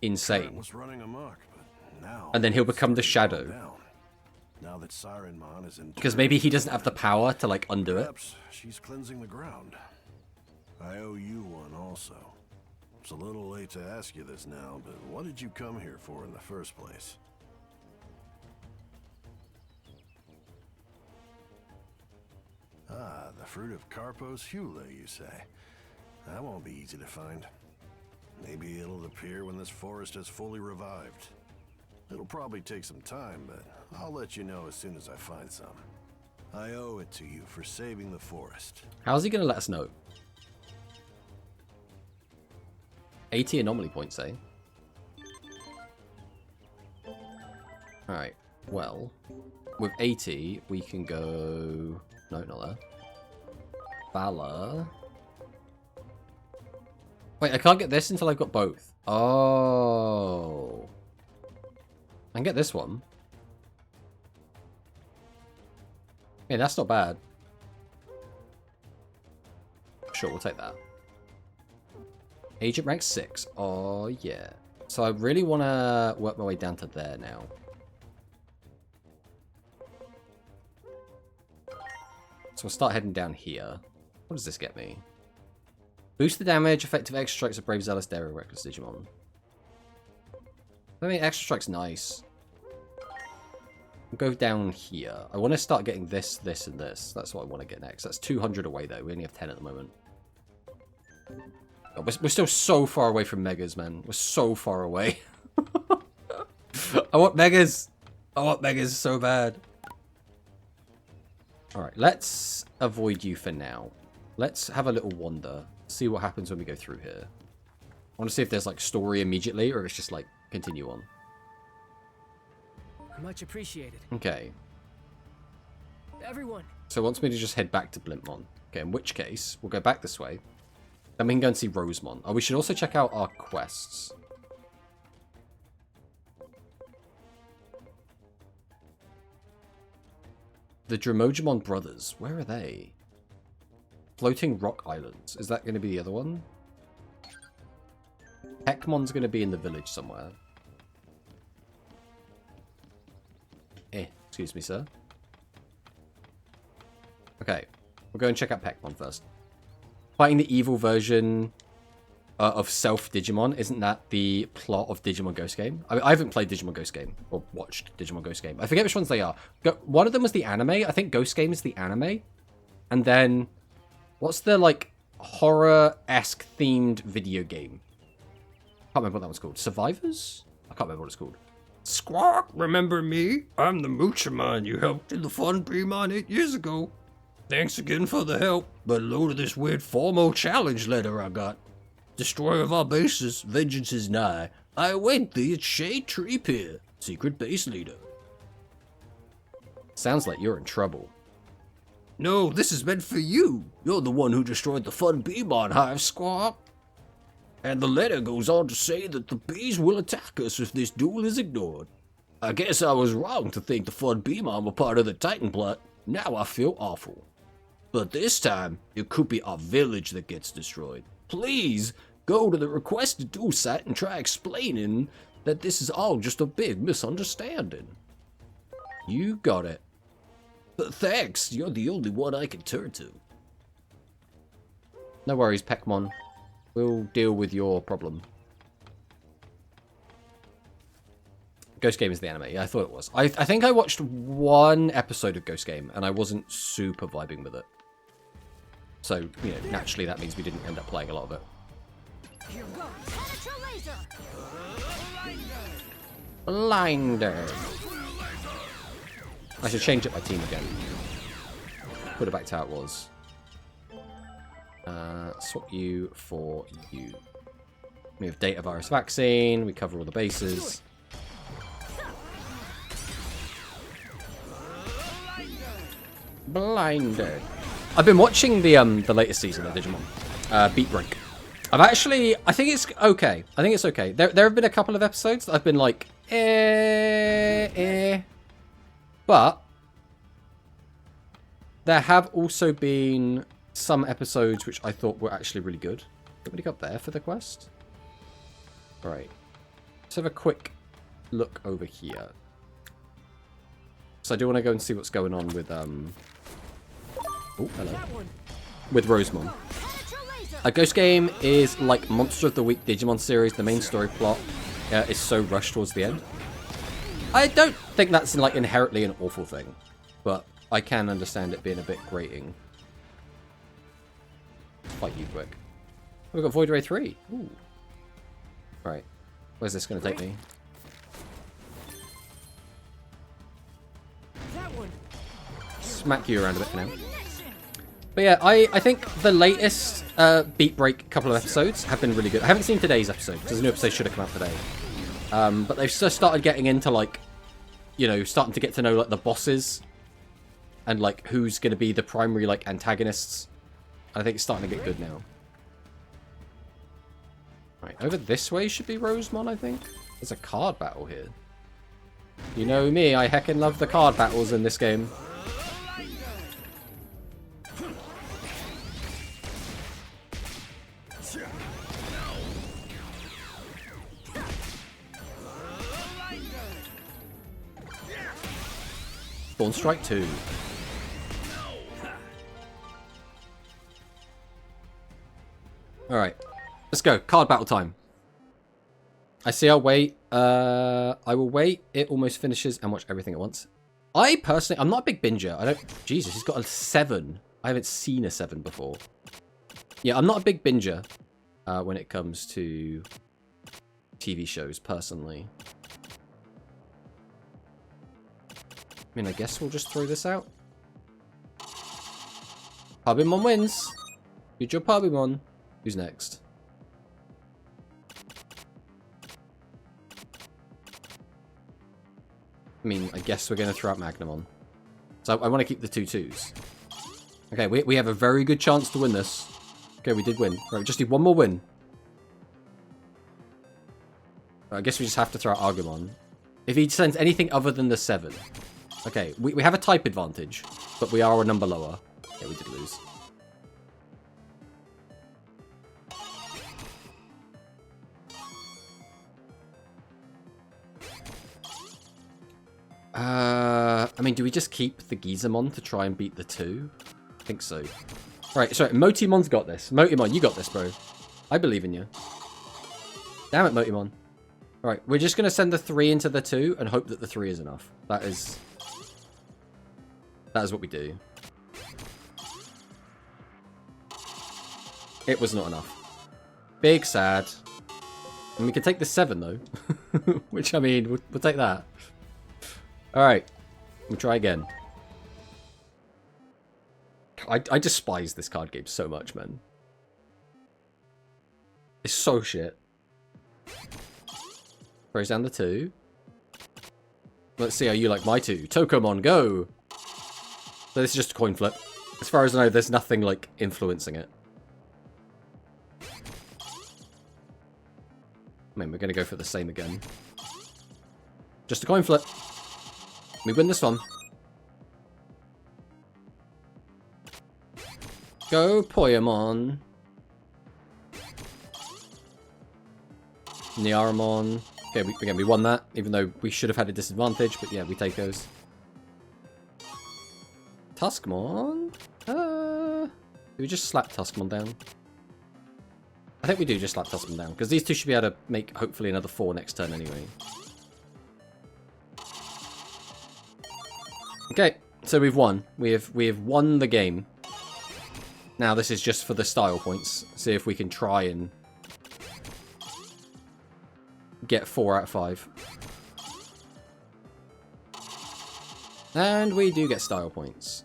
insane. Was running amok, but now and then he'll become the Shadow. Now that Sirenmon is in, because maybe he doesn't have the power to, like, undo it. Perhaps she's cleansing the ground. I owe you one also. It's a little late to ask you this now, but what did you come here for in the first place? Ah, the fruit of Carpos Hule, you say. That won't be easy to find. Maybe it'll appear when this forest is fully revived. It'll probably take some time, but I'll let you know as soon as I find some. I owe it to you for saving the forest. How's he going to let us know? 80 anomaly points, eh? Alright. Well, with 80, we can go... No, not there. Valor. Wait, I can't get this until I've got both. Oh. I can get this one. Yeah, that's not bad. Sure, we'll take that. Agent rank 6. Oh, yeah. So I really want to work my way down to there now. So we'll start heading down here. What does this get me? Boost the damage, effective extra strikes of Brave, Zealous, Daring, Reckless Digimon. I mean, extra strike's nice. We'll go down here. I want to start getting this, this, and this. That's what I want to get next. That's 200 away, though. We only have 10 at the moment. Oh, we're still so far away from Megas, man. We're so far away. I want Megas. I want Megas so bad. Alright, let's avoid you for now. Let's have a little wander. See what happens when we go through here. I want to see if there's, like, story immediately, or if it's just, like, continue on. Much appreciated. Okay. Everyone. So it wants me to just head back to Blimpmon. Okay, in which case, we'll go back this way. Then we can go and see Rosemon. Oh, we should also check out our quests. The Dromojimon brothers. Where are they? Floating Rock Islands. Is that going to be the other one? Heckmon's going to be in the village somewhere. Excuse me, sir. Okay. We'll go and check out Peckmon first. Fighting the evil version of Self-Digimon. Isn't that the plot of Digimon Ghost Game? I mean, I haven't played Digimon Ghost Game. Or watched Digimon Ghost Game. I forget which ones they are. One of them was the anime. I think Ghost Game is the anime. And then... What's the, like, horror-esque themed video game? I can't remember what that was called. Survivors? I can't remember what it's called. Squawk, remember me? I'm the Moocherman you helped in the Fun Beamon 8 years ago. Thanks again for the help, but load of this weird formal challenge letter I got. Destroyer of our bases, vengeance is nigh. I await thee at Shade Tree Pier, secret base leader. Sounds like you're in trouble. No, this is meant for you. You're the one who destroyed the Fun Beamon hive, Squawk. And the letter goes on to say that the bees will attack us if this duel is ignored. I guess I was wrong to think the Fun Beamon were part of the Titan plot. Now I feel awful. But this time, it could be our village that gets destroyed. Please, go to the requested duel site and try explaining that this is all just a big misunderstanding. You got it. But thanks, you're the only one I can turn to. No worries, Peckmon. We'll deal with your problem. Ghost Game is the anime. Yeah, I thought it was. I think I watched one episode of Ghost Game, and I wasn't super vibing with it. So, you know, naturally that means we didn't end up playing a lot of it. Here goes. Ultra laser. Blinder. I should change up my team again. Put it back to how it was. Swap you for you. We have data virus vaccine. We cover all the bases. Blinded. I've been watching the latest season of Digimon, Beat Break. I think it's okay. I think it's okay. There have been a couple of episodes that I've been like, but there have also been some episodes which I thought were actually really good. What we got there for the quest? Right. Let's have a quick look over here. So I do want to go and see what's going on with oh, hello. With Rosemon. A Ghost Game is like Monster of the Week Digimon series. The main story plot is so rushed towards the end. I don't think that's like inherently an awful thing, but I can understand it being a bit grating. Fight you quick. We've got Void Ray 3. Ooh. Right. Where's this going to take me? Smack you around a bit for now. But yeah, I think the latest Beat Break couple of episodes have been really good. I haven't seen today's episode, because the new episode should have come out today. But they've just started getting into, like, you know, starting to get to know like the bosses and like who's going to be the primary like antagonists. I think it's starting to get good now. Right, over this way should be Rosemon, I think. There's a card battle here. You know me, I heckin' love the card battles in this game. Dawn Strike 2. Alright. Let's go. Card battle time. I see I'll wait. I will wait. It almost finishes and watch everything at once. I personally, I'm not a big binger. I don't... Jesus, he's got a 7. I haven't seen a 7 before. Yeah, I'm not a big binger when it comes to TV shows, personally. I mean, I guess we'll just throw this out. Pubimon wins. Good job, Pubimon. Who's next? I mean, I guess we're going to throw out Magnamon. So I want to keep the 2-2s. Okay, we have a very good chance to win this. Okay, we did win. Right, we just need one more win. Right, I guess we just have to throw out Agumon. If he sends anything other than the 7. Okay, we have a type advantage, but we are a number lower. Yeah, we did lose. I mean, do we just keep the Gizamon to try and beat the 2? I think so. Right, sorry, Motimon's got this. Motimon, you got this, bro. I believe in you. Damn it, Motimon. Alright, we're just going to send the 3 into the 2 and hope that the 3 is enough. That is what we do. It was not enough. Big sad. And we can take the 7, though. Which, I mean, we'll take that. Alright. We'll try again. I despise this card game so much, man. It's so shit. Throws down the 2. Let's see how you like my 2. Tokomon, go! So this is just a coin flip. As far as I know, there's nothing, like, influencing it. I mean, we're going to go for the same again. Just a coin flip. We win this one. Go, Poyamon. Niaramon. Okay, again, we won that, even though we should have had a disadvantage, but yeah, we take those. Tuskmon? Do we just slap Tuskmon down? I think we do just slap Tuskmon down, because these two should be able to make, hopefully, another 4 next turn anyway. Okay, so we've won. We have won the game. Now this is just for the style points. See if we can try and get 4 out of 5. And we do get style points.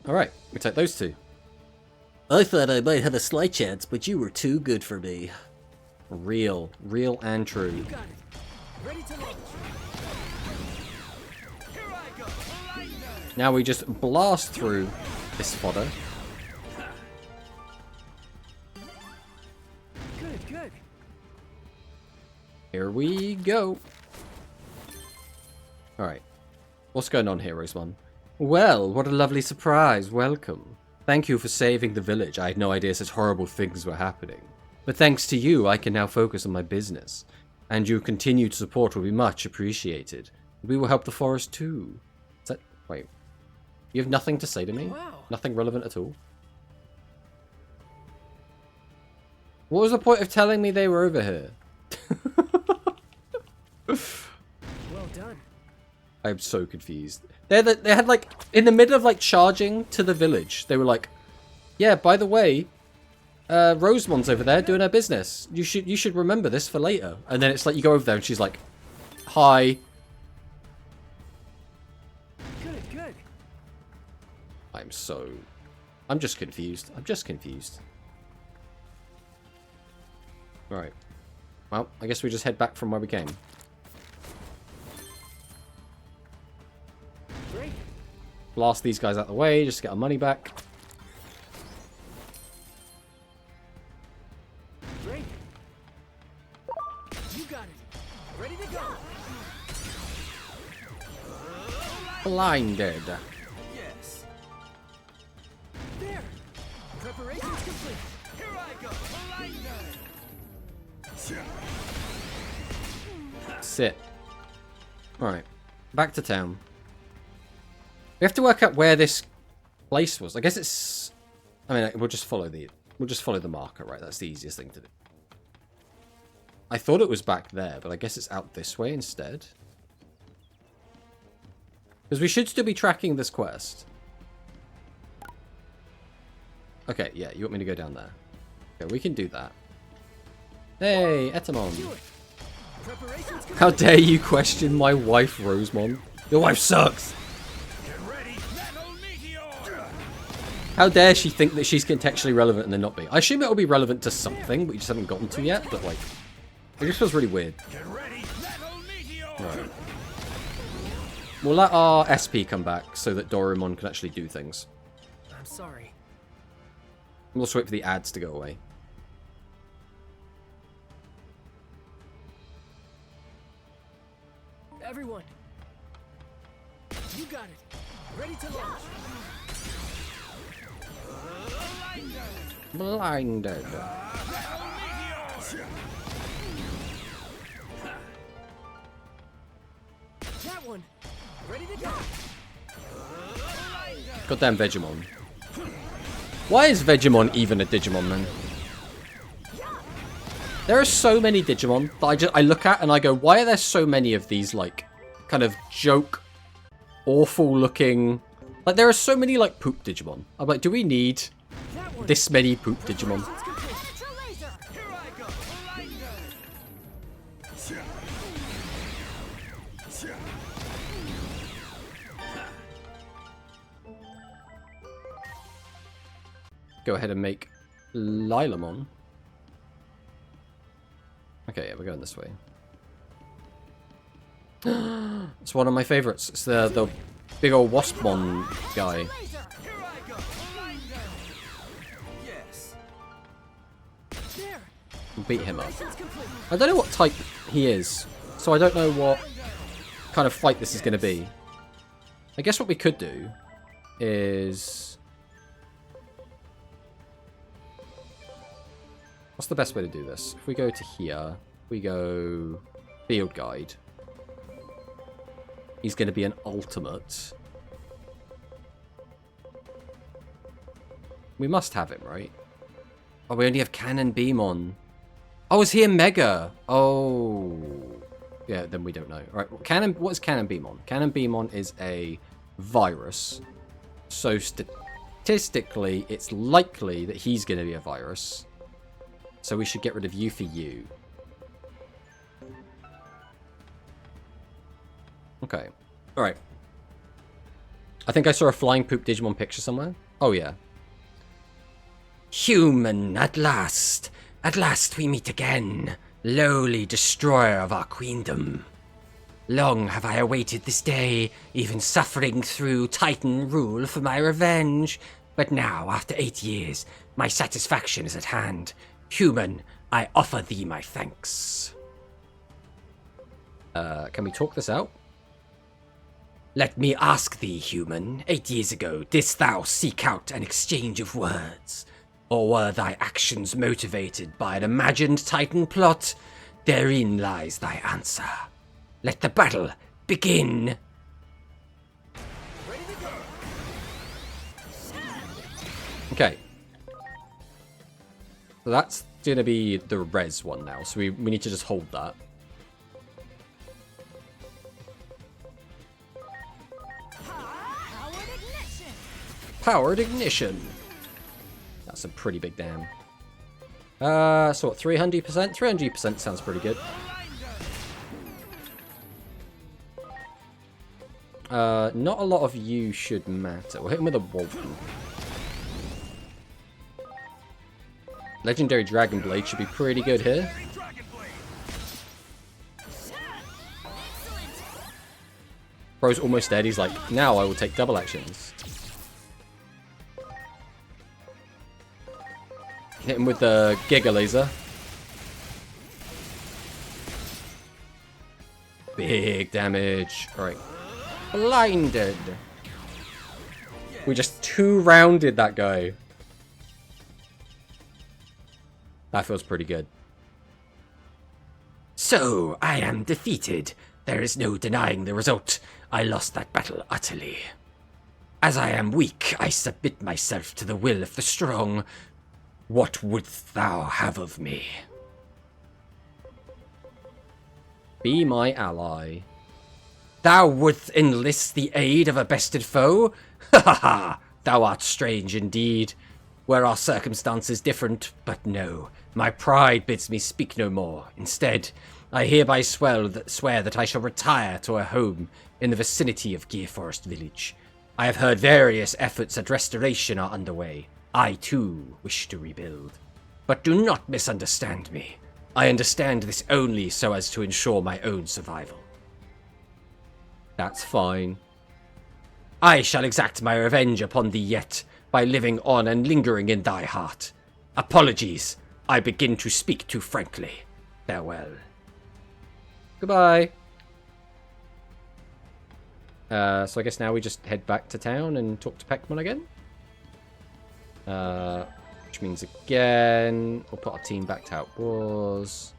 Alright, we take those 2. I thought I might have a slight chance, but you were too good for me. Real and true. You got it. Ready to launch. Here I go. Now we just blast through this fodder. Good. Here we go. Alright. What's going on here, Rosemon? Well, what a lovely surprise. Welcome. Thank you for saving the village. I had no idea such horrible things were happening. But thanks to you, I can now focus on my business. And your continued support will be much appreciated. We will help the forest too. Is that... Wait. You have nothing to say to me? Wow. Nothing relevant at all? What was the point of telling me they were over here? Well done. I'm so confused. They had like, in the middle of like charging to the village, they were like, yeah, by the way, Rosemon's over there doing her business. You should remember this for later. And then it's like you go over there and she's like, hi. Good. I'm just confused. I'm just confused. Right. Well, I guess we just head back from where we came. Great. Blast these guys out of the way, just to get our money back. Great. You got it. Ready to go. Blinded. Yes. There. Preparations complete. Here I go. Sit. Right. Back to town. We have to work out where this place was. I guess it's... I mean, we'll just follow the marker, right? That's the easiest thing to do. I thought it was back there, but I guess it's out this way instead. Because we should still be tracking this quest. Okay, yeah, you want me to go down there? Okay, we can do that. Hey, Etamon. How dare you question my wife, Rosemon? Your wife sucks! How dare she think that she's contextually relevant and then not be? I assume it'll be relevant to something, but we just haven't gotten to yet, but like... It just feels really weird. Right. We'll let our SP come back so that Doraemon can actually do things. I'm sorry. We'll also wait for the ads to go away. Everyone. You got it. Ready to launch. Blinded. That one. Ready to go. Goddamn Vegemon. Why is Vegemon even a Digimon then? There are so many Digimon that I look at and I go, why are there so many of these, like, kind of joke, awful looking... Like, there are so many, like, poop Digimon. I'm like, do we need this many poop Digimon? Go ahead and make Lilamon. Okay, yeah, we're going this way. It's one of my favorites. It's the big old Waspmon guy. We'll beat him up. I don't know what type he is, so I don't know what kind of fight this is going to be. I guess what we could do is... What's the best way to do this? If we go to here, we go field guide. He's going to be an ultimate. We must have him, right? Oh, we only have Cannon Beam on. Oh, is he a Mega? Oh. Yeah, then we don't know. All right, what is Cannon Beam on? Cannon Beam on is a virus. So statistically, it's likely that he's going to be a virus. So we should get rid of you for you. Okay. Alright. I think I saw a flying poop Digimon picture somewhere. Oh, yeah. Human, at last. At last we meet again. Lowly destroyer of our queendom. Long have I awaited this day, even suffering through Titan rule for my revenge. But now, after 8 years, my satisfaction is at hand. Human, I offer thee my thanks. Can we talk this out? Let me ask thee, human, 8 years ago, didst thou seek out an exchange of words? Or were thy actions motivated by an imagined Titan plot? Therein lies thy answer. Let the battle begin. Okay. So that's going to be the res one now. So we need to just hold that. Powered ignition. That's a pretty big damn. So what, 300%? 300% sounds pretty good. Not a lot of you should matter. We'll hit him with a Walton. Legendary Dragon Blade should be pretty good here. Bro's almost dead. He's like, now I will take double actions. Hit him with the Giga Laser. Big damage. Alright. Blinded. We just 2-rounded that guy. That feels pretty good. So, I am defeated. There is no denying the result. I lost that battle utterly. As I am weak, I submit myself to the will of the strong. What wouldst thou have of me? Be my ally. Thou wouldst enlist the aid of a bested foe? Ha ha ha! Thou art strange indeed. Were our circumstances different, but no. My pride bids me speak no more. Instead, I hereby swear that I shall retire to a home in the vicinity of Gear Forest Village. I have heard various efforts at restoration are underway. I, too, wish to rebuild. But do not misunderstand me. I understand this only so as to ensure my own survival. That's fine. I shall exact my revenge upon thee yet, by living on and lingering in thy heart. Apologies. I begin to speak too frankly. Farewell. Goodbye. So I guess now we just head back to town and talk to Peckmon again. Which means again, we'll put our team back to how it was.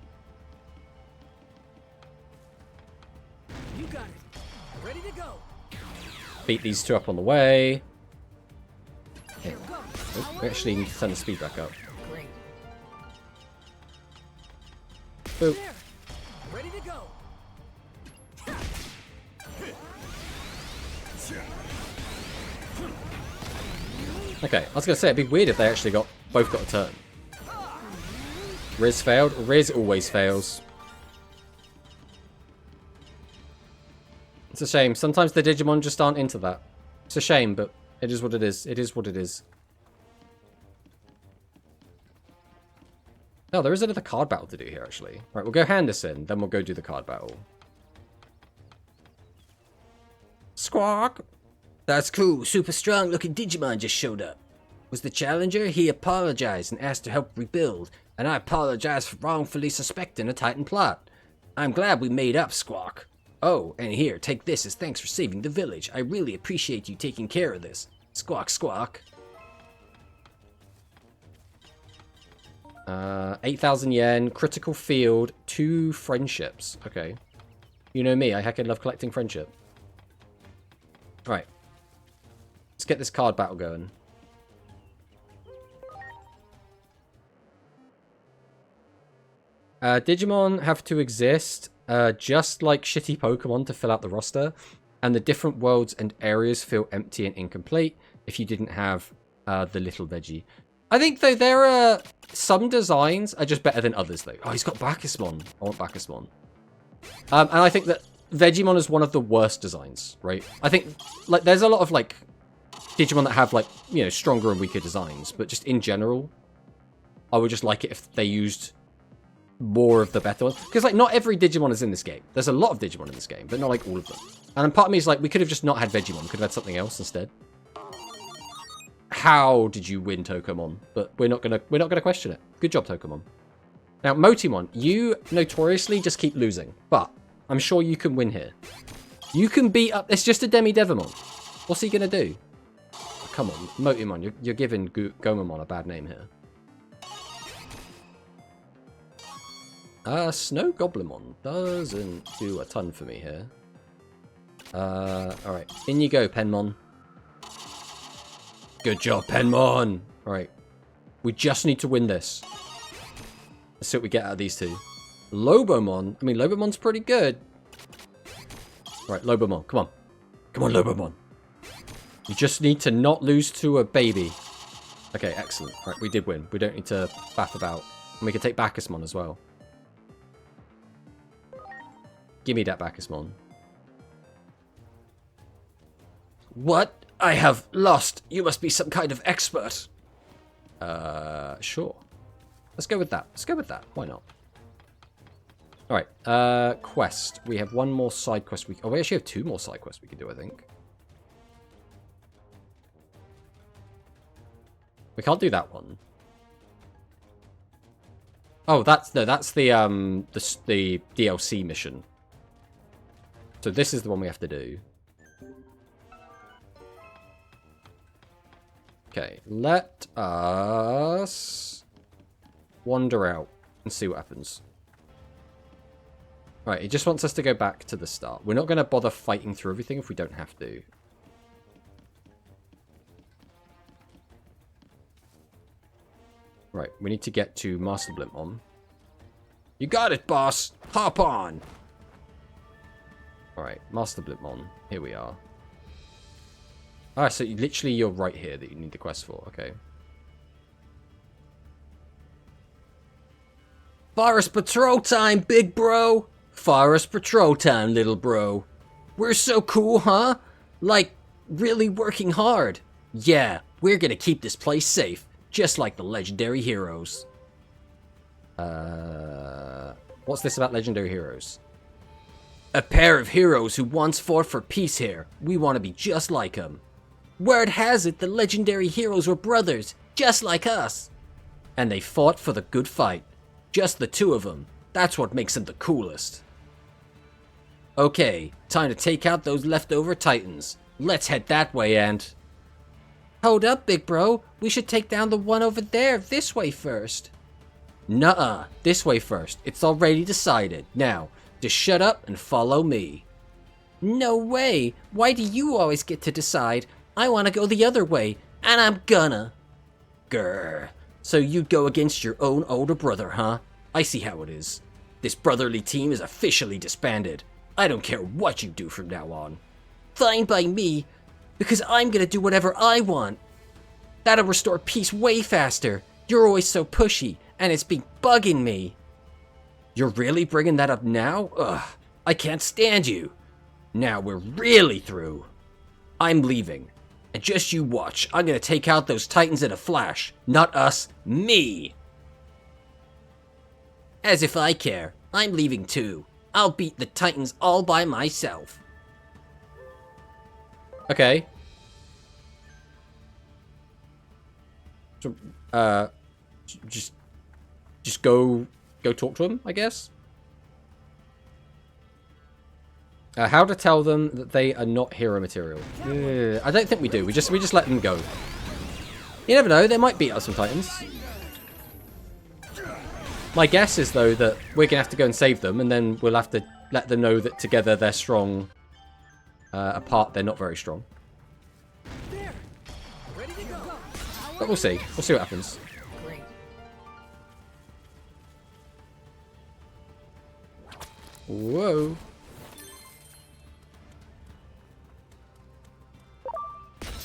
You got it. Ready to go. Beat these two up on the way. Here, go. Oh, we actually need to turn the speed back up. Great. Boop. There. Ready to go. Okay, I was going to say, it'd be weird if they actually both got a turn. Riz failed. Riz always fails. It's a shame. Sometimes the Digimon just aren't into that. It's a shame, but it is what it is. It is what it is. No, there is another card battle to do here, actually. Right, we'll go hand this in, then we'll go do the card battle. Squawk! That's cool. Super strong looking Digimon just showed up. Was the challenger? He apologized and asked to help rebuild, and I apologize for wrongfully suspecting a Titan plot. I'm glad we made up, Squawk. Oh, and here, take this as thanks for saving the village. I really appreciate you taking care of this. Squawk, squawk. 8,000 yen, critical field, 2 friendships. Okay. You know me, I heckin' love collecting friendship. Alright. Let's get this card battle going. Digimon have to exist, just like shitty Pokemon to fill out the roster, and the different worlds and areas feel empty and incomplete if you didn't have the little veggie. I think, though, there are some designs are just better than others, though. Oh, he's got Bacchusmon. I want Bacchusmon. And I think that Vegemon is one of the worst designs, right? I think, like, there's a lot of, like, Digimon that have, like, you know, stronger and weaker designs, but just in general, I would just like it if they used more of the better ones. Because, like, not every Digimon is in this game. There's a lot of Digimon in this game, but not, like, all of them. And then part of me is like, we could have just not had Vegemon. We could have had something else instead. How did you win, Tokomon? But we're not gonna question it. Good job, Tokomon. Now, Motimon, you notoriously just keep losing, but I'm sure you can win here. You can beat up. It's just a Demi-Devimon. What's he gonna do? Oh, come on, Motimon, you're giving Gomamon a bad name here. Snow Goblimon doesn't do a ton for me here. Alright. In you go, Penmon. Good job, Penmon! Alright. We just need to win this. Let's see what we get out of these two. Lobomon. I mean, Lobomon's pretty good. Alright, Lobomon. Come on. Come on, Lobomon. You just need to not lose to a baby. Okay, excellent. Alright, we did win. We don't need to faff about. And we can take Bacchusmon as well. Give me that Bacchusmon. What? I have lost. You must be some kind of expert. Sure. Let's go with that. Let's go with that. Why not? Alright, quest. We have one more side quest. Oh, we actually have 2 more side quests we can do, I think. We can't do that one. Oh, that's the DLC mission. So this is the one we have to do. Okay, let us wander out and see what happens. Right, he just wants us to go back to the start. We're not going to bother fighting through everything if we don't have to. Right, we need to get to Master Blimpmon. You got it, boss. Hop on. Alright, Master Blimpmon. Here we are. Ah, so literally you're right here that you need the quest for. Okay. Forest Patrol time, big bro. Forest Patrol time, little bro. We're so cool, huh? Like, really working hard. Yeah, we're gonna keep this place safe, just like the legendary heroes. What's this about legendary heroes? A pair of heroes who once fought for peace here. We want to be just like them. Word has it the legendary heroes were brothers, just like us. And they fought for the good fight. Just the 2 of them. That's what makes them the coolest. Okay, time to take out those leftover titans. Let's head that way and... Hold up, big bro. We should take down the one over there this way first. Nuh-uh. This way first. It's already decided. Now, just shut up and follow me. No way. Why do you always get to decide? I want to go the other way, and I'm gonna. Grr. So you'd go against your own older brother, huh? I see how it is. This brotherly team is officially disbanded. I don't care what you do from now on. Fine by me, because I'm gonna do whatever I want. That'll restore peace way faster. You're always so pushy, and it's been bugging me. You're really bringing that up now? Ugh, I can't stand you. Now we're really through. I'm leaving. And just you watch, I'm gonna take out those titans in a flash. Not us, me. As if I care. I'm leaving too. I'll beat the titans all by myself. Okay. So, just go talk to him, I guess. How to tell them that they are not hero material? I don't think we do. We just let them go. You never know. They might beat us some titans. My guess is though that we're gonna have to go and save them, and then we'll have to let them know that together they're strong. Apart, they're not very strong. There. Ready to go. But we'll see. We'll see what happens. Great. Whoa.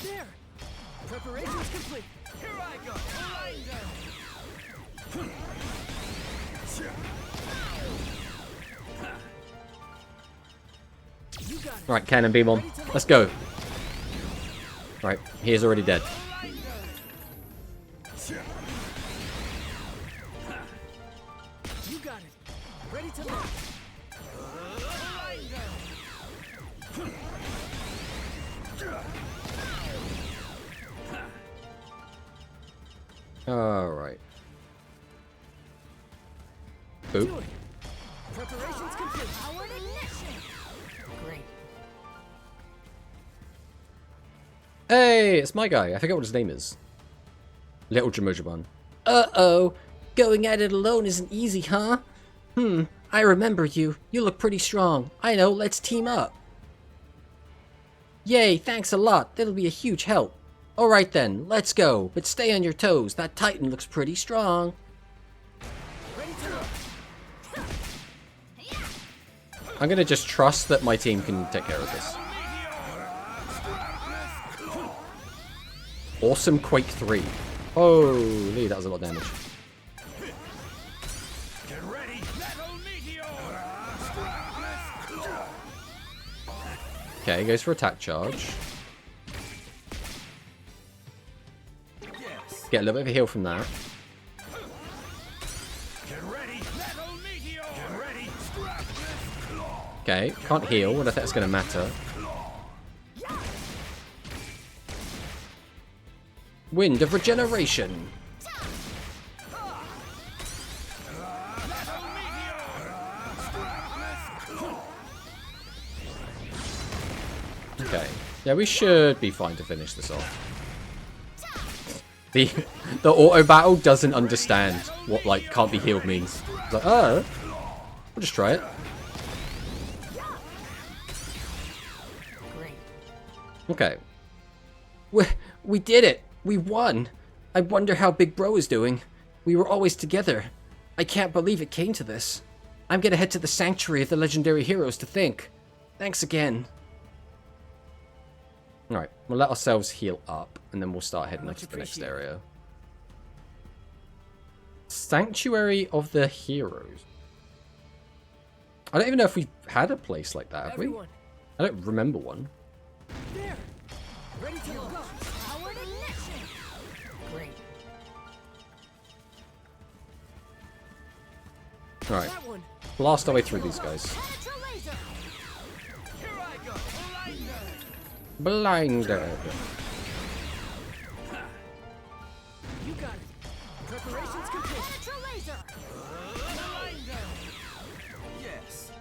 There. Preparations complete. Here I go. You got it. Right, cannon beam on. Let's go. Right, he is already dead. You got it. Ready to launch. Alright. Boop. Do it. Preparations complete. Powered ignition. Great. Hey, it's my guy. I forget what his name is. Little Jimojibun. Uh-oh. Going at it alone isn't easy, huh? I remember you. You look pretty strong. I know, let's team up. Yay, thanks a lot. That'll be a huge help. Alright then, let's go. But stay on your toes. That Titan looks pretty strong. Ready to launch. I'm gonna just trust that my team can take care of this. Awesome Quake 3. Holy, that was a lot of damage. Get ready. Okay, goes for attack charge. Get a little bit of a heal from that. Okay, can't heal. I don't think that's going to matter. Wind of Regeneration. Okay. Yeah, we should be fine to finish this off. The auto battle doesn't understand what, like, can't be healed means. It's like, oh, we'll just try it. Okay. We did it! We won! I wonder how Big Bro is doing. We were always together. I can't believe it came to this. I'm gonna head to the Sanctuary of the Legendary Heroes to think. Thanks again. Alright, we'll let ourselves heal up, and then we'll start heading up to the next area. Sanctuary of the Heroes. I don't even know if we've had a place like that, have we? I don't remember one. There. Ready to go. Powered ignition. Great. Alright, blast our way through these guys. Blinded. You got it. Preparations complete. Yes.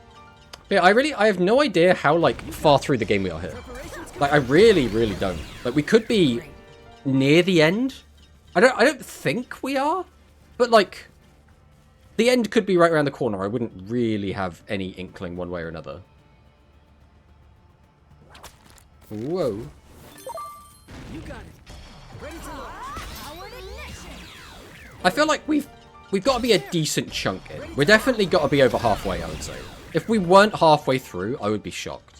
Yeah, I have no idea how, like, far through the game we are here. Like, I really don't. Like, we could be near the end. I don't think we are, but, like, the end could be right around the corner. I wouldn't really have any inkling one way or another. Whoa. You got it. Ready to launch. Powered ignition. I feel like we've got to be a decent chunk in. We're definitely got to be over halfway, I would say. If we weren't halfway through, I would be shocked.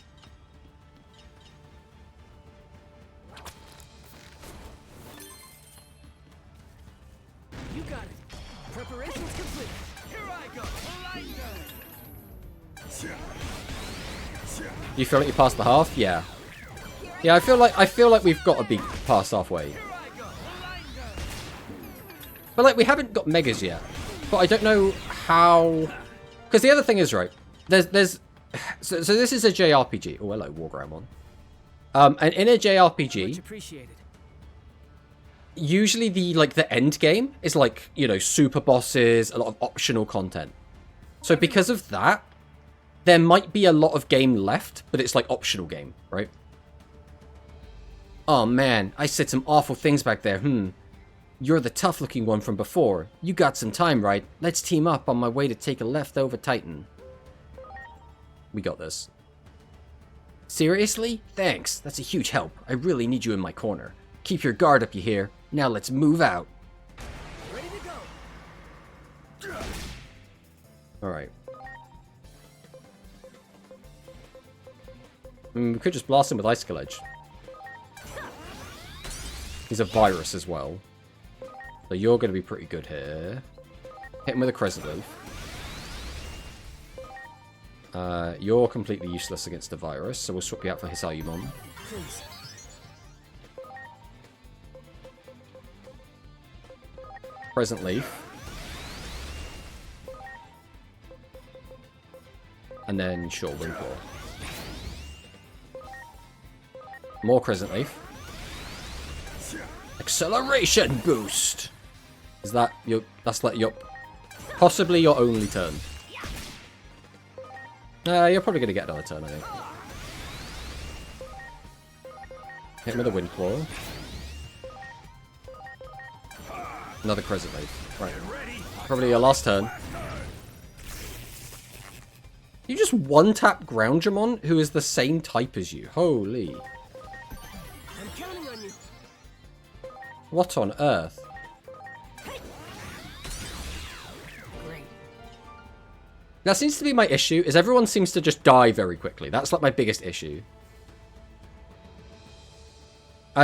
You got it. Preparations complete. Here I go. You feel like you passed the half? Yeah. Yeah, I feel like we've got to be past halfway. But like we haven't got megas yet. But I don't know how, because the other thing is, right, there's so this is a JRPG. Oh, hello, Wargramon. And in a JRPG, usually the end game is like, you know, super bosses, a lot of optional content. So because of that, there might be a lot of game left, but it's like optional game, right? Oh man, I said some awful things back there. You're the tough-looking one from before. You got some time, right? Let's team up on my way to take a leftover Titan. We got this. Seriously? Thanks. That's a huge help. I really need you in my corner. Keep your guard up, you hear? Now let's move out. Ready to go. Alright. We could just blast him with Icicle Edge. He's a virus as well. So you're going to be pretty good here. Hit him with a Crescent Loaf. You're completely useless against the virus, so we'll swap you out for Hisayumon. Please. Crescent Leaf. And then, sure, Windclaw. More Crescent Leaf. Acceleration boost! Is that your... That's like your... Possibly your only turn. You're probably going to get another turn, I think. Hit him with a Windclaw. Another Crescent Leaf. Right. Probably your last turn. You just one-tap Groundramon, who is the same type as you. Holy. I'm counting on you. What on earth? Great. That seems to be my issue, is everyone seems to just die very quickly. That's like my biggest issue.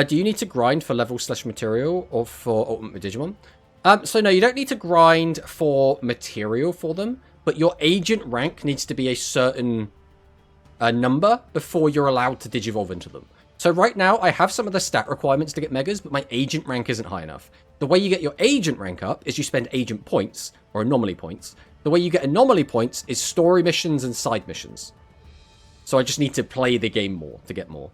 Do you need to grind for level/material or for Ultimate Digimon? So no, you don't need to grind for material for them, but your agent rank needs to be a certain number before you're allowed to digivolve into them. So right now, I have some of the stat requirements to get megas, but my agent rank isn't high enough. The way you get your agent rank up is you spend agent points, or anomaly points. The way you get anomaly points is story missions and side missions. So I just need to play the game more to get more.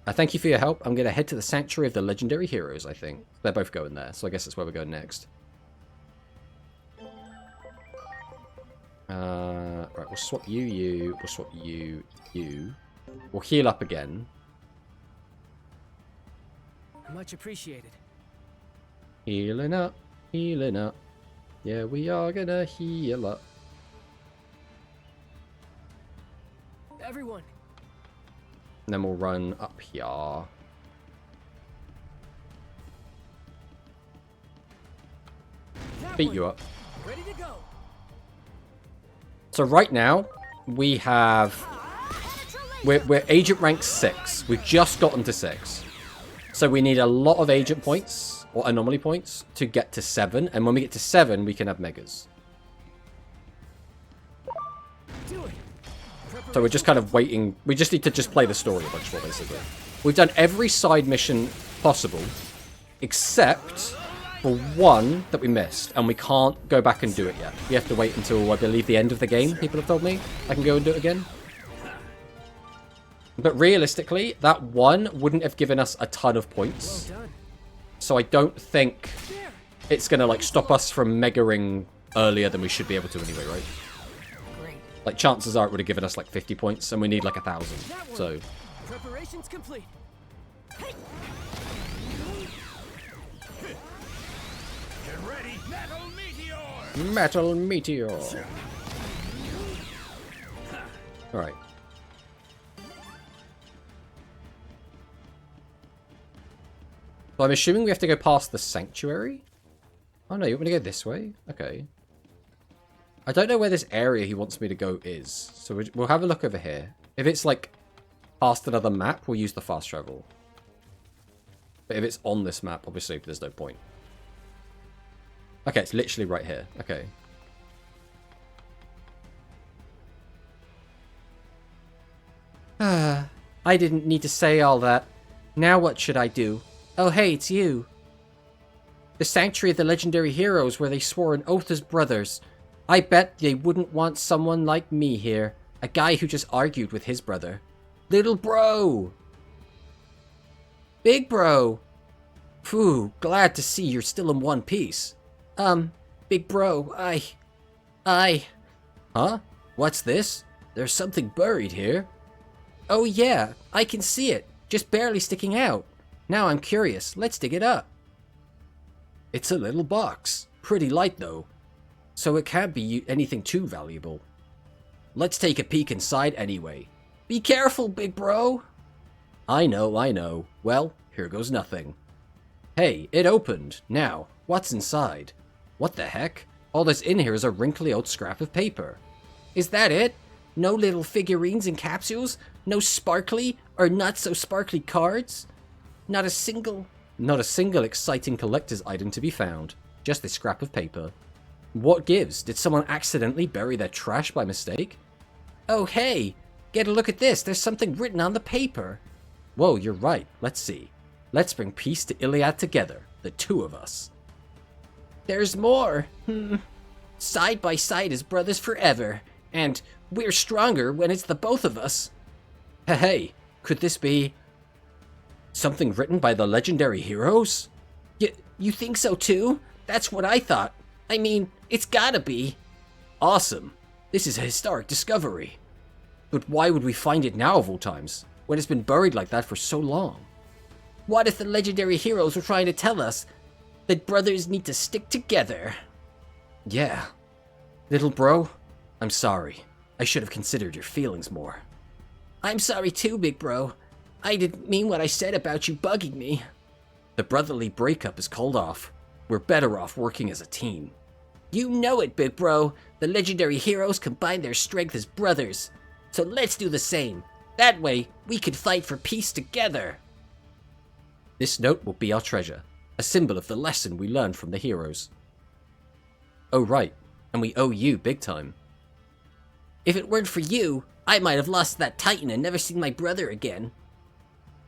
Thank you for your help. I'm going to head to the Sanctuary of the Legendary Heroes, I think. They're both going there, so I guess that's where we're going next. Right, we'll swap you. We'll swap you. We'll heal up again. Much appreciated. Healing up. Healing up. Yeah, we are going to heal up. Everyone. And then we'll run up here. Beat you up. Ready to go. So right now, we have... We're agent rank 6. We've just gotten to 6. So we need a lot of agent points, or anomaly points, to get to 7. And when we get to 7, we can have megas. Do it. So we're just kind of waiting. We just need to just play the story a bunch more, basically. We've done every side mission possible, except for one that we missed. And we can't go back and do it yet. We have to wait until, I believe, the end of the game, people have told me. I can go and do it again. But realistically, that one wouldn't have given us a ton of points. Well done. So I don't think it's going to, like, stop us from megaing earlier than we should be able to anyway, right? Great. Like, chances are it would have given us, like, 50 points, and we need, like, 1,000. So, Preparations complete. Get ready. Metal meteor. Metal Meteor. Alright. So I'm assuming we have to go past the Sanctuary? Oh no, you want me to go this way? Okay. I don't know where this area he wants me to go is. So we'll have a look over here. If it's like past another map, we'll use the fast travel. But if it's on this map, obviously there's no point. Okay, it's literally right here. Okay. I didn't need to say all that. Now what should I do? Oh hey, it's you. The Sanctuary of the Legendary Heroes where they swore an oath as brothers. I bet they wouldn't want someone like me here. A guy who just argued with his brother. Little bro! Big bro! Phew, glad to see you're still in one piece. Big bro, Huh? What's this? There's something buried here. Oh yeah, I can see it. Just barely sticking out. Now I'm curious. Let's dig it up. It's a little box. Pretty light though. So it can't be anything too valuable. Let's take a peek inside anyway. Be careful, big bro. I know. Well, here goes nothing. Hey, it opened. Now, what's inside? What the heck? All that's in here is a wrinkly old scrap of paper. Is that it? No little figurines and capsules? No sparkly or not so sparkly cards? Not a single exciting collector's item to be found. Just this scrap of paper. What gives? Did someone accidentally bury their trash by mistake? Oh hey! Get a look at this! There's something written on the paper! Whoa, you're right. Let's see. Let's bring peace to Iliad together. The two of us. There's more! Side by side as brothers forever. And we're stronger when it's the both of us. Hey, could this be... something written by the legendary heroes? You think so too? That's what I thought. I mean, it's gotta be. Awesome. This is a historic discovery. But why would we find it now of all times, when it's been buried like that for so long? What if the legendary heroes were trying to tell us that brothers need to stick together? Yeah. Little bro, I'm sorry. I should have considered your feelings more. I'm sorry too, big bro. I didn't mean what I said about you bugging me. The brotherly breakup is called off. We're better off working as a team. You know it, big bro. The legendary heroes combine their strength as brothers. So let's do the same. That way, we can fight for peace together. This note will be our treasure, a symbol of the lesson we learned from the heroes. Oh right, and we owe you big time. If it weren't for you, I might have lost that Titan and never seen my brother again.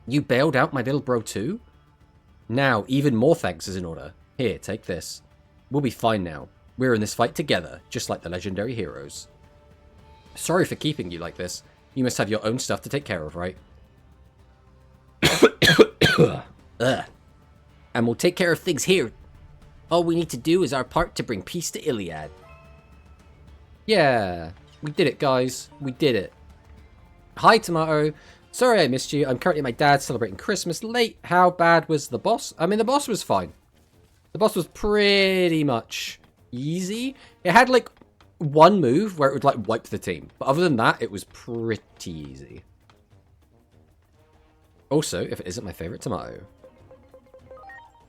You bailed out my little bro too? Now, even more thanks is in order. Here, take this. We'll be fine now. We're in this fight together, just like the legendary heroes. Sorry for keeping you like this. You must have your own stuff to take care of, right? Ugh. And we'll take care of things here. All we need to do is our part to bring peace to Iliad. Yeah, we did it, guys. We did it. Hi, Tomato. Sorry I missed you. I'm currently at my dad's celebrating Christmas late. How bad was the boss? I mean, the boss was fine. The boss was pretty much easy. It had, like, one move where it would, like, wipe the team. But other than that, it was pretty easy. Also, if it isn't my favorite tomato.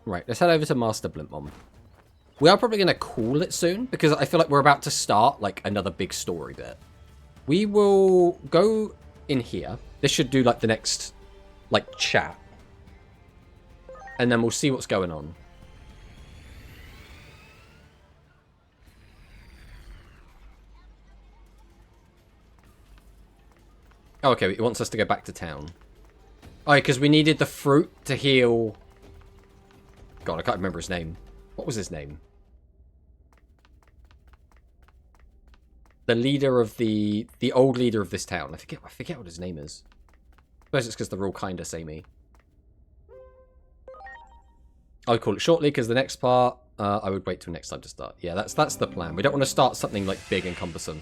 Right, let's head over to Master Blimpmon. We are probably going to call it soon, because I feel like we're about to start, like, another big story bit. We will go in here. This should do, like, the next, like, chat. And then we'll see what's going on. Oh, okay, it wants us to go back to town. Oh, because we needed the fruit to heal... God, I can't remember his name. What was his name? The leader of the old leader of this town. I forget what his name is. I suppose it's because they're all kind of samey. I'll call it shortly because the next part, I would wait till next time to start. Yeah, that's the plan. We don't want to start something like big and cumbersome.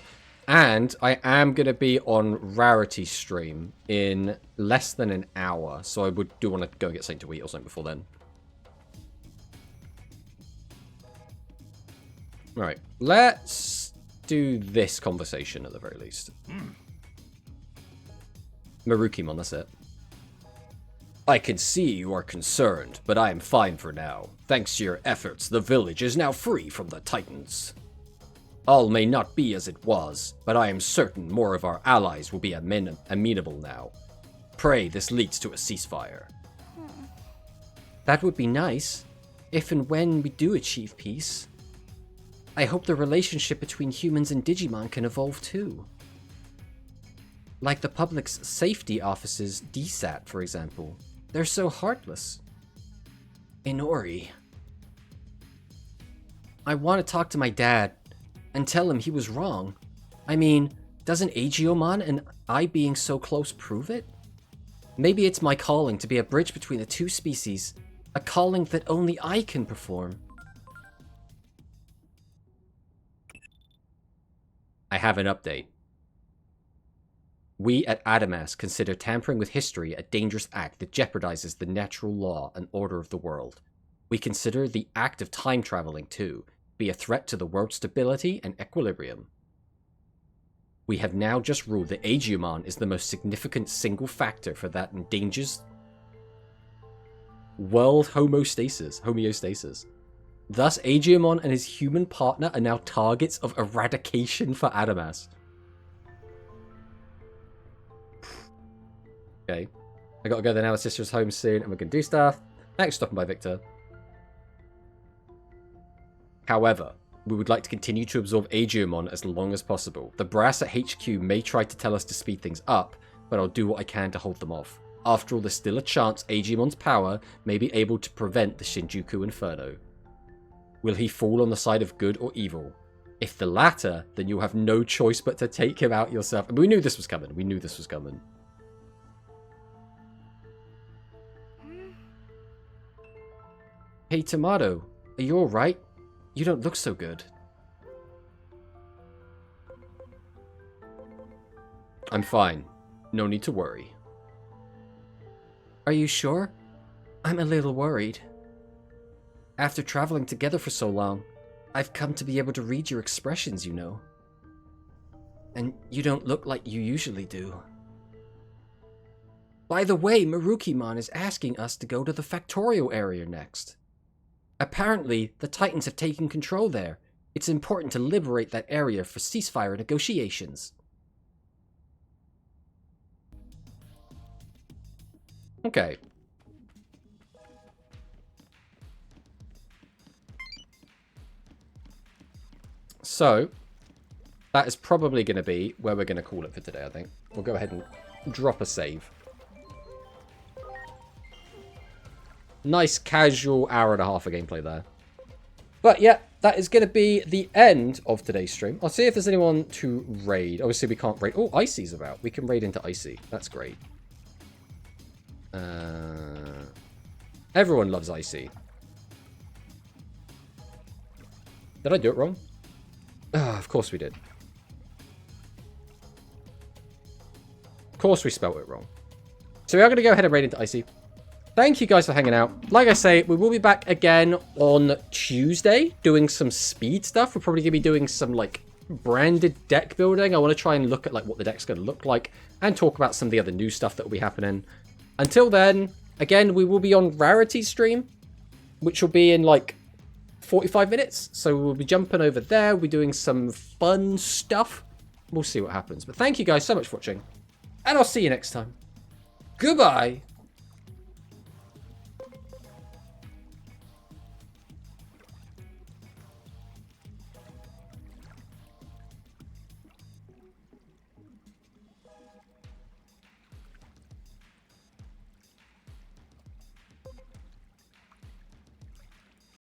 And I am going to be on Rarity stream in less than an hour. So I do want to go and get something to eat or something before then. Right, let's do this conversation at the very least. Marukimon, that's it. I can see you are concerned, but I am fine for now. Thanks to your efforts, the village is now free from the Titans. All may not be as it was, but I am certain more of our allies will be amenable now. Pray this leads to a ceasefire. That would be nice, if and when we do achieve peace. I hope the relationship between humans and Digimon can evolve too. Like the public's safety office's DSAT, for example. They're so heartless. Inori. I want to talk to my dad and tell him he was wrong. I mean, doesn't Agiomon and I being so close prove it? Maybe it's my calling to be a bridge between the two species, a calling that only I can perform. I have an update. We at Adamas consider tampering with history a dangerous act that jeopardizes the natural law and order of the world. We consider the act of time traveling, too, be a threat to the world's stability and equilibrium. We have now just ruled that Agiomon is the most significant single factor for that endangers world homeostasis. Thus, Agiomon and his human partner are now targets of eradication for Adamas. Okay. I gotta go there now. Our sister's home soon, and we're gonna do stuff. Thanks for stopping by, Victor. However, we would like to continue to absorb Agiomon as long as possible. The brass at HQ may try to tell us to speed things up, but I'll do what I can to hold them off. After all, there's still a chance Agiomon's power may be able to prevent the Shinjuku Inferno. Will he fall on the side of good or evil? If the latter, then you'll have no choice but to take him out yourself. And we knew this was coming. We knew this was coming. Hey, Tomato. Are you alright? You don't look so good. I'm fine. No need to worry. Are you sure? I'm a little worried. After traveling together for so long, I've come to be able to read your expressions, you know. And you don't look like you usually do. By the way, Marukimon is asking us to go to the Factorio area next. Apparently, the Titans have taken control there. It's important to liberate that area for ceasefire negotiations. Okay. So, that is probably going to be where we're going to call it for today, I think. We'll go ahead and drop a save. Nice casual hour and a half of gameplay there. But yeah, that is going to be the end of today's stream. I'll see if there's anyone to raid. Obviously, we can't raid. Oh, Icy's about. We can raid into Icy. That's great. Everyone loves Icy. Did I do it wrong? Ah, of course we did. Of course we spelt it wrong. So we are going to go ahead and raid into Icy. Thank you guys for hanging out. Like I say, we will be back again on Tuesday doing some speed stuff. We're probably going to be doing some like branded deck building. I want to try and look at like what the deck's going to look like and talk about some of the other new stuff that will be happening. Until then, again, we will be on Rarity stream, which will be in like 45 minutes. So we'll be jumping over there. We'll be doing some fun stuff. We'll see what happens. But thank you guys so much for watching. And I'll see you next time. Goodbye.